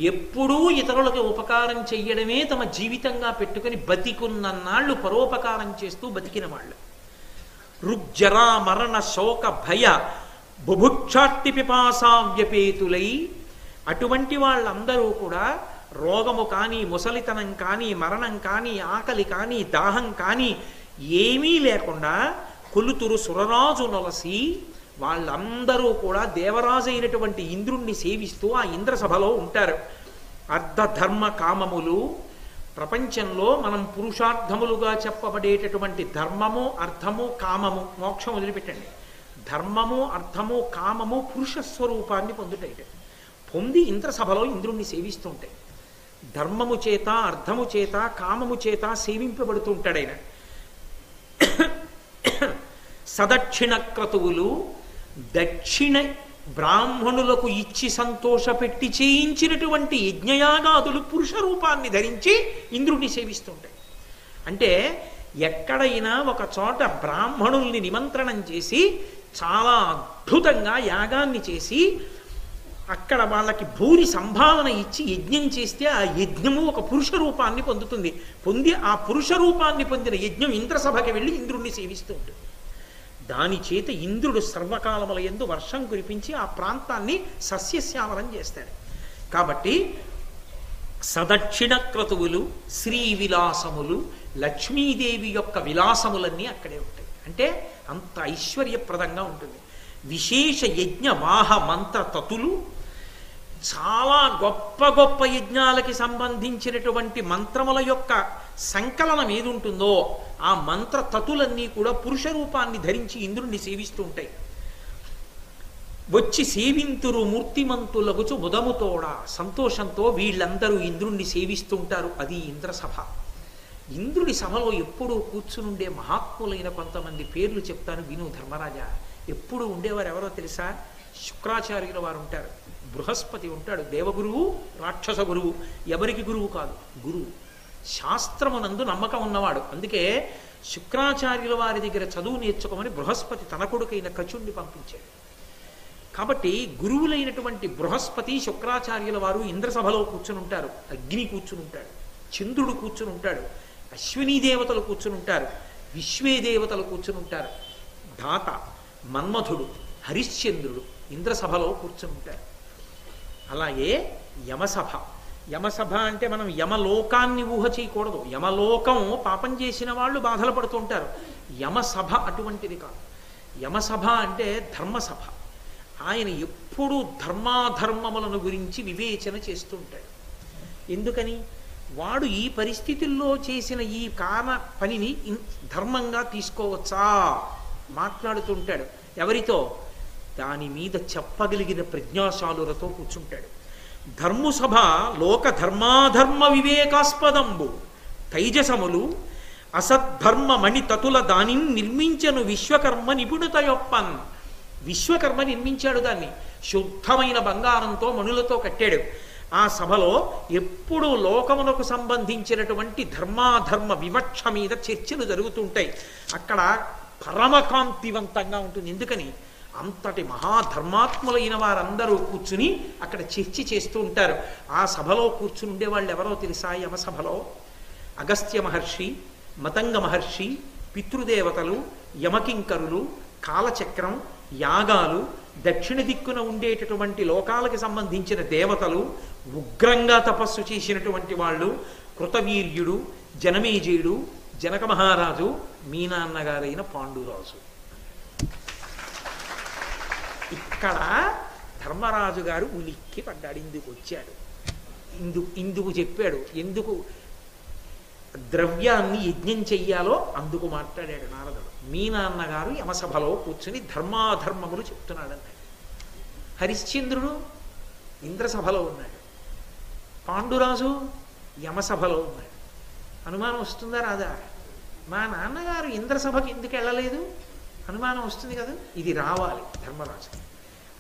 ఎప్పుడూ ఇతరులకు ఉపకారం చెయ్యడమే తమ జీవితంగా పెట్టుకుని బతికున్నన్నాళ్ళు పరోపకారం చేస్తూ బతికిన వాళ్ళు. రుగ్జరా మరణ శోక భయ బుభుక్షార్తి పిపాసా వ్యపేతులై, అటువంటి వాళ్ళందరూ కూడా రోగము కానీ, ముసలితనం కానీ, మరణం కానీ, ఆకలి కానీ, దాహం కానీ ఏమీ లేకుండా కొలుతురు సురరాజు నొలసి వాళ్ళందరూ కూడా దేవరాజు అయినటువంటి ఇంద్రుణ్ణి సేవిస్తూ ఆ ఇంద్రసభలో ఉంటారు. అర్ధధర్మ కామములు, ప్రపంచంలో మనం పురుషార్థములుగా చెప్పబడేటటువంటి ధర్మము, అర్థము, కామము, మోక్షం వదిలిపెట్టండి. ధర్మము, అర్థము, కామము పురుష స్వరూపాన్ని పొందుతాయి. పొంది ఇంద్రసభలో ఇంద్రుణ్ణి సేవిస్తుంటాయి. ధర్మము చేత, అర్థము చేత, కామము చేత సేవింపబడుతూ ఉంటాడు ఆయన. సదక్షిణ క్రతువులు, దక్షిణ బ్రాహ్మణులకు ఇచ్చి సంతోషపెట్టి చేయించినటువంటి యజ్ఞయాగాదులు పురుష రూపాన్ని ధరించి ఇంద్రుడిని సేవిస్తుంటాయి. అంటే ఎక్కడైనా ఒక చోట బ్రాహ్మణుల్ని నిమంత్రణం చేసి చాలా అద్భుతంగా యాగాన్ని చేసి అక్కడ వాళ్ళకి భూరి సంభావన ఇచ్చి యజ్ఞం చేస్తే ఆ యజ్ఞము ఒక పురుష రూపాన్ని పొందుతుంది. పొంది ఆ పురుష రూపాన్ని పొందిన యజ్ఞం ఇంద్రసభకి వెళ్ళి ఇంద్రుణ్ణి సేవిస్తూ ఉంటుంది. దాని చేత ఇంద్రుడు సర్వకాలముల యందు వర్షం కురిపించి ఆ ప్రాంతాన్ని సస్యశ్యామలం చేస్తాడు. కాబట్టి సదక్షిణ క్రతువులు, శ్రీ విలాసములు, లక్ష్మీదేవి యొక్క విలాసములన్నీ అక్కడే ఉంటాయి. అంటే అంత ఐశ్వర్యప్రదంగా ఉంటుంది. విశేష యజ్ఞ వాహ మంత్ర తతులు, చాలా గొప్ప గొప్ప యజ్ఞాలకి సంబంధించినటువంటి మంత్రముల యొక్క సంకలనం ఏది ఉంటుందో ఆ మంత్ర తతులన్నీ కూడా పురుష రూపాన్ని ధరించి ఇంద్రుణ్ణి సేవిస్తూ ఉంటాయి. వచ్చి సేవింతురు మూర్తిమంతులగుచు ముదముతోడ, సంతోషంతో వీళ్ళందరూ ఇంద్రుణ్ణి సేవిస్తుంటారు. అది ఇంద్రసభ. ఇంద్రుడి సభలో ఎప్పుడూ కూర్చునుండే మహాత్ములైన కొంతమంది పేర్లు చెప్తాను విను ధర్మరాజా. ఎప్పుడు ఉండేవారు ఎవరో తెలుసా? శుక్రాచార్యుల వారు ఉంటారు, బృహస్పతి ఉంటాడు, దేవగురువు, రాక్షస గురువు. ఎవరికి గురువు కాదు, గురువు శాస్త్రమునందు నమ్మకం ఉన్నవాడు. అందుకే శుక్రాచార్యుల వారి దగ్గర చదువు నేర్చుకోమని బృహస్పతి తన కొడుకైన కచుణ్ణి పంపించాడు. కాబట్టి గురువులైనటువంటి బృహస్పతి, శుక్రాచార్యుల వారు ఇంద్రసభలో కూర్చుని ఉంటారు. అగ్ని కూర్చుని ఉంటాడు, చంద్రుడు కూర్చుని ఉంటాడు, అశ్వినీ దేవతలు కూర్చుని ఉంటారు, విశ్వే దేవతలు కూర్చుని ఉంటారు, ధాత, మన్మధుడు, హరిశ్చంద్రుడు ఇంద్రసభలో కూర్చుని ఉంటారు. అలాగే యమసభ. యమసభ అంటే మనం యమలోకాన్ని ఊహ చేయకూడదు. యమలోకం పాపం చేసిన వాళ్ళు బాధలు పడుతూ ఉంటారు. యమసభ అటువంటిది కాదు. యమసభ అంటే ధర్మసభ. ఆయన ఎప్పుడూ ధర్మాధర్మములను గురించి వివేచన చేస్తూ ఉంటాడు. ఎందుకని? వాడు ఈ పరిస్థితుల్లో చేసిన ఈ పనిని ధర్మంగా తీసుకోవచ్చా మాట్లాడుతుంటాడు. ఎవరితో? దాని మీద చెప్పగలిగిన ప్రజ్ఞాశాలులతో కూర్చుంటాడు. ధర్మసభ లోక ధర్మాధర్మ వివేకాస్పదంబు తైజసములు అసద్ధర్మ మణి తతుల దాని నిర్మించను విశ్వకర్మ నిపుణత యొప్పన్. విశ్వకర్మ నిర్మించాడు దాన్ని. శుద్ధమైన బంగారంతో మణులతో కట్టాడు. ఆ సభలో ఎప్పుడూ లోకమునకు సంబంధించినటువంటి ధర్మాధర్మ వివక్ష మీద చర్చలు జరుగుతుంటాయి. అక్కడ పరమకాంతివంతంగా ఉంటుంది. ఎందుకని? అంతటి మహాధర్మాత్ములైన వారందరూ కూర్చుని అక్కడ చర్చ చేస్తూ ఉంటారు. ఆ సభలో కూర్చుని ఉండేవాళ్ళు ఎవరో తెలుసా? యమసభలో అగస్త్య మహర్షి, మతంగ మహర్షి, పితృదేవతలు, యమకింకరులు, కాలచక్రం యాగాలు, దక్షిణ దిక్కున ఉండేటటువంటి లోకాలకి సంబంధించిన దేవతలు, ఉగ్రంగా తపస్సు చేసినటువంటి వాళ్ళు, కృతవీర్యుడు, జనమేజయుడు, జనక మహారాజు, మీ నాన్నగారైన పాండురాజు. ఇక్కడ ధర్మరాజు గారు ఉలిక్కి పడ్డాడు. ఇందుకు వచ్చాడు, ఇందుకు చెప్పాడు, ఎందుకు ద్రవ్యాన్ని యజ్ఞం చెయ్యాలో అందుకు మాట్లాడాడు నారదుడు. మీ నాన్నగారు యమసభలో కూర్చుని ధర్మాధర్మములు చెప్తున్నాడన్నాడు. హరిశ్చంద్రుడు ఇంద్రసభలో ఉన్నాడు, పాండురాజు యమసభలో ఉన్నాడు. అనుమానం వస్తుందా రాదా? మా నాన్నగారు ఇంద్రసభకి ఎందుకు వెళ్ళలేదు? అనుమానం వస్తుంది కదా. ఇది రావాలి ధర్మరాజు,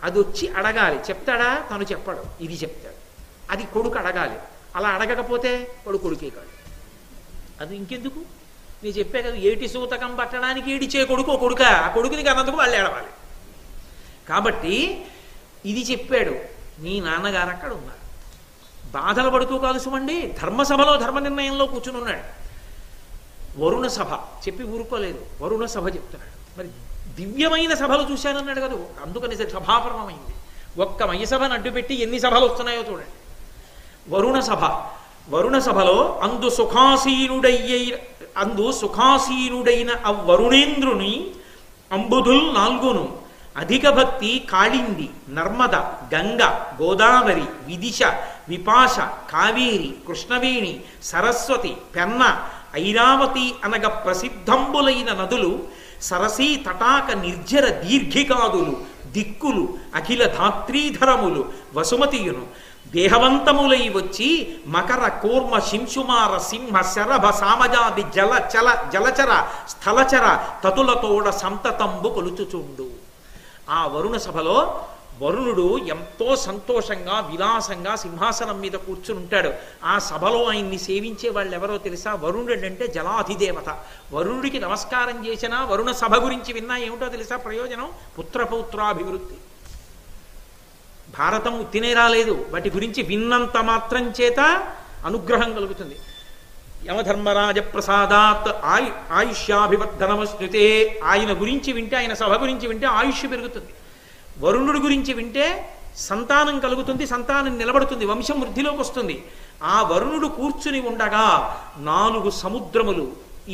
అది వచ్చి అడగాలి. చెప్తాడా? తను చెప్పడు, ఇది చెప్తాడు. అది కొడుకు అడగాలి. అలా అడగకపోతే కొడుకే కాదు. అది ఇంకెందుకు? నేను చెప్పే కదా, ఏటి సూతకం పట్టడానికి ఏడిచే కొడుకు కొడుక, ఆ కొడుకుని కన్నందుకు వాళ్ళు ఏడవాలి. కాబట్టి ఇది చెప్పాడు. మీ నాన్నగారు అక్కడ ఉన్నారు, బాధలు పడుతూ కాదు సుమండి, ధర్మసభలో ధర్మ నిర్ణయంలో కూర్చుని ఉన్నాడు. వరుణ సభ చెప్పి ఊరుకోలేదు, వరుణ సభ చెప్తున్నాడు. మరి దివ్యమైన సభలు చూశానన్నాడు కదా, అందుకని సభాపర్వమైంది. ఒక్క మయసభను అడ్డుపెట్టి ఎన్ని సభలు వస్తున్నాయో చూడండి. వరుణ సభలో అందు సుఖాసీనుడైన వరుణేంద్రుని అంబుధుల్ నాల్గును అధిక భక్తి కాళింది, నర్మద, గంగ, గోదావరి, విదిశ, విపాశ, కావేరి, కృష్ణవేణి, సరస్వతి, పెన్న, ఐరావతి అనగ ప్రసిద్ధంబులైన నదులు, సరసీ తటాక నిర్జర దీర్ఘికాదులు, దిక్కులు, అఖిల ధాత్రీధరములు, వసుమతియును దేహవంతములై వచ్చి మకర, కూర్మ, శింశుమార, సింహ, శరభ, సామజాది జలచర స్థలచర తతులతోడ సంతతంబు కొలుచుచుండు. ఆ వరుణ సభలో వరుణుడు ఎంతో సంతోషంగా విలాసంగా సింహాసనం మీద కూర్చుని ఉంటాడు. ఆ సభలో ఆయన్ని సేవించే వాళ్ళు ఎవరో తెలుసా? వరుణుడు అంటే జలాధిదేవత. వరుణుడికి నమస్కారం చేసినా, వరుణ సభ గురించి విన్నా ఏమిటో తెలుసా ప్రయోజనం? పుత్రపౌత్రాభివృద్ధి. భారతం ఉత్తినే రాలేదు, వాటి గురించి విన్నంత మాత్రం చేత అనుగ్రహం కలుగుతుంది. యమధర్మరాజ ప్రసాదాత్ ఆయుష్యాభివర్ధనమశ్నుతే. ఆయన గురించి వింటే, ఆయన సభ గురించి వింటే ఆయుష్ పెరుగుతుంది. వరుణుడి గురించి వింటే సంతానం కలుగుతుంది, సంతానం నిలబడుతుంది, వంశం వృద్ధిలోకి వస్తుంది. ఆ వరుణుడు కూర్చుని ఉండగా 4 సముద్రములు,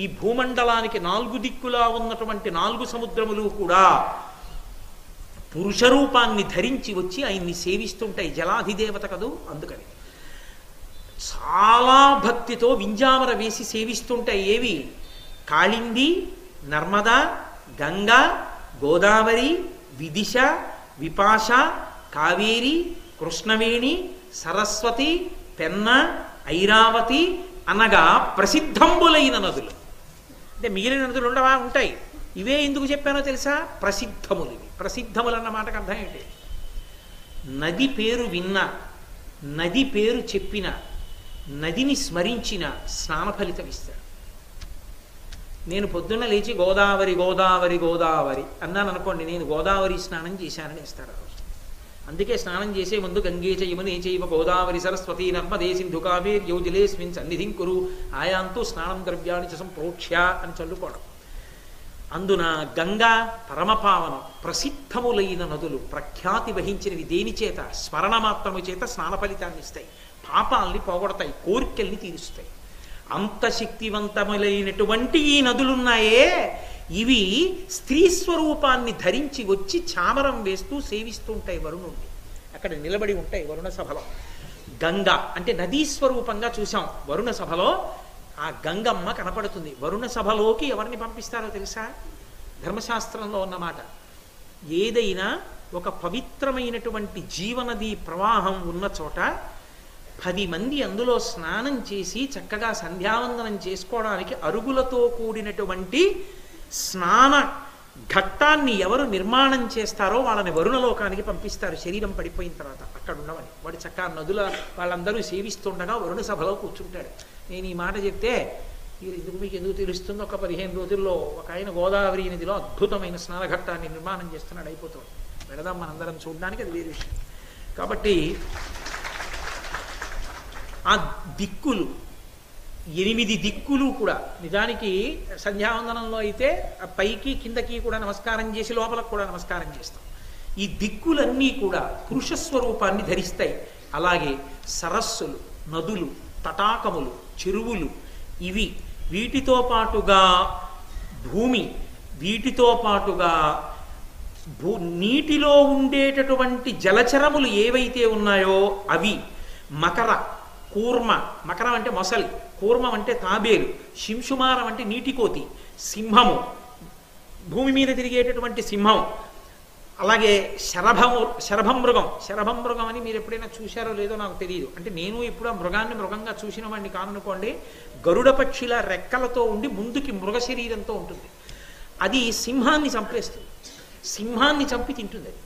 ఈ భూమండలానికి 4 దిక్కులా ఉన్నటువంటి 4 సముద్రములు కూడా పురుష రూపాన్ని ధరించి వచ్చి ఆయన్ని సేవిస్తుంటాయి. జలాధిదేవత కదూ, అందుకని చాలా భక్తితో వింజామర వేసి సేవిస్తుంటాయి. ఏవి? కాళింది, నర్మద, గంగ, గోదావరి, విదిశ, విపాశ, కావేరి, కృష్ణవేణి, సరస్వతి, పెన్న, ఐరావతి అనగా ప్రసిద్ధంబులైన నదులు. అంటే మిగిలిన నదులు ఉండవా? ఉంటాయి. ఇవే ఎందుకు చెప్పానో తెలుసా? ప్రసిద్ధములు. ఇవి ప్రసిద్ధములు అన్న మాటకు అర్థం ఏంటి? నది పేరు విన్నా, నది పేరు చెప్పిన, నదిని స్మరించిన స్నాన ఫలితం ఇస్తాడు. నేను పొద్దున్న లేచి గోదావరి గోదావరి గోదావరి అన్నాను అనుకోండి, నేను గోదావరి స్నానం చేశానని ఇస్తాడు ఆ రోజు. అందుకే స్నానం చేసే ముందు గంగే చ యమునే చైవ గోదావరి సరస్వతి నర్మదే సింధు కావేర్యౌ జలేస్మిన్ సన్నిధిం కురు ఆయాంతు స్నానం ద్రవ్యాన్ని చ సంప్రోక్ష్య అని చల్లుకోవడం. అందున గంగా పరమపావనం, ప్రసిద్ధములైన నదులు, ప్రఖ్యాతి వహించినవి. దేని చేత? స్మరణ మాత్రము చేత స్నాన ఫలితాన్ని ఇస్తాయి, పాపాలని పోగొడతాయి, కోరికల్ని తీరుస్తాయి. అంత శక్తివంతములైనటువంటి ఈ నదులున్నాయే, ఇవి స్త్రీ స్వరూపాన్ని ధరించి వచ్చి చామరం వేస్తూ సేవిస్తూ ఉంటాయి వరుణుణ్ణి. అక్కడ నిలబడి ఉంటాయి వరుణ సభలో. గంగ అంటే నదీ స్వరూపంగా చూసాం. వరుణ సభలో ఆ గంగమ్మ కనపడుతుంది. వరుణ సభలోకి ఎవరిని పంపిస్తారో తెలుసా? ధర్మశాస్త్రంలో ఉన్నమాట. ఏదైనా ఒక పవిత్రమైనటువంటి జీవనది ప్రవాహం ఉన్న చోట 10 మంది అందులో స్నానం చేసి చక్కగా సంధ్యావందనం చేసుకోవడానికి అరుగులతో కూడినటువంటి స్నాన ఘట్టాన్ని ఎవరు నిర్మాణం చేస్తారో వాళ్ళని వరుణలోకానికి పంపిస్తారు. శరీరం పడిపోయిన తర్వాత అక్కడ ఉన్నవని వాడు చక్కగా నదుల వాళ్ళందరూ సేవిస్తుండగా వరుణ సభలో కూర్చుంటాడు. నేను ఈ మాట చెప్తే మీకు ఎందుకు తెలుస్తుందో, ఒక 15 రోజుల్లో ఒక ఆయన గోదావరి నదిలో అద్భుతమైన స్నానఘట్టాన్ని నిర్మాణం చేస్తున్నాడు. అయిపోతుంది, వెళదాం మనందరం చూడడానికి, అది వేరే విషయం. కాబట్టి ఆ దిక్కులు 8 దిక్కులు కూడా, నిజానికి సంధ్యావందనంలో అయితే పైకి కిందకి కూడా నమస్కారం చేసి లోపలకు కూడా నమస్కారం చేస్తాం. ఈ దిక్కులన్నీ కూడా పురుష స్వరూపాన్ని ధరిస్తాయి. అలాగే సరస్సులు, నదులు, తటాకములు, చెరువులు, ఇవి వీటితో పాటుగా భూమి, వీటితో పాటుగా నీటిలో ఉండేటటువంటి జలచరములు ఏవైతే ఉన్నాయో అవి, మకర, కూర్మ, మకరం అంటే మొసలి, కూర్మం అంటే తాబేలు, శింశుమారం అంటే నీటికోతి, సింహము, భూమి మీద తిరిగేటటువంటి సింహం, అలాగే శరభమృగం అని మీరు ఎప్పుడైనా చూశారో లేదో నాకు తెలియదు. అంటే నేను ఇప్పుడు ఆ మృగాన్ని మృగంగా చూసిన వాడిని కాననుకోండి. గరుడ పక్షిల రెక్కలతో ఉండి ముందుకి మృగ శరీరంతో ఉంటుంది. అది సింహాన్ని చంపేస్తుంది, సింహాన్ని చంపి తింటుంది. అది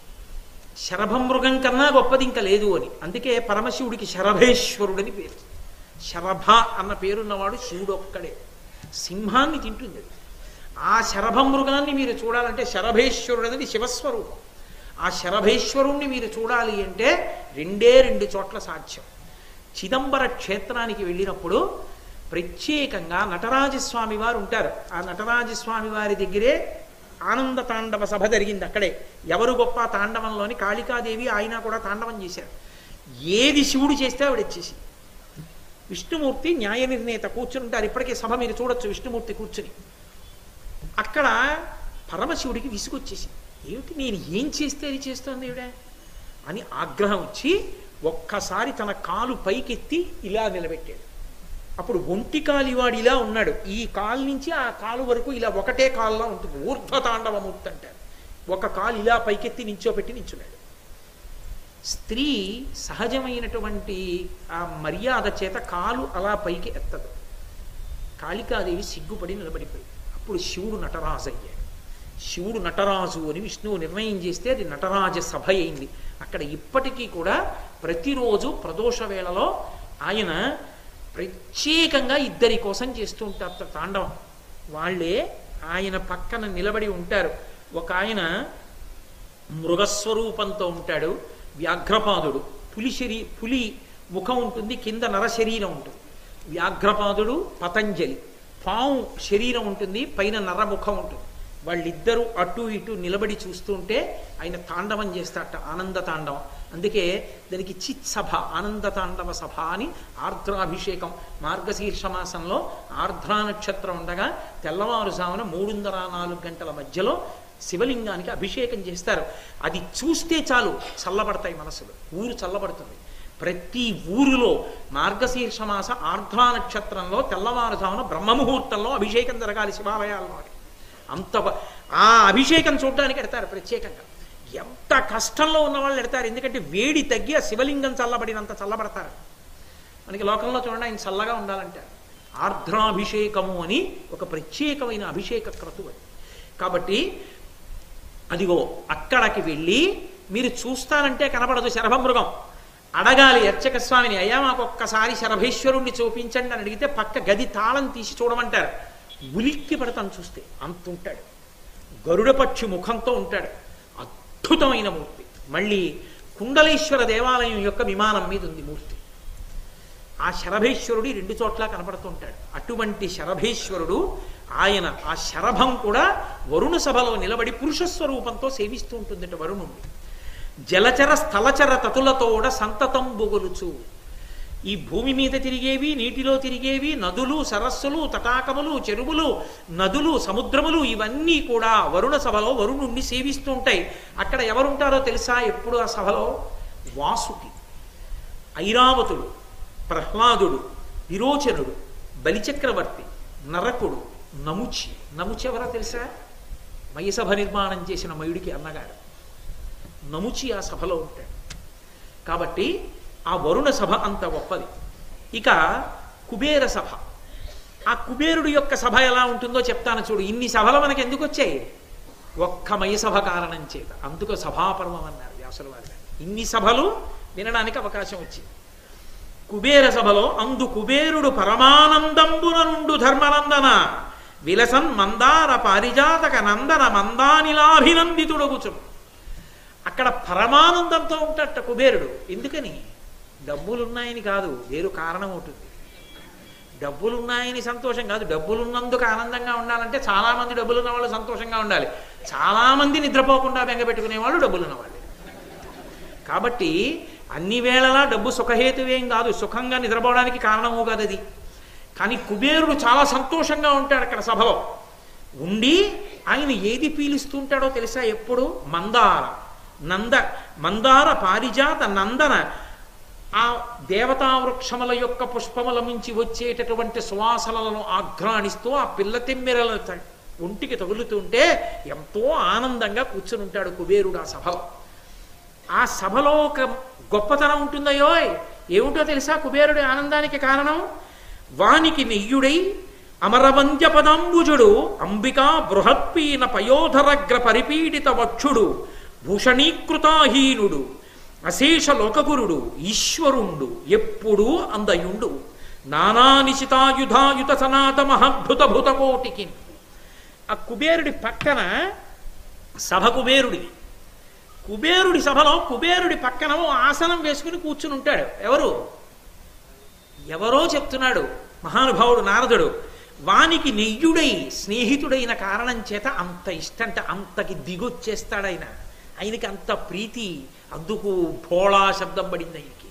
శరభమృగం కన్నా గొప్పది ఇంకా లేదు అని. అందుకే పరమశివుడికి శరభేశ్వరుడని పేరు. శరభ అన్న పేరున్నవాడు శివుడు ఒక్కడే. సింహాన్ని తింటుంది అది. ఆ శరభమృగాన్ని మీరు చూడాలంటే, శరభేశ్వరుడు అనేది శివస్వరూపం. ఆ శరభేశ్వరుణ్ణి మీరు చూడాలి అంటే 2 చోట్ల సాధ్యం. చిదంబర క్షేత్రానికి వెళ్ళినప్పుడు ప్రత్యేకంగా నటరాజస్వామి వారు ఉంటారు. ఆ నటరాజస్వామి వారి దగ్గరే ఆనంద తాండవ సభ జరిగింది. అక్కడే ఎవరు గొప్ప తాండవంలోని కాళికాదేవి ఆయన కూడా తాండవం చేశారు. ఏది శివుడు చేస్తే ఆవిడ వచ్చేసి, విష్ణుమూర్తి న్యాయ నిర్ణేత కూర్చుని ఉంటారు. ఇప్పటికే సభ మీరు చూడొచ్చు, విష్ణుమూర్తి కూర్చుని. అక్కడ పరమశివుడికి విసుగొచ్చేసి, ఏమిటి నేను ఏం చేస్తే అది చేస్తోంది ఈవిడ అని ఆగ్రహం వచ్చి ఒక్కసారి తన కాలు పైకెత్తి ఇలా నిలబెట్టాడు. అప్పుడు ఒంటి కాలివాడు ఇలా ఉన్నాడు. ఈ కాలు నుంచి ఆ కాలు వరకు ఇలా ఒకటే కాలులా ఉంటుంది. ఊర్ధ్వతాండవమూర్తి అంటారు. ఒక కాలు ఇలా పైకెత్తి నించోపెట్టి నించున్నాడు. స్త్రీ సహజమైనటువంటి ఆ మర్యాద చేత కాలు అలా పైకి ఎత్తదు. కాళికాదేవి సిగ్గుపడి నిలబడిపోయింది. అప్పుడు శివుడు నటరాజు అయ్యాడు. శివుడు నటరాజు అని విష్ణువు నిర్ణయం చేస్తే అది నటరాజ సభ అయింది. అక్కడ ఇప్పటికీ కూడా ప్రతిరోజు ప్రదోష వేళలో ఆయన ప్రత్యేకంగా 2 కోసం చేస్తూ ఉంటారు తాండవం. వాళ్ళే ఆయన పక్కన నిలబడి ఉంటారు. ఒక ఆయన మృగస్వరూపంతో ఉంటాడు, వ్యాఘ్రపాదుడు. పులి ముఖం ఉంటుంది, కింద నర శరీరం ఉంటుంది. వ్యాఘ్రపాదుడు పతంజలి. పాము శరీరం ఉంటుంది, పైన నరముఖం ఉంటుంది. వాళ్ళిద్దరూ అటు ఇటు నిలబడి చూస్తుంటే ఆయన తాండవం చేస్తాట, ఆనంద తాండవం. అందుకే దానికి చిత్ సభ, ఆనంద తాండవ సభ అని. ఆర్ద్రాభిషేకం మార్గశీర్ష మాసంలో ఆర్ద్రా నక్షత్రం ఉండగా తెల్లవారుజామున 3:04 గంటల మధ్యలో శివలింగానికి అభిషేకం చేస్తారు. అది చూస్తే చాలు చల్లబడతాయి మనసులు, ఊరు చల్లబడుతుంది. ప్రతి ఊరిలో మార్గశీర్ష మాస ఆర్ద్రా నక్షత్రంలో తెల్లవారుజామున బ్రహ్మముహూర్తంలో అభిషేకం జరగాలి శివాలయాల్లో. అంత ఆ అభిషేకం చూడడానికి ఎడతారు ప్రత్యేకంగా. ఎంత కష్టంలో ఉన్న వాళ్ళు ఎడతారు, ఎందుకంటే వేడి తగ్గి ఆ శివలింగం చల్లబడినంత చల్లబడతారు. మనకి లోకంలో చూడండి ఆయన చల్లగా ఉండాలంటారు. ఆర్ద్రాభిషేకము అని ఒక ప్రత్యేకమైన అభిషేక క్రతువు అది. కాబట్టి అదిగో అక్కడికి వెళ్ళి మీరు చూస్తానంటే కనపడదు శరభమృగం. అడగాలి అర్చక స్వామిని, అయ్యా మాకు ఒక్కసారి శరభేశ్వరుణ్ణి చూపించండి అని అడిగితే పక్క గది తాళం తీసి చూడమంటారు. ఉలిక్కి పడతాను చూస్తే, అంత ఉంటాడు. గరుడ పక్షి ముఖంతో ఉంటాడు, అద్భుతమైన మూర్తి. మళ్ళీ కుండలేశ్వర దేవాలయం యొక్క విమానం మీద ఉంది మూర్తి. ఆ శరభేశ్వరుడు 2 చోట్ల కనపడుతూ ఉంటాడు. అటువంటి శరభేశ్వరుడు ఆయన, ఆ శరభం కూడా వరుణ సభలో నిలబడి పురుష స్వరూపంతో సేవిస్తూ ఉంటుందట వరుణుణ్ణి. జలచర స్థలచర తతులతోడ సంతతం బొగులుచు. ఈ భూమి మీద తిరిగేవి, నీటిలో తిరిగేవి, నదులు, సరస్సులు, తటాకములు, చెరువులు, నదులు, సముద్రములు, ఇవన్నీ కూడా వరుణ సభలో వరుణుణ్ణి సేవిస్తూ ఉంటాయి. అక్కడ ఎవరుంటారో తెలుసా ఎప్పుడు ఆ సభలో? వాసుకి, ఐరావతుడు, ప్రహ్లాదుడు, విరోచనుడు, బలిచక్రవర్తి, నరకుడు, నముచి. నముచి ఎవరో తెలుసా? మయసభ నిర్మాణం చేసిన మయుడికి అన్నగారు నముచి ఆ సభలో ఉంటాడు. కాబట్టి ఆ వరుణ సభ అంత గొప్పది. ఇక కుబేర సభ. ఆ కుబేరుడు యొక్క సభ ఎలా ఉంటుందో చెప్తాను చూడు. ఇన్ని సభలు మనకి ఎందుకు వచ్చాయి? ఒక్క మయసభ కారణం చేత. అందుకు సభాపర్వం అన్నారు వ్యాసుల వారు. ఇన్ని సభలు వినడానికి అవకాశం వచ్చింది. కుబేర సభలో అందు కుబేరుడు పరమానందంబున నుండు ధర్మనందన విలసన్ మందార పారిజాతక నందన మందానిలాభినందితుడగుచు. అక్కడ పరమానందంతో ఉంటాట కుబేరుడు. ఎందుకని? డబ్బులున్నాయని కాదు, వేరు కారణం ఉంటుంది. డబ్బులున్నాయని సంతోషం కాదు, డబ్బులున్నందుకు ఆనందంగా ఉండాలంటే చాలామంది డబ్బులున్న వాళ్ళు సంతోషంగా ఉండాలి. చాలామంది నిద్రపోకుండా బెంగ పెట్టుకునేవాళ్ళు డబ్బులున్న వాళ్ళు. కాబట్టి అన్ని వేళలా డబ్బు సుఖహేతువేం కాదు, సుఖంగా నిద్రపోవడానికి కారణము కాదు అది. కానీ కుబేరుడు చాలా సంతోషంగా ఉంటాడు అక్కడ సభలో ఉండి. ఆయన ఏది పీలుస్తుంటాడో తెలుసా? ఎప్పుడు మందార పారిజాత నందన ఆ దేవతావృక్షముల యొక్క పుష్పముల నుంచి వచ్చేటటువంటి సువాసనలను ఆఘ్రాణిస్తూ ఆ పిల్ల తెమ్మెరల ఒంటికి తగులుతుంటే ఎంతో ఆనందంగా కూర్చుని ఉంటాడు కుబేరుడు ఆ సభలో. ఆ సభలో ఒక గొప్పతనం ఉంటుందయ్యో. ఏమిటో తెలుసా కుబేరుడి ఆనందానికి కారణం? వానికి నెయ్యుడై అమరవంద్య పదాంబుజుడు అంబికా బృహత్పీన పయోధరగ్ర పరిపీడిత వక్షుడు భూషణీకృతాహీనుడు అశేష లోకగురుడు ఈశ్వరుండు ఎప్పుడూ అందయుండు నానానిశితాయుధాయుత సనాత మహాద్భుత భూతకోటికి. ఆ కుబేరుడి పక్కన సభ కుబేరుడిది. కుబేరుడి సభలో కుబేరుడి పక్కన ఆసనం వేసుకుని కూర్చుని ఉంటాడు. ఎవరో చెప్తున్నాడు మహానుభావుడు నారదుడు. వానికి నెయ్యుడై స్నేహితుడైన కారణం చేత అంత ఇష్టంట, అంతకి దిగొచ్చేస్తాడు ఆయనకి అంత ప్రీతి. అందుకు భోళా శబ్దం పడింది ఆయనకి.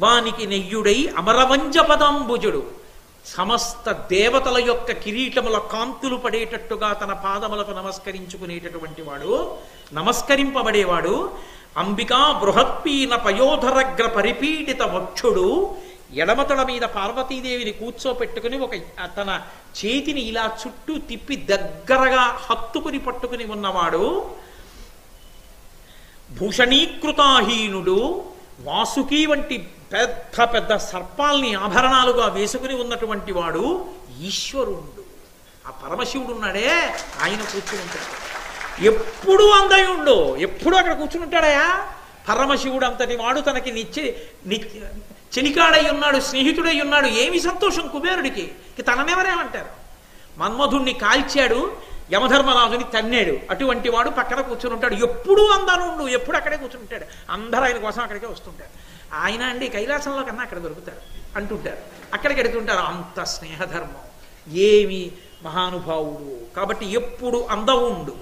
వానికి నెయ్యుడై అమరవంజ పదాంబుజుడు సమస్త దేవతల యొక్క కిరీటముల కాంతులు పడేటట్టుగా తన పాదములకు నమస్కరించుకునేటటువంటి వాడు, నమస్కరింపబడేవాడు. అంబికా బృహత్పీన పయోధరగ్ర పరిపీడిత వక్షుడు ఎడమతల మీద పార్వతీదేవిని కూర్చోపెట్టుకుని తన చేతిని ఇలా చుట్టూ తిప్పి దగ్గరగా హత్తుకుని పట్టుకుని ఉన్నవాడు. భూషణీకృతాహీనుడు వాసుకి వంటి పెద్ద పెద్ద సర్పాల్ని ఆభరణాలుగా వేసుకుని ఉన్నటువంటి వాడు ఈశ్వరుడు. ఆ పరమశివుడు ఉన్నాడే ఆయన కూర్చుని ఉంటాడు. ఎప్పుడు అందయుండు, ఎప్పుడు అక్కడ కూర్చుని ఉంటాడయా. పరమశివుడు అంతటి వాడు తనకి చెలికాడై ఉన్నాడు, స్నేహితుడై ఉన్నాడు. ఏమి సంతోషం కుబేరుడికి. తననెవరేమంటారు? మన్మధుణ్ణి కాల్చాడు, యమధర్మరాజుని తన్నాడు, అటువంటి వాడు పక్కన కూర్చుని ఉంటాడు. ఎప్పుడు అందనుండు, ఎప్పుడు అక్కడే కూర్చుని ఉంటాడు. అందరూ ఆయన కోసం అక్కడికే వస్తుంటారు. ఆయన అండి కైలాసంలో కన్నా అక్కడ దొరుకుతారు అంటుంటారు, అక్కడికి ఎడుతుంటారు. అంత స్నేహధర్మం, ఏమి మహానుభావుడు. కాబట్టి ఎప్పుడు అందవుండు.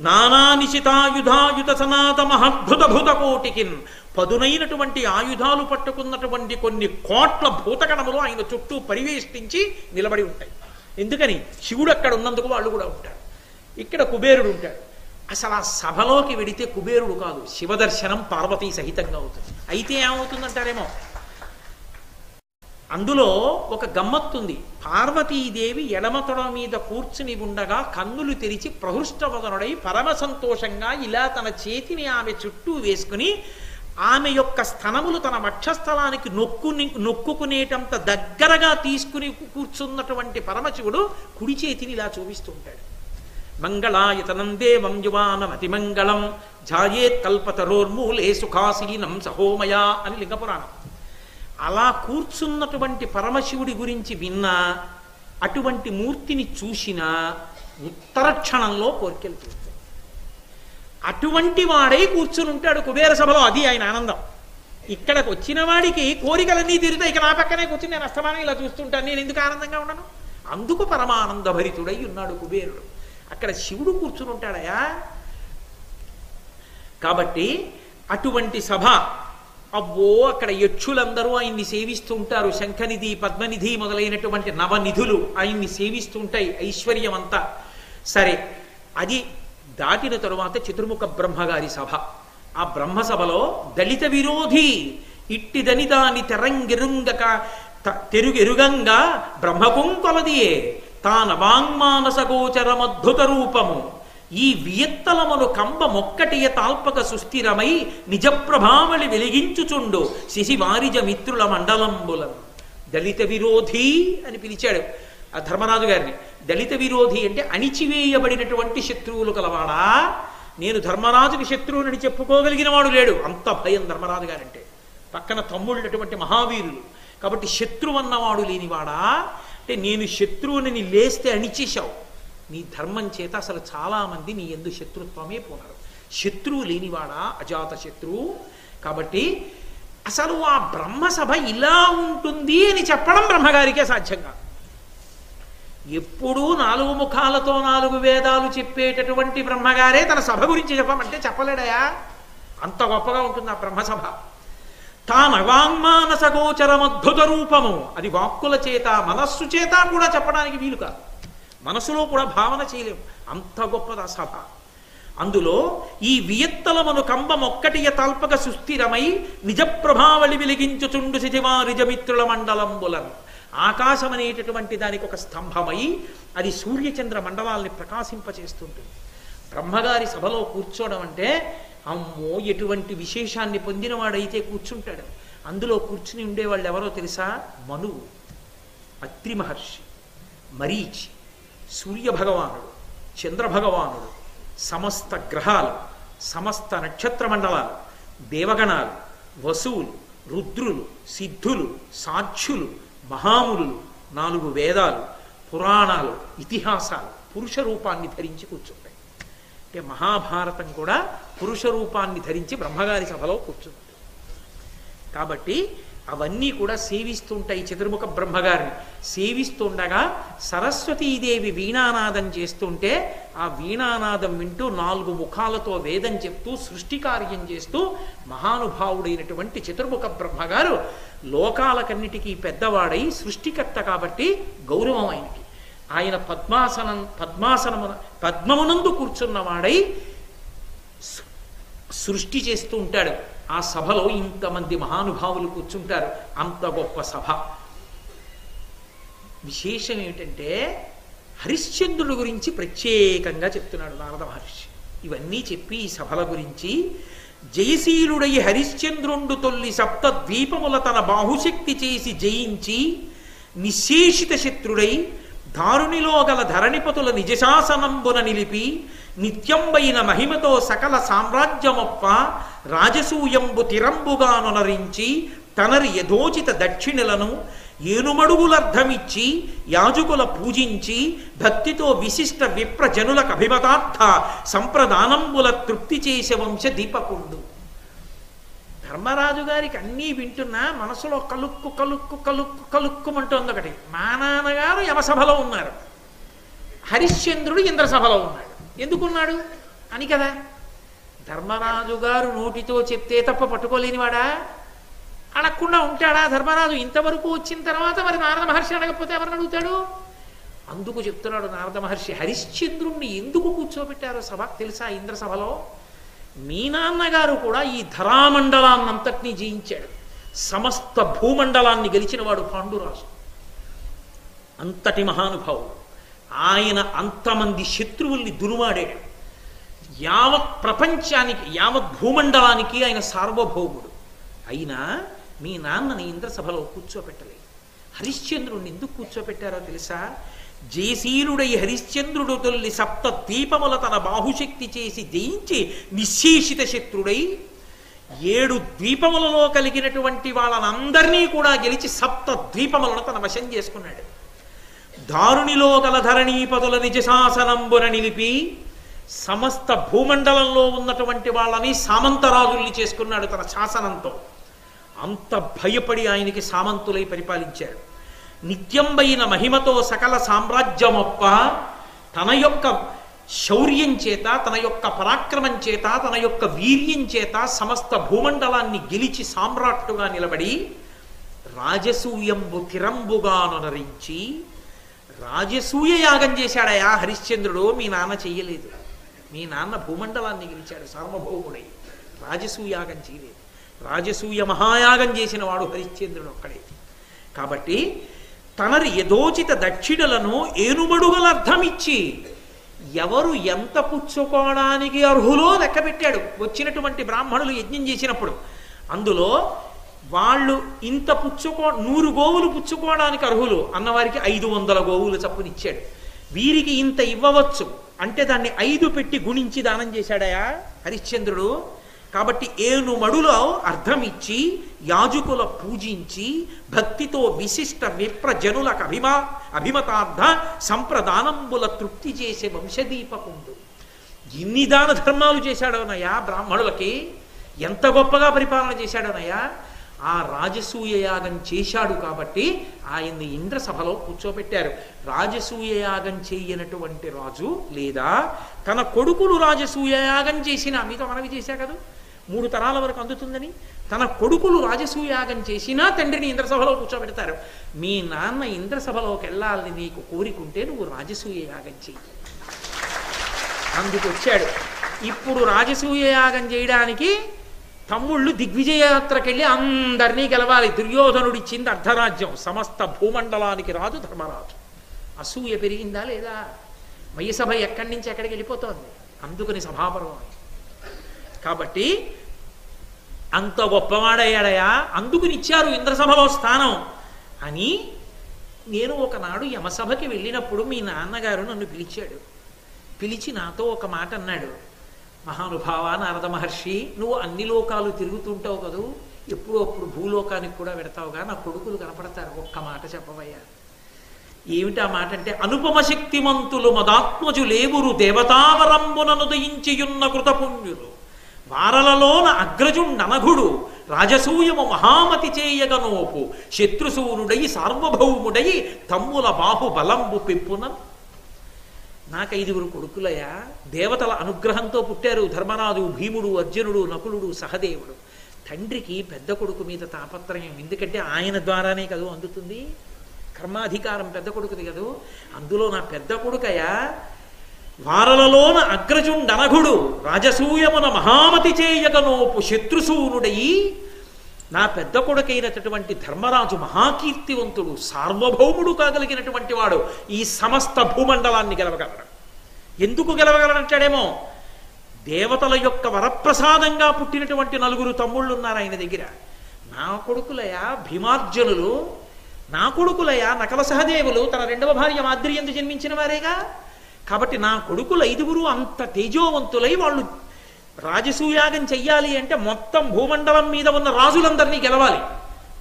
నానానిశితాయుధాయుత సనాత మహాద్భుత భూతకోటికిన్ పదునైనటువంటి ఆయుధాలు పట్టుకున్నటువంటి కొన్ని కోట్ల భూతగణములు ఆయన చుట్టూ పరివేష్టించి నిలబడి ఉంటాయి. ఎందుకని? శివుడు అక్కడ ఉన్నందుకు వాళ్ళు కూడా ఉంటారు. ఇక్కడ కుబేరుడు ఉంటాడు. అసలు ఆ సభలోకి వెడితే కుబేరుడు కాదు, శివదర్శనం పార్వతీ సహితంగా అవుతుంది. అయితే ఏమవుతుందంటారేమో, అందులో ఒక గమ్మత్తుంది. పార్వతీదేవి ఎడమతొడ మీద కూర్చుని ఉండగా కన్నులు తెరిచి ప్రహృష్టవదనుడై పరమ సంతోషంగా ఇలా తన చేతిని ఆమె చుట్టూ వేసుకుని ఆమె యొక్క స్తనములు తన వక్షస్థలానికి నొక్కుకునేటంత దగ్గరగా తీసుకుని కూర్చున్నటువంటి పరమశివుడు కుడి చేతిని ఇలా చూపిస్తూ ఉంటాడు. మంగళాయతనం దేవం యువానమతిమంగళం ఝాయేత్ కల్పతరోర్మూలే సుఖాసీనం సహోమయా అని లింగపురాణం. అలా కూర్చున్నటువంటి పరమశివుడి గురించి విన్నా, అటువంటి మూర్తిని చూసినా ఉత్తర క్షణంలో కోరికలు తీరుతాయి. అటువంటి వాడై కూర్చుని ఉంటాడు కుబేర సభలో. అది ఆయన ఆనందం. ఇక్కడికి వచ్చిన వాడికి కోరికలన్నీ తీరుతాయి. ఇక నా పక్కనే కూర్చుని నేను అస్తమానం ఇలా చూస్తుంటాను, నేను ఎందుకు ఆనందంగా ఉండను? అందుకు పరమానంద భరితుడై ఉన్నాడు కుబేరుడు. అక్కడ శివుడు కూర్చుని ఉంటాడయా. కాబట్టి అటువంటి సభ, అవ్వో అక్కడ యక్షులందరూ ఆయన్ని సేవిస్తూ ఉంటారు. శంఖనిధి, పద్మనిధి మొదలైనటువంటి నవనిధులు ఆయన్ని సేవిస్తూ ఉంటాయి. ఐశ్వర్యం అంతా సరే. అది దాటిన తరువాత చతుర్ముఖ బ్రహ్మగారి సభ. ఆ బ్రహ్మసభలో దళిత విరోధి ఇట్టి దనిదాని తెరంగిరుంగక తెరుగెరుగంగా బ్రహ్మకుంకొలదియే తానవాంగ్మానసగోచరమద్భుత రూపము ఈ వియత్తలమును కంబ మొక్కటియ తాల్పక సుస్థిరమై నిజప్రభావళి వెలిగించుచుండు శిశివారిజ మిత్రుల మండలంబులను. దళిత విరోధి అని పిలిచాడు ఆ ధర్మరాజు గారిని. దళిత విరోధి అంటే అణిచివేయబడినటువంటి శత్రువులు కలవాడా. నేను ధర్మరాజుకి శత్రువుని చెప్పుకోగలిగిన వాడు లేడు, అంత భయం ధర్మరాజు గారంటే. పక్కన తమ్ముళ్ళటువంటి మహావీరులు. కాబట్టి శత్రువు అన్నవాడు లేనివాడా అంటే, నేను శత్రువుని లేస్తే అణిచేశావు, నీ ధర్మం చేత అసలు చాలామంది నీ యందు శత్రుత్వమే పోనారు. శత్రువు లేనివాడా, అజాత శత్రువు. కాబట్టి అసలు ఆ బ్రహ్మసభ ఇలా ఉంటుంది అని చెప్పడం బ్రహ్మగారికే సాధ్యం కాదు. ఎప్పుడూ 4 ముఖాలతో 4 వేదాలు చెప్పేటటువంటి బ్రహ్మగారే తన సభ గురించి చెప్పమంటే చెప్పలేడయా. అంత గొప్పగా ఉంటుంది ఆ బ్రహ్మసభ. తానవాంగ్మానస గోచరమద్భుత రూపము, అది వాక్కుల చేత మనస్సు చేత కూడా చెప్పడానికి వీలు కాదు, మనసులో కూడా భావన చేయలేము, అంత గొప్పది ఆ సభ. అందులో ఈ వియత్తలమును కంబమొక్కటియ తల్పక సుస్థిరమై నిజ ప్రభావళి వెలిగించుచుండు శివారిజమిత్రుల మండలంబులను, ఆకాశం అనేటటువంటి దానికి ఒక స్తంభమై అది సూర్యచంద్ర మండలాల్ని ప్రకాశింపచేస్తుంటుంది. బ్రహ్మగారి సభలో కూర్చోవడం అంటే అమ్మో ఎటువంటి విశేషాన్ని పొందినవాడైతే కూర్చుంటాడు. అందులో కూర్చుని ఉండేవాళ్ళు ఎవరో తెలుసా? మనువు, అత్రి మహర్షి, మరీచి, సూర్యభగవానుడు, చంద్రభగవానుడు, సమస్త గ్రహాలు, సమస్త నక్షత్ర మండలాలు, దేవగణాలు, వసువులు, రుద్రులు, సిద్ధులు, సాధ్యులు, మహాములు, 4 వేదాలు, పురాణాలు, ఇతిహాసాలు పురుష రూపాన్ని ధరించి కూర్చుంటాయి. అంటే మహాభారతం కూడా పురుష రూపాన్ని ధరించి బ్రహ్మగారి సభలో కూర్చుంది. కాబట్టి అవన్నీ కూడా సేవిస్తుంటాయి. చతుర్ముఖ బ్రహ్మగారిని సేవిస్తుండగా సరస్వతీదేవి వీణానాదం చేస్తుంటే ఆ వీణానాదం వింటూ 4 ముఖాలతో వేదం చెప్తూ సృష్టి కార్యం చేస్తూ మహానుభావుడైనటువంటి చతుర్ముఖ బ్రహ్మగారు లోకాలకన్నిటికీ పెద్దవాడై సృష్టికర్త కాబట్టి గౌరవం ఆయనకి. ఆయన పద్మమునందు కూర్చున్నవాడై సృష్టి చేస్తూ ఉంటాడు. ఆ సభలో ఇంతమంది మహానుభావులు కూర్చుంటారు. అంత గొప్ప సభ. విశేషం ఏమిటంటే హరిశ్చంద్రుడి గురించి ప్రత్యేకంగా చెప్తున్నాడు నారద మహర్షి. ఇవన్నీ చెప్పి ఈ సభల గురించి జయశీలుడై హరిశ్చంద్రుండు తొల్లి సప్త ద్వీపముల తన బాహుశక్తి చేసి జయించి నిశేషిత శత్రుడై దారునిలో గల ధరణిపతుల నిజశాసనంబున నిలిపి నిత్యంబైన మహిమతో సకల సామ్రాజ్యమొప్ప రాజసూయంబు తిరంబుగానొనరించి తనరి యథోచిత దక్షిణలను ఏనుమడుగులర్థమిచ్చి యాజకుల పూజించి భక్తితో విశిష్ట విప్ర జనులకు అభిమతార్థ సంప్రదానంబుల తృప్తి చేసే వంశ దీపకుండు. ధర్మరాజు గారికి అన్నీ వింటున్నా మనసులో కలుక్కు కలుక్కు కలుక్కు కలుక్కుమంటోంది ఒకటి. మా నాన్నగారు యమసభలో ఉన్నారు, హరిశ్చంద్రుడు ఇంద్రసభలో ఉన్నాడు. ఎందుకున్నాడు అని కదా. ధర్మరాజు గారు నోటితో చెప్తే తప్ప పట్టుకోలేనివాడా? అడగకుండా ఉంటాడా ధర్మరాజు? ఇంతవరకు వచ్చిన తర్వాత మరి నారద మహర్షి అడగకపోతే ఎవరిని అడుగుతాడు? అందుకు చెప్తున్నాడు నారద మహర్షి, హరిశ్చంద్రుణ్ణి ఎందుకు కూర్చోబెట్టారో సభ తెలుసా? ఇంద్రసభలో మీ నాన్నగారు కూడా ఈ ధరామండలాన్నంతటినీ జయించాడు. సమస్త భూమండలాన్ని గెలిచినవాడు పాండురాజు. అంతటి మహానుభావుడు ఆయన. అంతమంది శత్రువుల్ని దురుమాడాడు. యావత్ ప్రపంచానికి, యావత్ భూమండలానికి ఆయన సార్వభౌముడు. అయినా మీ నాన్నని ఇంద్రసభలో కూర్చోపెట్టలేదు. హరిశ్చంద్రుడిని ఎందుకు కూర్చోపెట్టారో తెలుసా? జయశీలుడై హరిశ్చంద్రుడు తొల్లి సప్త ద్వీపముల తన బాహుశక్తి చేసి జయించి నిశేషిత శత్రుడై 7 ద్వీపములలో కలిగినటువంటి వాళ్ళనందరినీ కూడా గెలిచి సప్త ద్వీపములను తన వశం చేసుకున్నాడు. దారునిలో గల ధరణీపతుల నిజశాసనంబున నిలిపి సమస్త భూమండలంలో ఉన్నటువంటి వాళ్ళని సామంతరాజుల్ని చేసుకున్నాడు తన శాసనంతో. అంత భయపడి ఆయనకి సామంతులై పరిపాలించాడు. నిత్యంబైన మహిమతో సకల సామ్రాజ్యమొప్ప తన యొక్క శౌర్యం చేత, తన యొక్క పరాక్రమం చేత, తన యొక్క వీర్యం చేత సమస్త భూమండలాన్ని గెలిచి సామ్రాట్టుగా నిలబడి రాజసూయంబు తిరంబుగానొనరించి రాజసూయ యాగం చేశాడయా హరిశ్చంద్రుడు. మీ నాన్న చెయ్యలేదు. మీ నాన్న భూమండలాన్ని గెలిచాడు సార్వభౌముడై, రాజసూయాగం చేయలేదు. రాజసూయ మహాయాగం చేసిన వాడు హరిశ్చంద్రుడు ఒక్కడే. కాబట్టి తనరి యథోచిత దక్షిణలను ఏనుమడుగలర్థమిచ్చి ఎవరు ఎంత పుచ్చుకోవడానికి అర్హులో లెక్కపెట్టాడు. వచ్చినటువంటి బ్రాహ్మణులు యజ్ఞం చేసినప్పుడు అందులో వాళ్ళు ఇంత 100 గోవులు పుచ్చుకోవడానికి అర్హులు అన్నవారికి 500 గోవులు చప్పునిచ్చాడు. వీరికి ఇంత ఇవ్వవచ్చు అంటే దాన్ని 5 పెట్టి గుణించి దానం చేశాడయా హరిశ్చంద్రుడు. కాబట్టి 7 మడులో అర్థమిచ్చి యాజకుల పూజించి భక్తితో విశిష్ట విప్ర జనులకు అభిమతార్థ సంప్రదానంబుల తృప్తి చేసే వంశదీపకుండు. ఇన్ని దాన ధర్మాలు చేశాడోనయ్యా బ్రాహ్మణులకి. ఎంత గొప్పగా పరిపాలన చేశాడోనయ్యా. ఆ రాజసూయ యాగం చేశాడు కాబట్టి ఆయన్ని ఇంద్రసభలో కూర్చోబెట్టారు. రాజసూయ యాగం చేయనటువంటి రాజు లేదా తన కొడుకులు రాజసూయ యాగం చేసినా, మీతో మనవి చేశా కదా 3 తరాల వరకు అందుతుందని, తన కొడుకులు రాజసూయ యాగం చేసినా తండ్రిని ఇంద్రసభలో కూర్చోబెడతారు. మీ నాన్న ఇంద్రసభలోకి వెళ్ళాలని నీకు కోరికుంటే నువ్వు రాజసూయ యాగం చెయ్యి, అందుకు వచ్చాడు. ఇప్పుడు రాజసూయ యాగం చేయడానికి తమ్ముళ్ళు దిగ్విజయయాత్రకెళ్ళి అందరినీ గెలవాలి. దుర్యోధనుడిచ్చింది అర్ధరాజ్యం, సమస్త భూమండలానికి రాజు ధర్మరాజు. అసూయ పెరిగిందా లేదా? మయసభ ఎక్కడి నుంచి ఎక్కడికి వెళ్ళిపోతోంది, అందుకని సభాపర్వం. కాబట్టి అంత గొప్పవాడయ్యాడయా, అందుకునిచ్చారు ఇంద్రసభలో స్థానం అని. నేను ఒకనాడు యమసభకి వెళ్ళినప్పుడు మీ నాన్నగారు నన్ను పిలిచాడు. పిలిచి నాతో ఒక మాట అన్నాడు, మహానుభావ నారద మహర్షి, నువ్వు అన్ని లోకాలు తిరుగుతుంటావు కదూ, ఎప్పుడో అప్పుడు భూలోకానికి కూడా పెడతావుగా, నా కొడుకులు కనపడతారు, ఒక్క మాట చెప్పవయ్యా. ఏమిటా మాట అంటే, అనుపమ శక్తిమంతులు మదాత్మజులేవురు దేవతావరంబుననుదయించియున్న కృతపుణ్యులు వారలలోన అగ్రజుండనఘుడు రాజసూయము మహామతి చేయగనోపు శత్రుసూనుడై సార్వభౌముడై తమ్ముల బాహుబలంబు పెంపున. నాకు 5 కొడుకులయా, దేవతల అనుగ్రహంతో పుట్టారు. ధర్మరాజు, భీముడు, అర్జునుడు, నకులుడు, సహదేవుడు. తండ్రికి పెద్ద కొడుకు మీద తాపత్రయం, ఎందుకంటే ఆయన ద్వారానే కదూ అందుతుంది, కర్మాధికారం పెద్ద కొడుకుది కదూ. అందులో నా పెద్ద కొడుకయా, వారలలోన అగ్రజుండనఘుడు రాజసూయమున మహామతి చేయగనోపు శత్రుసూనుడయి. నా పెద్ద కొడుకైనటువంటి ధర్మరాజు మహాకీర్తివంతుడు, సార్వభౌముడు కాగలిగినటువంటి వాడు, ఈ సమస్త భూమండలాన్ని గెలవగలడు. ఎందుకు గెలవగలడంటాడేమో, దేవతల యొక్క వరప్రసాదంగా పుట్టినటువంటి 4 తమ్ముళ్ళు ఉన్నారు ఆయన దగ్గర. నా కొడుకులయా భీమార్జునులు, నా కొడుకులయా నకల సహదేవులు, తన 2వ భార్య మాద్రి ఎందు జన్మించిన వారేగా. కాబట్టి నా కొడుకులు 5 అంత తేజోవంతులై వాళ్ళు రాజసూయాగం చెయ్యాలి అంటే మొత్తం భూమండలం మీద ఉన్న రాజులందరినీ గెలవాలి.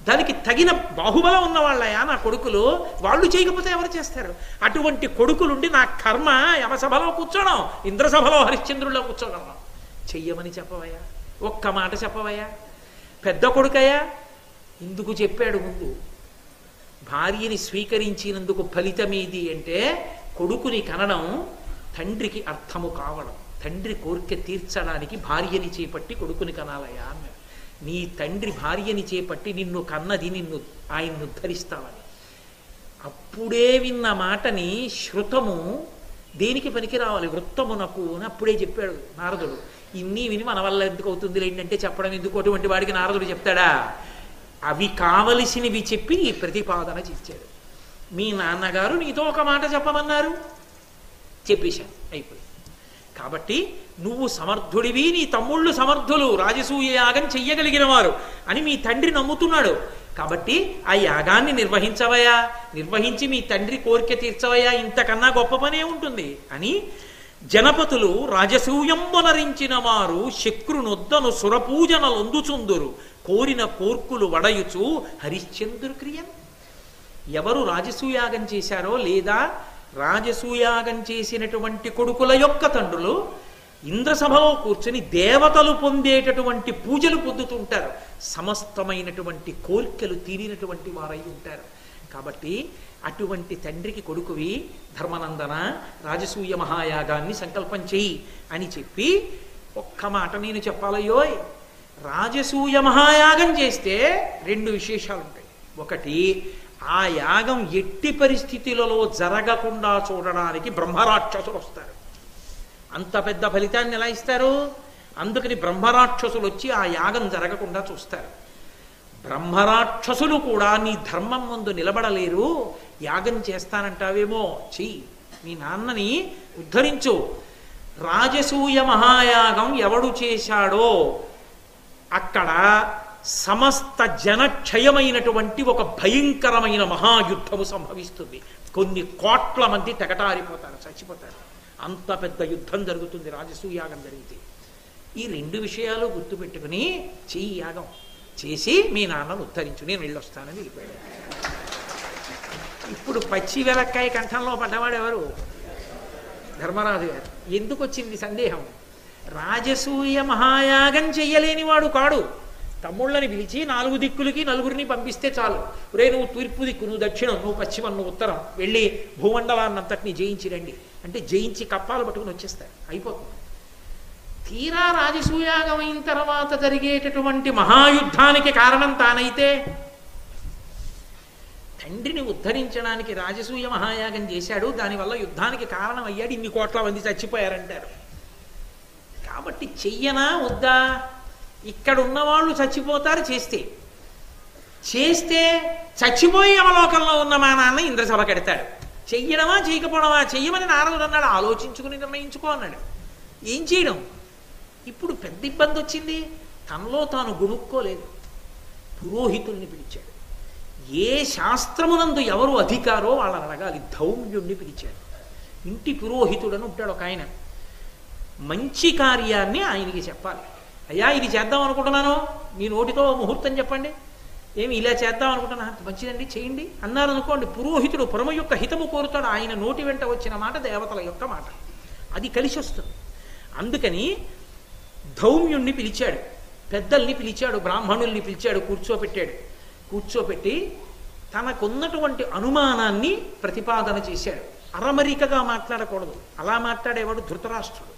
దానికి తగిన బాహుబలం ఉన్న వాళ్ళయా నా కొడుకులు, వాళ్ళు చేయకపోతే ఎవరు చేస్తారు? అటువంటి కొడుకులుండి నా కర్మ యమసభలో కూర్చోడం, ఇంద్రసభలో హరిశ్చంద్రుల్లో కూర్చోగలను. చెయ్యమని చెప్పవయ్యా, ఒక్క మాట చెప్పవయ్యా. పెద్ద కొడుకయ్యా ఇందుకు చెప్పాడు ముందు, భార్యని స్వీకరించినందుకు ఫలితమేది అంటే కొడుకుని కనడం తండ్రికి అర్థము కావడం, తండ్రి కోరిక తీర్చడానికి భార్యని చేపట్టి కొడుకుని కనాలయ్యా అన్నాడు. నీ తండ్రి భార్యని చేపట్టి నిన్ను కన్నది ఆయన్ను ఉద్ధరిస్తావని. అప్పుడే విన్న మాటని శృతము దేనికి పనికి రావాలి, వృత్తమునకు అని అప్పుడే చెప్పాడు నారదుడు. ఇన్ని విని మన వల్ల ఎందుకు అవుతుంది ఏంటంటే చెప్పడం ఎందుకు, అటువంటి వాడికి నారదుడు చెప్తాడా? అవి కావలసినవి చెప్పి ఈ ప్రతిపాదన చేశాడు. మీ నాన్నగారు నీతో ఒక మాట చెప్పమన్నారు, చెప్పేశాను, అయిపోయి. కాబట్టి నువ్వు సమర్థుడివి, నీ తమ్ముళ్ళు సమర్థులు, రాజసూయ యాగం చెయ్యగలిగిన వారు అని మీ తండ్రి నమ్ముతున్నాడు. కాబట్టి ఆ యాగాన్ని నిర్వహించవయా, నిర్వహించి మీ తండ్రి కోరిక తీర్చవయా, ఇంతకన్నా గొప్ప పనే ఉంటుంది అని జనపతులు రాజసూయంబునరించిన వారు శక్రునొద్దను సురపూజనలొందుచుందురు కోరిన కోర్కులు వడయుచు హరిశ్చంద్రు క్రియన్. ఎవరు రాజసూయాగం చేశారో లేదా రాజసూయాగం చేసినటువంటి కొడుకుల యొక్క తండ్రులు ఇంద్రసభలో కూర్చుని దేవతలు పొందేటటువంటి పూజలు పొందుతుంటారు, సమస్తమైనటువంటి కోరికలు తీరినటువంటి వారై ఉంటారు. కాబట్టి అటువంటి తండ్రికి కొడుకువి ధర్మనందన, రాజసూయ మహాయాగాన్ని సంకల్పం చెయ్యి అని చెప్పి, ఒక్క మాట నేను చెప్పాలయ్యో, రాజసూయ మహాయాగం చేస్తే 2 విశేషాలు ఉంటాయి. ఒకటి, ఆ యాగం ఎట్టి పరిస్థితులలో జరగకుండా చూడడానికి బ్రహ్మరాక్షసులు వస్తారు. అంత పెద్ద ఫలితాన్ని ఎలా ఇస్తారు? అందుకని బ్రహ్మరాక్షసులు వచ్చి ఆ యాగం జరగకుండా చూస్తారు. బ్రహ్మరాక్షసులు కూడా నీ ధర్మం ముందు నిలబడలేరు, యాగం చేస్తానంటావేమో, చెయ్యి, మీ నాన్నని ఉద్ధరించు. రాజసూయ మహాయాగం ఎవడు చేశాడో అక్కడ సమస్త జనక్షయమైనటువంటి ఒక భయంకరమైన మహాయుద్ధము సంభవిస్తుంది. కొన్ని కోట్ల మంది తెగటారిపోతారు, చచ్చిపోతారు. అంత పెద్ద యుద్ధం జరుగుతుంది రాజసూయాగం జరిగితే. ఈ 2 విషయాలు గుర్తుపెట్టుకుని చెయ్యి, యాగం చేసి మీ నాన్నను ఉద్ధరించు, నేను వెళ్ళొస్తానని వెళ్ళిపోయాడు. ఇప్పుడు పచ్చి వెలక్కాయ కంఠంలో పడ్డవాడు ఎవరు? ధర్మరాజు గారు. ఎందుకు వచ్చింది సందేహం? రాజసూయ మహాయాగం చెయ్యలేనివాడు కాడు, తమ్ముళ్ళని పిలిచి 4 దిక్కులకి నలుగురిని పంపిస్తే చాలు. రే నువ్వు తూర్పు దిక్కు, నువ్వు దక్షిణం, నువ్వు పశ్చిమం, నువ్వు ఉత్తరం, వెళ్ళి భూమండలాన్నంతటిని జయించి రండి అంటే జయించి కప్పాలు పట్టుకుని వచ్చేస్తారు, అయిపోతుంది. తీరా రాజసూయాగం అయిన తర్వాత జరిగేటటువంటి మహాయుద్ధానికి కారణం తానైతే తండ్రిని ఉద్ధరించడానికి రాజసూయ మహాయాగం చేశాడు, దానివల్ల యుద్ధానికి కారణం అయ్యాడు, ఇన్ని కోట్ల మంది చచ్చిపోయారంటారు. కాబట్టి చెయ్యనా వద్దా? ఇక్కడ ఉన్నవాళ్ళు చచ్చిపోతారు చేస్తే చచ్చిపోయి యమలోకంలో ఉన్న మా నాన్న ఇంద్రసభ కడతాడు. చెయ్యడమా చేయకపోవడమా? చెయ్యమని నారదుడు అన్నాడు, ఆలోచించుకుని నిర్ణయించుకో అన్నాడు. ఏం చేయడం? ఇప్పుడు పెద్ద ఇబ్బంది వచ్చింది. తనలో తాను గుణుక్కోలేదు, పురోహితుల్ని పిలిచాడు. ఏ శాస్త్రమునందు ఎవరు అధికారో వాళ్ళని అడగాలి. ధౌమ్యుణ్ణి పిలిచాడు. ఇంటి పురోహితుడని ఉంటాడు ఒక ఆయన. మంచి కార్యాన్ని ఆయనకి చెప్పాలి. అయ్యా ఇది చేద్దాం అనుకుంటున్నాను, మీ నోటితో ముహూర్తం చెప్పండి, ఏమి ఇలా చేద్దాం అనుకుంటున్నా, మంచిదండి చేయండి అన్నారు అనుకోండి. పురోహితుడు పురమ యొక్క హితము కోరుతాడు. ఆయన నోటి వెంట వచ్చిన మాట దేవతల యొక్క మాట, అది కలిసి వస్తుంది. అందుకని ధౌమ్యుణ్ణి పిలిచాడు, పెద్దల్ని పిలిచాడు, బ్రాహ్మణుల్ని పిలిచాడు, కూర్చోపెట్టి తనకున్నటువంటి అనుమానాన్ని ప్రతిపాదన చేశాడు. అరమరికగా మాట్లాడకూడదు. అలా మాట్లాడేవాడు ధృతరాష్ట్రుడు.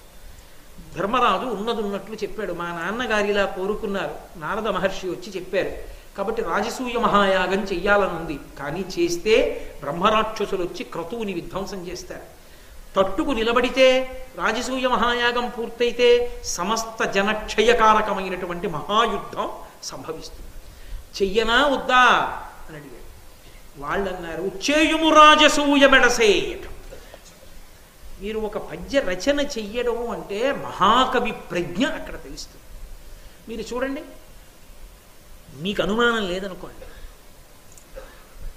ధర్మరాజు ఉన్నట్లు చెప్పాడు. మా నాన్నగారిలా కోరుకున్నారు, నారద మహర్షి వచ్చి చెప్పారు, కాబట్టి రాజసూయ మహాయాగం చెయ్యాలనుంది. కానీ చేస్తే బ్రహ్మరాక్షసులు వచ్చి క్రతువుని విధ్వంసం చేస్తారు. తట్టుకు నిలబడితే రాజసూయ మహాయాగం పూర్తయితే సమస్త జనక్షయకారకమైనటువంటి మహాయుద్ధం సంభవిస్తుంది. చెయ్యనా వద్దా అని అడిగాడు. వాళ్ళన్నారు చేయుము రాజసూయ మెడసేయటం. మీరు ఒక పద్య రచన చెయ్యడం అంటే మహాకవి ప్రజ్ఞ అక్కడ తెలుస్తుంది. మీరు చూడండి, మీకు అనుమానం లేదనుకోండి,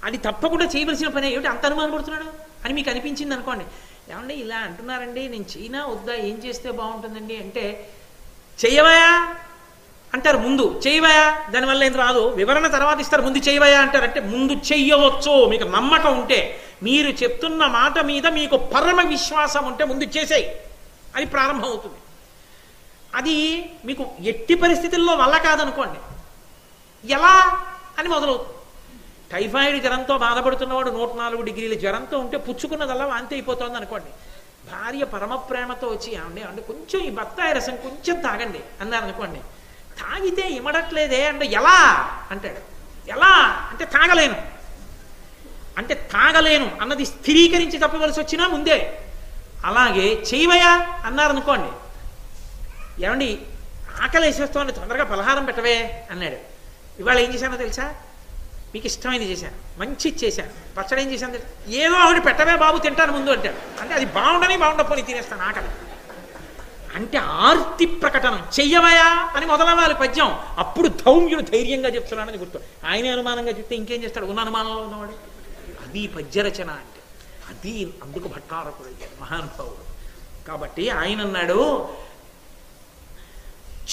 అది తప్పకుండా చేయవలసిన పని. ఏమిటి అంత అనుమానం పడుతున్నాడు అని మీకు అనిపించింది అనుకోండి, ఏమంటే ఇలా అంటున్నారండి, నేను చెయ్యినా వద్దా, ఏం చేస్తే బాగుంటుందండి అంటే చెయ్యవయా అంటారు. ముందు చెయ్యవయా, దానివల్ల ఏం రాదు, వివరణ తర్వాత ఇస్తారు. ముందు చెయ్యవయా అంటారు. అంటే ముందు చెయ్యవచ్చు, మీకు నమ్మకం ఉంటే, మీరు చెప్తున్న మాట మీద మీకు పరమ విశ్వాసం ఉంటే ముందు చేసేయి అని ప్రారంభం అవుతుంది. అది మీకు ఎట్టి పరిస్థితుల్లో వల్ల కాదనుకోండి, ఎలా అని మొదలవుతుంది. టైఫాయిడ్ జ్వరంతో బాధపడుతున్నవాడు 104 డిగ్రీల జ్వరంతో ఉంటే పుచ్చుకున్నదల్లా వాంతి అయిపోతుంది అనుకోండి. భార్య పరమ ప్రేమతో వచ్చి అంటే కొంచెం ఈ బత్తాయి రసం కొంచెం తాగండి అన్నారు అనుకోండి. తాగితే ఇమడట్లేదే అంటే ఎలా అంటాడు. ఎలా అంటే తాగలేను అన్నది స్థిరీకరించి తప్పవలసి వచ్చినా ముందే. అలాగే చేయవయా అన్నారనుకోండి, ఏమండి ఆకలి వేసేస్తోంది, తొందరగా పలహారం పెట్టవే అన్నాడు. ఇవాళ ఏం చేశానో తెలుసా, మీకు ఇష్టమైనది చేశాను, మంచి చేశాను, పచ్చడి ఏం చేశాను తెలుసా, ఏదో ఒకటి పెట్టవే బాబు తింటాను ముందు అంటాడు. అంటే అది బాగుండకపోని తినేస్తాను ఆకలి అంటే ఆర్తి ప్రకటనం. చెయ్యవయా అని మొదలవ్వాలి పద్యం. అప్పుడు ధౌమ్యుడు ధైర్యంగా చెప్తున్నాడని గుర్తు. ఆయనే అనుమానంగా చెప్తే ఇంకేం చేస్తాడు, ఉన్న అనుమానంలో ఉన్నవాడు. అది పద్యరచన అంటే. అది అందుకు భట్టారకుడు మహానుభావుడు. కాబట్టి ఆయన అన్నాడు,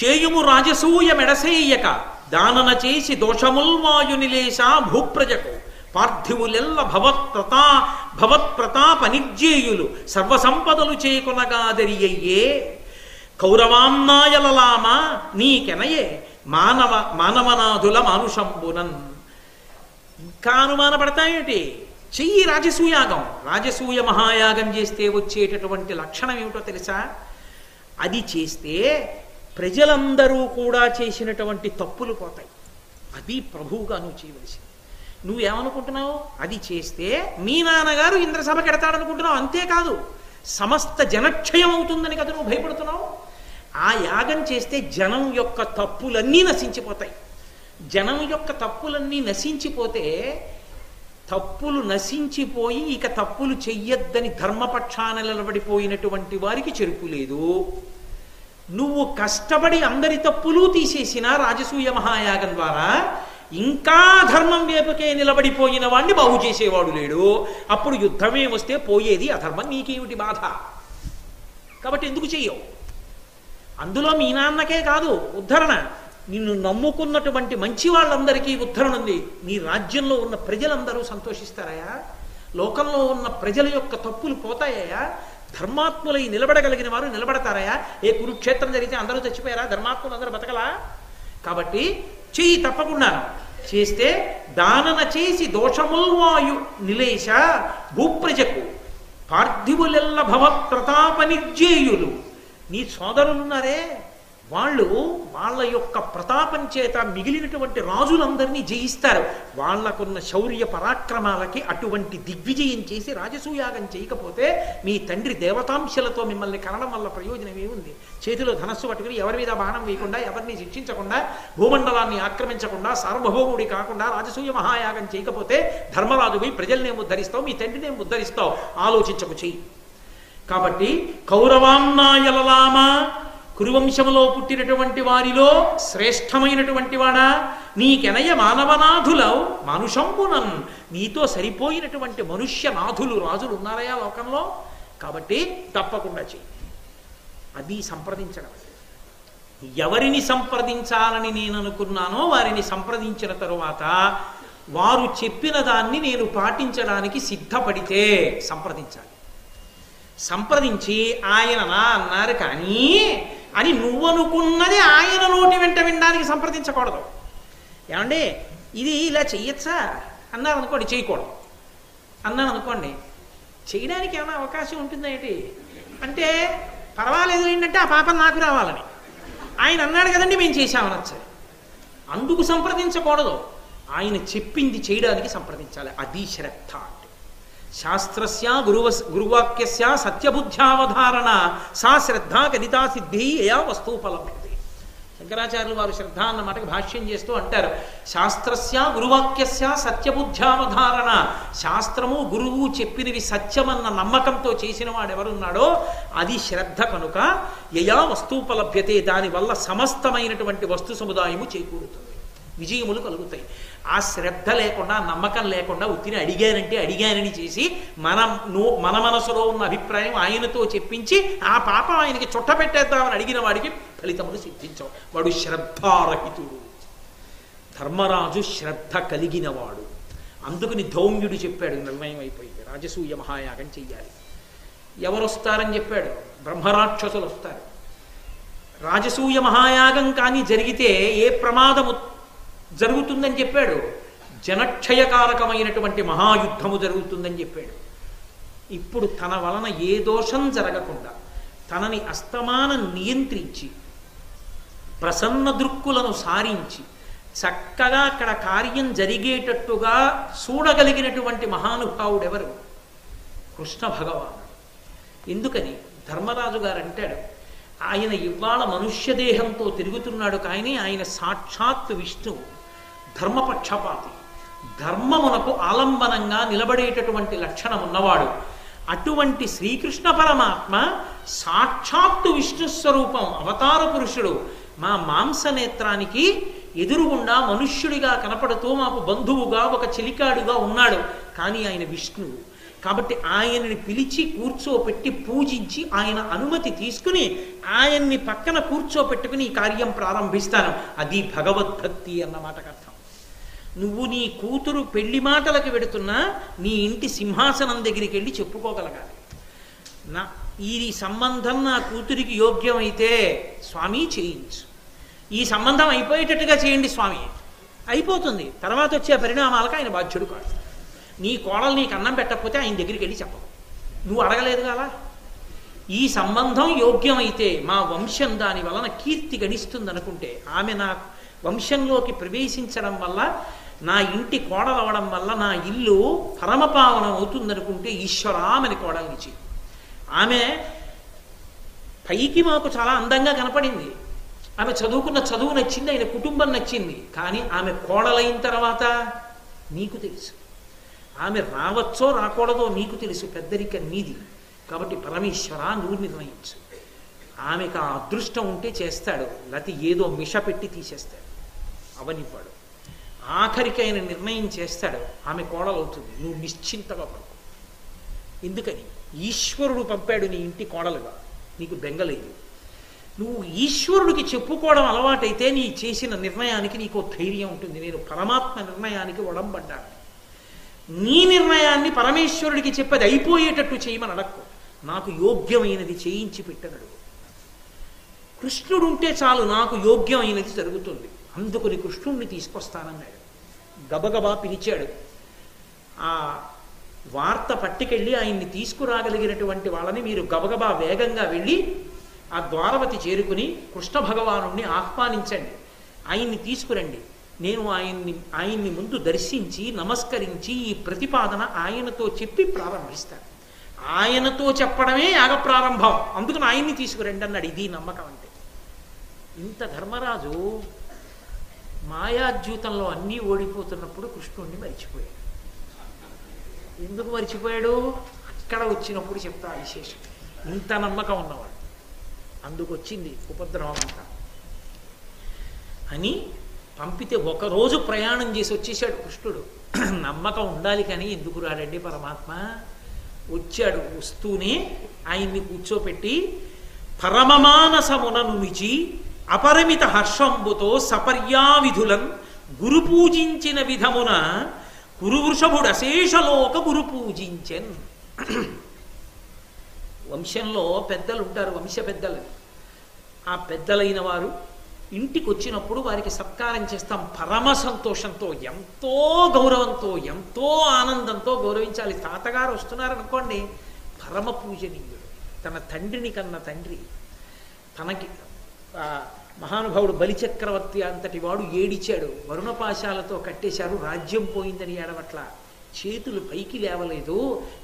చేయుము రాజసూయ మెడసేయక దానన చేసి దోషముల్వాయు నిలేశ భూప్రజకు పార్థివులెల్ల భవత్ప్రతాప నిర్జేయులు సర్వసంపదలు చేకొనగాదరియయ్యే కౌరవాన్నాయలలామ నీకెనయే మానవనాథుల మానుషంబునన్. ఇంకా అనుమానపడతాయేంటి? చెయ్యి రాజసూయాగం. రాజసూయ మహాయాగం చేస్తే వచ్చేటటువంటి లక్షణం ఏమిటో తెలుసా? అది చేస్తే ప్రజలందరూ కూడా చేసినటువంటి తప్పులు పోతాయి. అది ప్రభువుగా నువ్వు చేయవలసింది. నువ్వేమనుకుంటున్నావు? అది చేస్తే మీ నాన్నగారు ఇంద్రసభ కెడతాడనుకుంటున్నావు. అంతేకాదు, సమస్త జనక్షయం అవుతుందని కదా నువ్వు భయపడుతున్నావు. ఆ యాగం చేస్తే జనం యొక్క తప్పులన్నీ నశించిపోతాయి. జనం యొక్క తప్పులన్నీ నశించిపోతే, తప్పులు నశించిపోయి ఇక తప్పులు చెయ్యొద్దని ధర్మపక్షాన నిలబడిపోయినటువంటి వారికి చెరుపు లేదు. నువ్వు కష్టపడి అందరి తప్పులు తీసేసిన రాజసూయ మహాయాగం ద్వారా ఇంకా ధర్మం వైపుకే నిలబడిపోయిన వాడిని బాగు చేసేవాడు లేడు. అప్పుడు యుద్ధమే వస్తే పోయేది అధర్మం. నీకేమిటి బాధ? కాబట్టి ఎందుకు చెయ్యవు? అందులో మీ నాన్నకే కాదు ఉద్ధరణ, నిన్ను నమ్ముకున్నటువంటి మంచి వాళ్ళందరికీ ఉద్ధరణ ఉంది. నీ రాజ్యంలో ఉన్న ప్రజలందరూ సంతోషిస్తారయా? లోకంలో ఉన్న ప్రజల యొక్క తప్పులు పోతాయా? ధర్మాత్ములై నిలబడగలిగిన వారు నిలబడతారయా? ఏ కురుక్షేత్రం జరిగితే అందరూ చచ్చిపోయారా? ధర్మాత్ములు అందరూ బతకలా? కాబట్టి చెయ్యి తప్పకుండా చేస్తే దానన చేసి దోషముల్వాయు నిలేశ భూప్రజకు పార్థివులెల్ల భవత్ప్రతాప నిర్జేయులు. నీ సోదరులున్నారే వాళ్ళు వాళ్ళ యొక్క ప్రతాపం చేత మిగిలినటువంటి రాజులందరినీ జయిస్తారు. వాళ్లకున్న శౌర్య పరాక్రమాలకి అటువంటి దిగ్విజయం చేసి రాజసూయాగం చేయకపోతే మీ తండ్రి దేవతాంశలతో మిమ్మల్ని కనడం వల్ల ప్రయోజనం ఏముంది? చేతిలో ధనస్సు పట్టుకుని ఎవరి మీద బాణం వేయకుండా, ఎవరిని శిక్షించకుండా, భూమండలాన్ని ఆక్రమించకుండా, సార్వభౌముడి కాకుండా రాజసూయ మహాయాగం చేయకపోతే ధర్మరాజువి ప్రజల్నేం ఉద్ధరిస్తావు, మీ తండ్రినేం ఉద్ధరిస్తావు? ఆలోచించకు చెయ్యి. కాబట్టి కౌరవాన్నాయలలామ కురువంశములో పుట్టినటువంటి వారిలో శ్రేష్టమైనటువంటి వాడా, నీకెనయ మానవనాథులవు మనుషంబునన్, నీతో సరిపోయినటువంటి మనుష్యనాథులు రాజులు ఉన్నారయా లోకంలో. కాబట్టి తప్పకుండా చెయ్యి. అది సంప్రదించడం. ఎవరిని సంప్రదించాలని నేను అనుకున్నానో వారిని సంప్రదించిన తరువాత వారు చెప్పిన దాన్ని నేను పాటించడానికి సిద్ధపడితే సంప్రదించాలి. సంప్రదించి ఆయన నా అన్నారు కానీ అని నువ్వనుకున్నది ఆయన నోటి వెంట వినడానికి సంప్రదించకూడదు. ఏమండి ఇది ఇలా చెయ్యొచ్చా అన్నారు అనుకోండి, చేయకూడదు. అన్నాను అనుకోండి, చేయడానికి ఏమైనా అవకాశం ఉంటుందా ఏంటి అంటే పర్వాలేదు ఏంటంటే ఆ పాపం నాకు రావాలని ఆయన అన్నాడు కదండి మేము చేశామనొచ్చు. అందుకు సంప్రదించకూడదు, ఆయన చెప్పింది చేయడానికి సంప్రదించాలి. అది శ్రద్ధ అంటే. శాస్త్రస్య గురువాక్యస్య సత్యబుద్ధ్యావధారణ సా శ్రద్ధ గణితా సిద్ధి యయా వస్తూపలభ్యతే. శంకరాచార్యులు వారు శ్రద్ధ అన్న మాటకి భాష్యం చేస్తూ అంటారు, శాస్త్రస్య గురువాక్యస్య సత్యబుద్ధ్యావధారణ. శాస్త్రము గురువు చెప్పినవి సత్యమన్న నమ్మకంతో చేసిన వాడు ఎవరున్నాడో అది శ్రద్ధ కనుక యయా వస్తూపలభ్యతే, దానివల్ల సమస్తమైనటువంటి వస్తు సముదాయము చేకూరుతుంది, విజయములు కలుగుతాయి. ఆ శ్రద్ధ లేకుండా, నమ్మకం లేకుండా ఉత్తిని అడిగానంటే అడిగానని చేసి మన మనసులో ఉన్న అభిప్రాయం ఆయనతో చెప్పించి ఆ పాపం ఆయనకి చుట్టపెట్టేద్దామని అడిగిన వాడికి ఫలితములు సిద్ధించవు. వాడు శ్రద్ధారహితుడు. ధర్మరాజు శ్రద్ధ కలిగినవాడు. అందుకని ధౌమ్యుడు చెప్పాడు, నిర్ణయం అయిపోయింది, రాజసూయ మహాయాగం చెయ్యాలి. ఎవరు వస్తారని చెప్పాడు? బ్రహ్మరాక్షసులు వస్తారు. రాజసూయ మహాయాగం కానీ జరిగితే ఏ ప్రమాదము జరుగుతుందని చెప్పాడు? జనక్షయకారకమైనటువంటి మహాయుద్ధము జరుగుతుందని చెప్పాడు. ఇప్పుడు తన వలన ఏ దోషం జరగకుండా తనని అస్తమానం నియంత్రించి ప్రసన్న దృక్కులను సారించి చక్కగా అక్కడ కార్యం జరిగేటట్టుగా చూడగలిగినటువంటి మహానుభావుడు ఎవరు? కృష్ణ భగవానుడు. ఎందుకని ధర్మరాజు గారు అంటాడు, ఆయన ఇవాళ మనుష్యదేహంతో తిరుగుతున్నాడు కానీ ఆయన సాక్షాత్ విష్ణువు, ధర్మపక్షపాతి, ధర్మమునకు ఆలంబనంగా నిలబడేటటువంటి లక్షణం ఉన్నవాడు. అటువంటి శ్రీకృష్ణ పరమాత్మ సాక్షాత్తు విష్ణు స్వరూపం, అవతార పురుషుడు. మా మాంసనేత్రానికి ఎదురుగుండా మనుష్యుడిగా కనపడుతూ మాకు బంధువుగా ఒక చెలికాడుగా ఉన్నాడు, కానీ ఆయన విష్ణువు. కాబట్టి ఆయనని పిలిచి కూర్చోపెట్టి పూజించి ఆయన అనుమతి తీసుకుని ఆయన్ని పక్కన కూర్చోపెట్టుకుని ఈ కార్యం ప్రారంభిస్తాను. అది భగవద్భక్తి అన్న మాటకు అర్థం. నువ్వు నీ కూతురు పెళ్లి మాటలకు వెడుతున్నా నీ ఇంటి సింహాసనం దగ్గరికి వెళ్ళి చెప్పుకోగలగాలి. ఈ సంబంధం నా కూతురికి యోగ్యమైతే స్వామి చేయించు, ఈ సంబంధం అయిపోయేటట్టుగా చేయండి స్వామి. అయిపోతుంది. తర్వాత వచ్చే పరిణామాలకు ఆయన బాధ్యుడు కాదు. నీ కోడలు నీకు అన్నం పెట్టకపోతే ఆయన దగ్గరికి వెళ్ళి చెప్పవు, నువ్వు అడగలేదు కదా. ఈ సంబంధం యోగ్యమైతే మా వంశం దాని వలన కీర్తి గణిస్తుంది అనుకుంటే, ఆమె నా వంశంలోకి ప్రవేశించడం వల్ల, నా ఇంటి కోడలవడం వల్ల నా ఇల్లు పరమపావనం అవుతుందనుకుంటే ఈశ్వరామని కోడల్నిచ్చి. ఆమె పైకి మాకు చాలా అందంగా కనపడింది, ఆమె చదువుకున్న చదువు నచ్చింది, ఆయన కుటుంబం నచ్చింది, కానీ ఆమె కోడలైన తర్వాత నీకు తెలుసు, ఆమె రావచ్చో రాకూడదో నీకు తెలుసు, పెద్దరిక నీది. కాబట్టి పరమేశ్వర నువ్వు నిర్ణయించు. ఆమెకు ఆ అదృష్టం ఉంటే చేస్తాడు, లేకపోతే ఏదో మిష పెట్టి తీసేస్తాడు, అవనివ్వడు. ఆఖరికి ఆయన నిర్ణయం చేస్తాడు, ఆమె కోడలవుతుంది, నువ్వు నిశ్చింతగా పడుకో. ఎందుకని? ఈశ్వరుడు పంపాడు నీ ఇంటి కోడలుగా, నీకు బెంగలేదు. నువ్వు ఈశ్వరుడికి చెప్పుకోవడం అలవాటైతే నీ చేసిన నిర్ణయానికి నీకు ధైర్యం ఉంటుంది. నేను పరమాత్మ నిర్ణయానికి ఒడంబడ్డాను. నీ నిర్ణయాన్ని పరమేశ్వరుడికి చెప్పది అయిపోయేటట్టు చేయమని అడక్కు, నాకు యోగ్యమైనది చేయించి పెట్టనడు. కృష్ణుడుంటే చాలు, నాకు యోగ్యమైనది జరుగుతుంది. అందుకుని కృష్ణుణ్ణి తీసుకొస్తానన్నాడు. గబగబా పిలిచాడు. ఆ వార్త పట్టుకెళ్ళి ఆయన్ని తీసుకురాగలిగినటువంటి వాళ్ళని మీరు గబగబా వేగంగా వెళ్ళి ఆ ద్వారవతి చేరుకుని కృష్ణ భగవానుణ్ణి ఆహ్వానించండి, ఆయన్ని తీసుకురండి, నేను ఆయన్ని ముందు దర్శించి నమస్కరించి ఈ ప్రతిపాదన ఆయనతో చెప్పి ప్రారంభిస్తాను. ఆయనతో చెప్పడమే యాగ ప్రారంభం, అందుకని ఆయన్ని తీసుకురండి అన్నాడు. ఇది నమ్మకం అంటే. ఇంత ధర్మరాజు మాయాద్యూతంలో అన్నీ ఓడిపోతున్నప్పుడు కృష్ణుణ్ణి మరిచిపోయాడు. ఎందుకు మరిచిపోయాడు? అక్కడ వచ్చినప్పుడు చెప్తా విశేషం. ఇంత నమ్మకం ఉన్నవాడు. అందుకు వచ్చింది ఉపద్రవం అంతా అని పంపితే ఒకరోజు ప్రయాణం చేసి వచ్చేసాడు కృష్ణుడు. నమ్మకం ఉండాలి కానీ ఎందుకు రాడండి పరమాత్మ? వచ్చాడు. వస్తూనే ఆయన్ని కూర్చోపెట్టి పరమమానసమున నుమిచి అపరిమిత హర్షంబుతో సపర్యావిధులన్ గురు పూజించిన విధమున కురువృషభుడు అశేషలోక గురు పూజించెన్. వంశంలో పెద్దలు ఉంటారు, వంశ పెద్దలు. ఆ పెద్దలైన వారు ఇంటికి వచ్చినప్పుడు వారికి సత్కారం చేస్తాం. పరమ సంతోషంతో, ఎంతో గౌరవంతో, ఎంతో ఆనందంతో గౌరవించాలి. తాతగారు వస్తున్నారనుకోండి, పరమ పూజనీయుడు, తన తండ్రిని కన్న తండ్రి. తనకి మహానుభావుడు బలిచక్రవర్తి అంతటి వాడు ఏడిచాడు. వరుణపాశాలతో కట్టేశారు, రాజ్యం పోయిందని ఏడవట్ల. చేతులు పైకి లేవలేదు.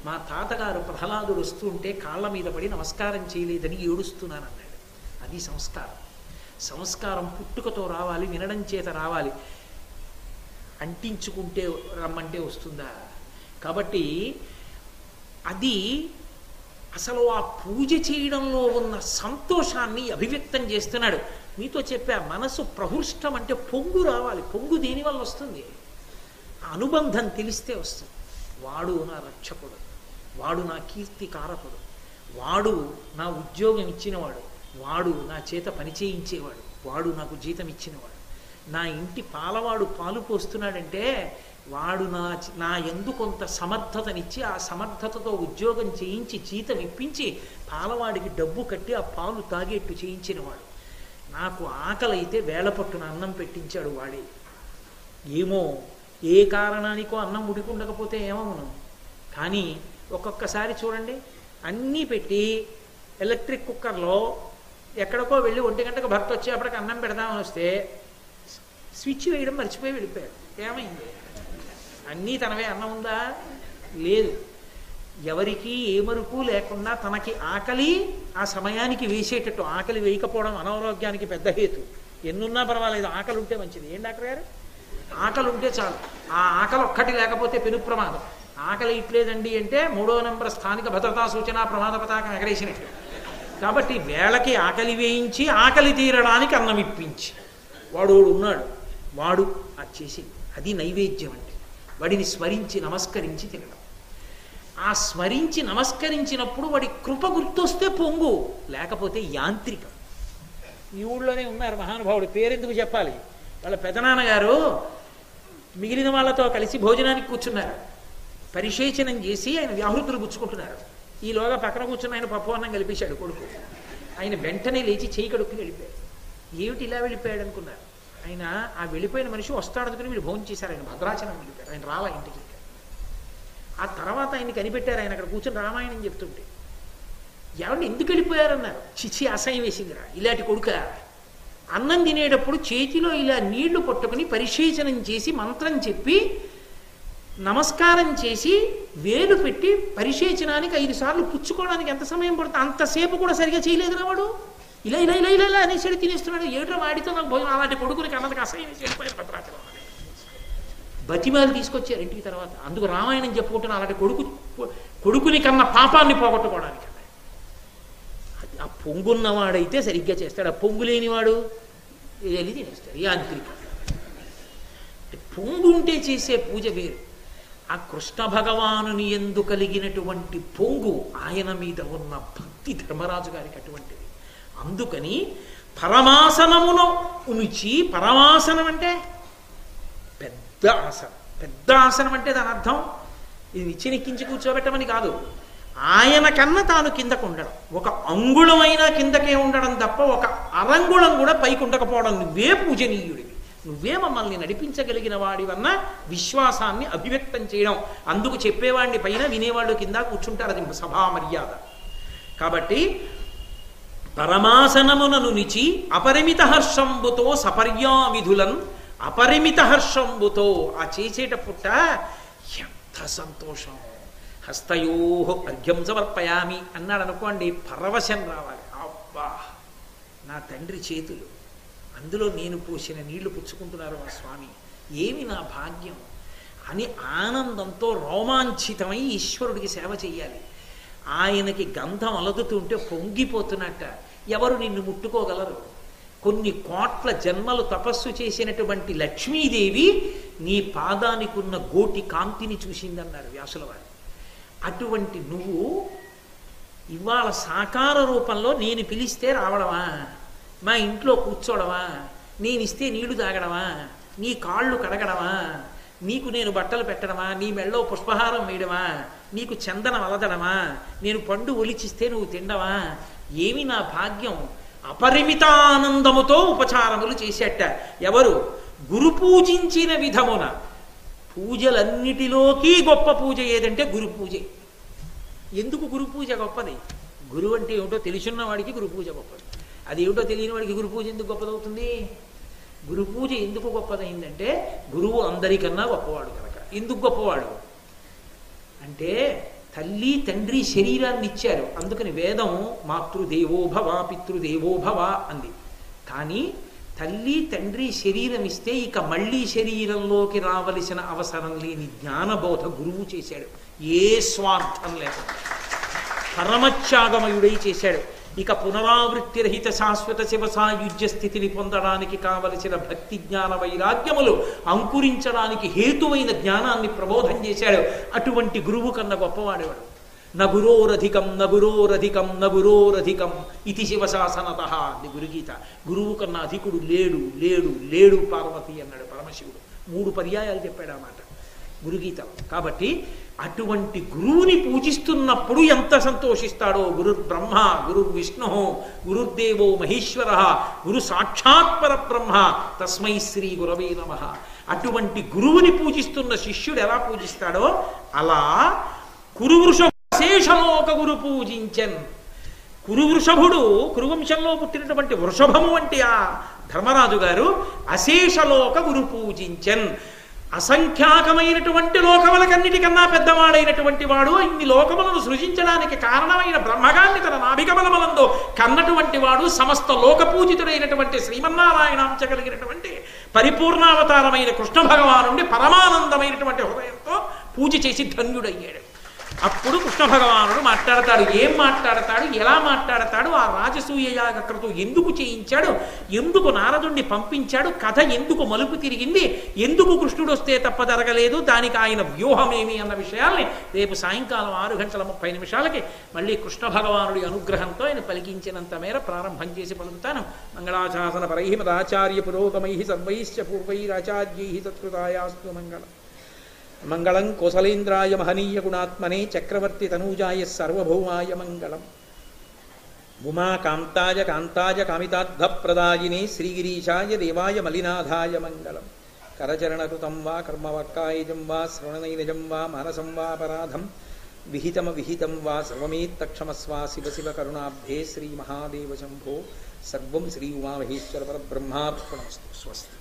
మా తాతగారు ప్రహ్లాదుడు వస్తుంటే కాళ్ళ మీద పడి నమస్కారం చేయలేదని ఏడుస్తున్నానన్నాడు. అది సంస్కారం. సంస్కారం పుట్టుకతో రావాలి, వినడం చేత రావాలి. అంటించుకుంటే రమ్మంటే వస్తుందా? కాబట్టి అది అసలు ఆ పూజ చేయడంలో ఉన్న సంతోషాన్ని అభివ్యక్తం చేస్తున్నాడు. మీతో చెప్పా, మనసు ప్రహృష్టం అంటే పొంగు రావాలి. పొంగు దేనివల్ల వస్తుంది? అనుబంధం తెలిస్తే వస్తుంది. వాడు నా రక్షకుడు, వాడు నా కీర్తి కారకుడు, వాడు నా ఉద్యోగం ఇచ్చినవాడు, వాడు నా చేత పని చేయించేవాడు, వాడు నాకు జీతం ఇచ్చినవాడు, నా ఇంటి పాలవాడు పాలు పోస్తున్నాడంటే వాడు నా యందు కొంత సమర్థతనిచ్చి ఆ సమర్థతతో ఉద్యోగం చేయించి జీతం ఇప్పించి పాలవాడికి డబ్బు కట్టి ఆ పాలు తాగేట్టు చేయించినవాడు. నాకు ఆకలైతే వేళపట్టున అన్నం పెట్టించాడు వాడే. ఏమో ఏ కారణానికో అన్నం ఉడికుండకపోతే ఏమవును. కానీ ఒక్కొక్కసారి చూడండి, అన్నీ పెట్టి ఎలక్ట్రిక్ కుక్కర్లో ఎక్కడికో వెళ్ళి 1 గంటకు భర్త వచ్చేప్పటికి అన్నం పెడదామని వస్తే స్విచ్ వేయడం మర్చిపోయి వెళ్ళిపోయాడు. ఏమైంది? అన్నీ తనవే. అన్నం ఉందా? లేదు. ఎవరికి ఏమరుకు లేకుండా తనకి ఆకలి ఆ సమయానికి వేసేటట్టు. ఆకలి వేయకపోవడం అనారోగ్యానికి పెద్ద హేతు. ఎన్నున్నా పర్వాలేదు, ఆకలి ఉంటే మంచిది. ఏం డాక్టర్ గారు? ఆకలి ఉంటే చాలు. ఆ ఆకలి ఒక్కటి లేకపోతే పెను ప్రమాదం. ఆకలి ఇట్లేదండి అంటే 3వ నెంబర్ స్థానిక భద్రతా సూచన ప్రమాద పతాకం ఎగరేసినట్టు. కాబట్టి వేళకి ఆకలి వేయించి ఆకలి తీరడానికి అన్నం ఇప్పించి వాడు ఉన్నాడు. వాడు అది చేసి, అది నైవేద్యం అంటే వాడిని స్మరించి నమస్కరించి తినడం. ఆ స్మరించి నమస్కరించినప్పుడు వాడి కృప గుర్తొస్తే పొంగు, లేకపోతే యాంత్రికం. ఈ ఊళ్ళోనే ఉన్నారు మహానుభావుడు, పేరెందుకు చెప్పాలి. వాళ్ళ పెదనాన్నగారు మిగిలిన వాళ్ళతో కలిసి భోజనానికి కూర్చున్నారు. పరిశేచనం చేసి ఆయన వ్యాహృతులు పుచ్చుకుంటున్నారు. ఈలోగా పక్కన కూర్చున్న ఆయన పప్పు అన్నం కలిపేశాడు కొడుకు. ఆయన వెంటనే లేచి చేయి కడుక్కుని వెళ్ళిపోయాడు. ఏమిటి ఇలా వెళ్ళిపోయాడు అనుకున్నారు. ఆయన ఆ వెళ్ళిపోయిన మనిషి వస్తాడనుకుని వీళ్ళు భోజనం చేశారు. ఆయన భద్రాచలం వెళ్ళిపోయారు. ఆయన రాలా ఇంటికి. ఆ తర్వాత ఆయన్ని కనిపెట్టారు. ఆయన అక్కడ కూర్చొని రామాయణం చెప్తుంటే, ఎవరిని ఎందుకు వెళ్ళిపోయారన్నారు. చిచి అసహ్యం వేసిందిరా ఇలాంటి కొడుక. అన్నం తినేటప్పుడు చేతిలో ఇలా నీళ్లు పట్టుకుని పరిశేచనం చేసి మంత్రం చెప్పి నమస్కారం చేసి వేలు పెట్టి పరిశేచనానికి 5 సార్లు పుచ్చుకోవడానికి ఎంత సమయం పడుతుంది? అంతసేపు కూడా సరిగా చేయలేదురా వాడు. ఇలా ఇలా ఇలా ఇలా అనేసి తినేస్తున్నాడు. ఏట్రా వాడితో నాకు భోజనం. అలాంటి కొడుకునికి అన్నదికి అసహ్యం వెళ్ళిపోయారు భద్రాచలం. బతిమాలు తీసుకొచ్చారు ఇంటికి. తర్వాత అందుకు రామాయణం చెప్పుకుంటున్న అలాంటి కొడుకుని కన్నా పాపాన్ని పోగొట్టుకోవడానికి. ఆ పొంగున్నవాడైతే సరిగ్గా చేస్తాడు. ఆ పొంగు లేనివాడు వెళ్ళి తినేస్తాడు. యాంత్రిక. పొంగు ఉంటే చేసే పూజ వేరు. ఆ కృష్ణ భగవానుని యందు కలిగినటువంటి పొంగు, ఆయన మీద ఉన్న భక్తి ధర్మరాజు గారికి అటువంటిది. అందుకని పరమాసనములో ఉనిచి, పరమాసనం అంటే పెద్ద ఆసనం. పెద్ద ఆసనం అంటే దాని అర్థం ఇది నిచ్చెనెక్కించి కూర్చోబెట్టమని కాదు. ఆయన కన్నా తాను కిందకు ఉండడం. ఒక అంగుళమైనా కిందకే ఉండడం తప్ప ఒక అరంగుళం కూడా పైకి ఉండకపోవడం. నువ్వే పూజనీయుడివి. నువ్వే మమ్మల్ని నడిపించగలిగిన వాడివన్న విశ్వాసాన్ని అభివ్యక్తం చేయడం. అందుకు చెప్పేవాడిని పైన, వినేవాళ్ళు కింద కూర్చుంటారు. అది సభా మర్యాద. కాబట్టి పరమాసనమునను నిచి అపరిమిత హర్షంబుతో సపర్యావిధులన్, అపరిమిత హర్షంబుతో ఆ చేసేట పుట్ట ఎంత సంతోషం. హస్తయో అర్ఘ్యం సమర్పయామి అన్నాడు అనుకోండి, పరవశం రావాలి. అబ్బా, నా తండ్రి చేతులు, అందులో నేను పోసిన నీళ్లు పుచ్చుకుంటున్నారు మా స్వామి, ఏమి నా భాగ్యం అని ఆనందంతో రోమాంచితమై ఈశ్వరుడికి సేవ చెయ్యాలి. ఆయనకి గంధం అలదుతుంటే పొంగిపోతున్నట్ట. ఎవరు నిన్ను ముట్టుకోగలరు? కొన్ని కోట్ల జన్మలు తపస్సు చేసినటువంటి లక్ష్మీదేవి నీ పాదానికి ఉన్న గోటి కాంతిని చూసిందన్నారు వ్యాసుల వారు. అటువంటి నువ్వు ఇవాళ సాకార రూపంలో నేను పిలిస్తే రావడమా, మా ఇంట్లో కూర్చోవడమా, నేను ఇస్తే నీళ్లు తాగడమా, నీ కాళ్ళు కడగడమా, నీకు నేను బట్టలు పెట్టడమా, నీ మెళ్ళో పుష్పహారం వేయడమా, నీకు చందనం అలదడమా, నేను పండు ఒలిచిస్తే నువ్వు తినడమా, ఏమి నా భాగ్యం. అపరిమితానందముతో ఉపచారములు చేసేట. ఎవరు? గురు పూజించిన విధమున. పూజలన్నిటిలోకి గొప్ప పూజ ఏదంటే గురు పూజే. ఎందుకు గురు పూజ గొప్పది? గురువు అంటే ఏమిటో తెలుసున్న వాడికి గురు పూజ గొప్పది. అది ఏమిటో తెలియని వాడికి గురు పూజ ఎందుకు గొప్పదవుతుంది? గురు పూజ ఎందుకు గొప్పదైందంటే గురువు అందరికన్నా గొప్పవాడు కనుక. ఎందుకు గొప్పవాడు అంటే తల్లి తండ్రి శరీరాన్ని ఇచ్చారు, అందుకని వేదం మాతృదేవోభవ పితృదేవోభవ అంది. కానీ తల్లి తండ్రి శరీరం ఇస్తే ఇక మళ్ళీ శరీరంలోకి రావలసిన అవసరం లేని జ్ఞానబోధ గురువు చేశాడు. ఏ స్వార్థం లేకుండా పరమత్యాగమయుడై చేశాడు. ఇక పునరావృత్తి రహిత శాశ్వత శివ సాయుజ్య స్థితిని పొందడానికి కావలసిన భక్తి జ్ఞాన వైరాగ్యములు అంకురించడానికి హేతువైన జ్ఞానాన్ని ప్రబోధం చేశాడు. అటువంటి గురువు కన్నా గొప్పవాడేవాడు. నగురోరధికం నగురోరధికం నగురోరధికం ఇది శివశాసనత అంది గురుగీత. గురువు కన్నా అధికుడు లేడు లేడు లేడు పార్వతి అన్నాడు పరమశివుడు. 3 పర్యాయాలు చెప్పాడు ఆ మాట గురుగీత. కాబట్టి అటువంటి గురువుని పూజిస్తున్నప్పుడు ఎంత సంతోషిస్తాడో. గురు బ్రహ్మ, గురు విష్ణు, గురుర్దేవో మహేశ్వర, గురు సాక్షాత్ పరబ్రహ్మ తస్మై శ్రీ గురవే నమః. అటువంటి గురువుని పూజిస్తున్న శిష్యుడు ఎలా పూజిస్తాడో అలా కురువృషభ అశేషలోక గురు పూజించన్. కురువృషభుడు కురువంశంలో పుట్టినటువంటి వృషభము వంటి ఆ ధర్మరాజు గారు అశేషలోక గురు పూజించన్. అసంఖ్యాకమైనటువంటి లోకములకన్నిటికన్నా పెద్దవాడైనటువంటి వాడు, ఇన్ని లోకములను సృజించడానికి కారణమైన బ్రహ్మగాన్ని తన నాభికమలములందు కన్నటువంటి వాడు, సమస్త లోకపూజితుడైనటువంటి శ్రీమన్నారాయణాంశ కలిగినటువంటి పరిపూర్ణావతారమైన కృష్ణ భగవానుడి పరమానందమైనటువంటి హృదయంతో పూజ చేసి ధన్యుడయ్యాడు. అప్పుడు కృష్ణ భగవానుడు మాట్లాడతాడు. ఏం మాట్లాడతాడు, ఎలా మాట్లాడతాడు, ఆ రాజసూయ యాగక్రతు ఎందుకు చేయించాడు, ఎందుకు నారదుణ్ణి పంపించాడు, కథ ఎందుకు మలుపు తిరిగింది, ఎందుకు కృష్ణుడు వస్తే తప్ప జరగలేదు, దానికి ఆయన వ్యూహమేమి అన్న విషయాల్ని రేపు సాయంకాలం 6:30 మళ్ళీ కృష్ణ భగవానుడి అనుగ్రహంతో ఆయన పలికించినంత మేర ప్రారంభం చేసి పలుకుతాను. మంగళాశాసన పరై మదాచార్య పురోగమై సర్వైశ్చ పూర్వైరాచార్యై సత్కృతాయాస్తు మంగళం. మంగళం కోసలేంద్రాయ మహనీయ గుణాత్మనే చక్రవర్తి తనూజాయ సర్వభౌమాయ మంగళం. ఉమాకాంతాయ కాంతాయ కామితార్థప్రదాయినే శ్రీగిరీశాయ దేవాయ మలినాథాయ మంగళం. కరచరణకృతం వా కర్మవక్కాయజం వా శ్రవణనైనజం వా మానసం వాపరాధం విహితం వా సర్వమేత్తక్షమస్వా శివ శివ కరుణాబ్ధే శ్రీ మహాదేవ శంభో. సర్వం శ్రీ ఉమామహేశ్వర పరబ్రహ్మార్పణమస్తు. స్వస్తి.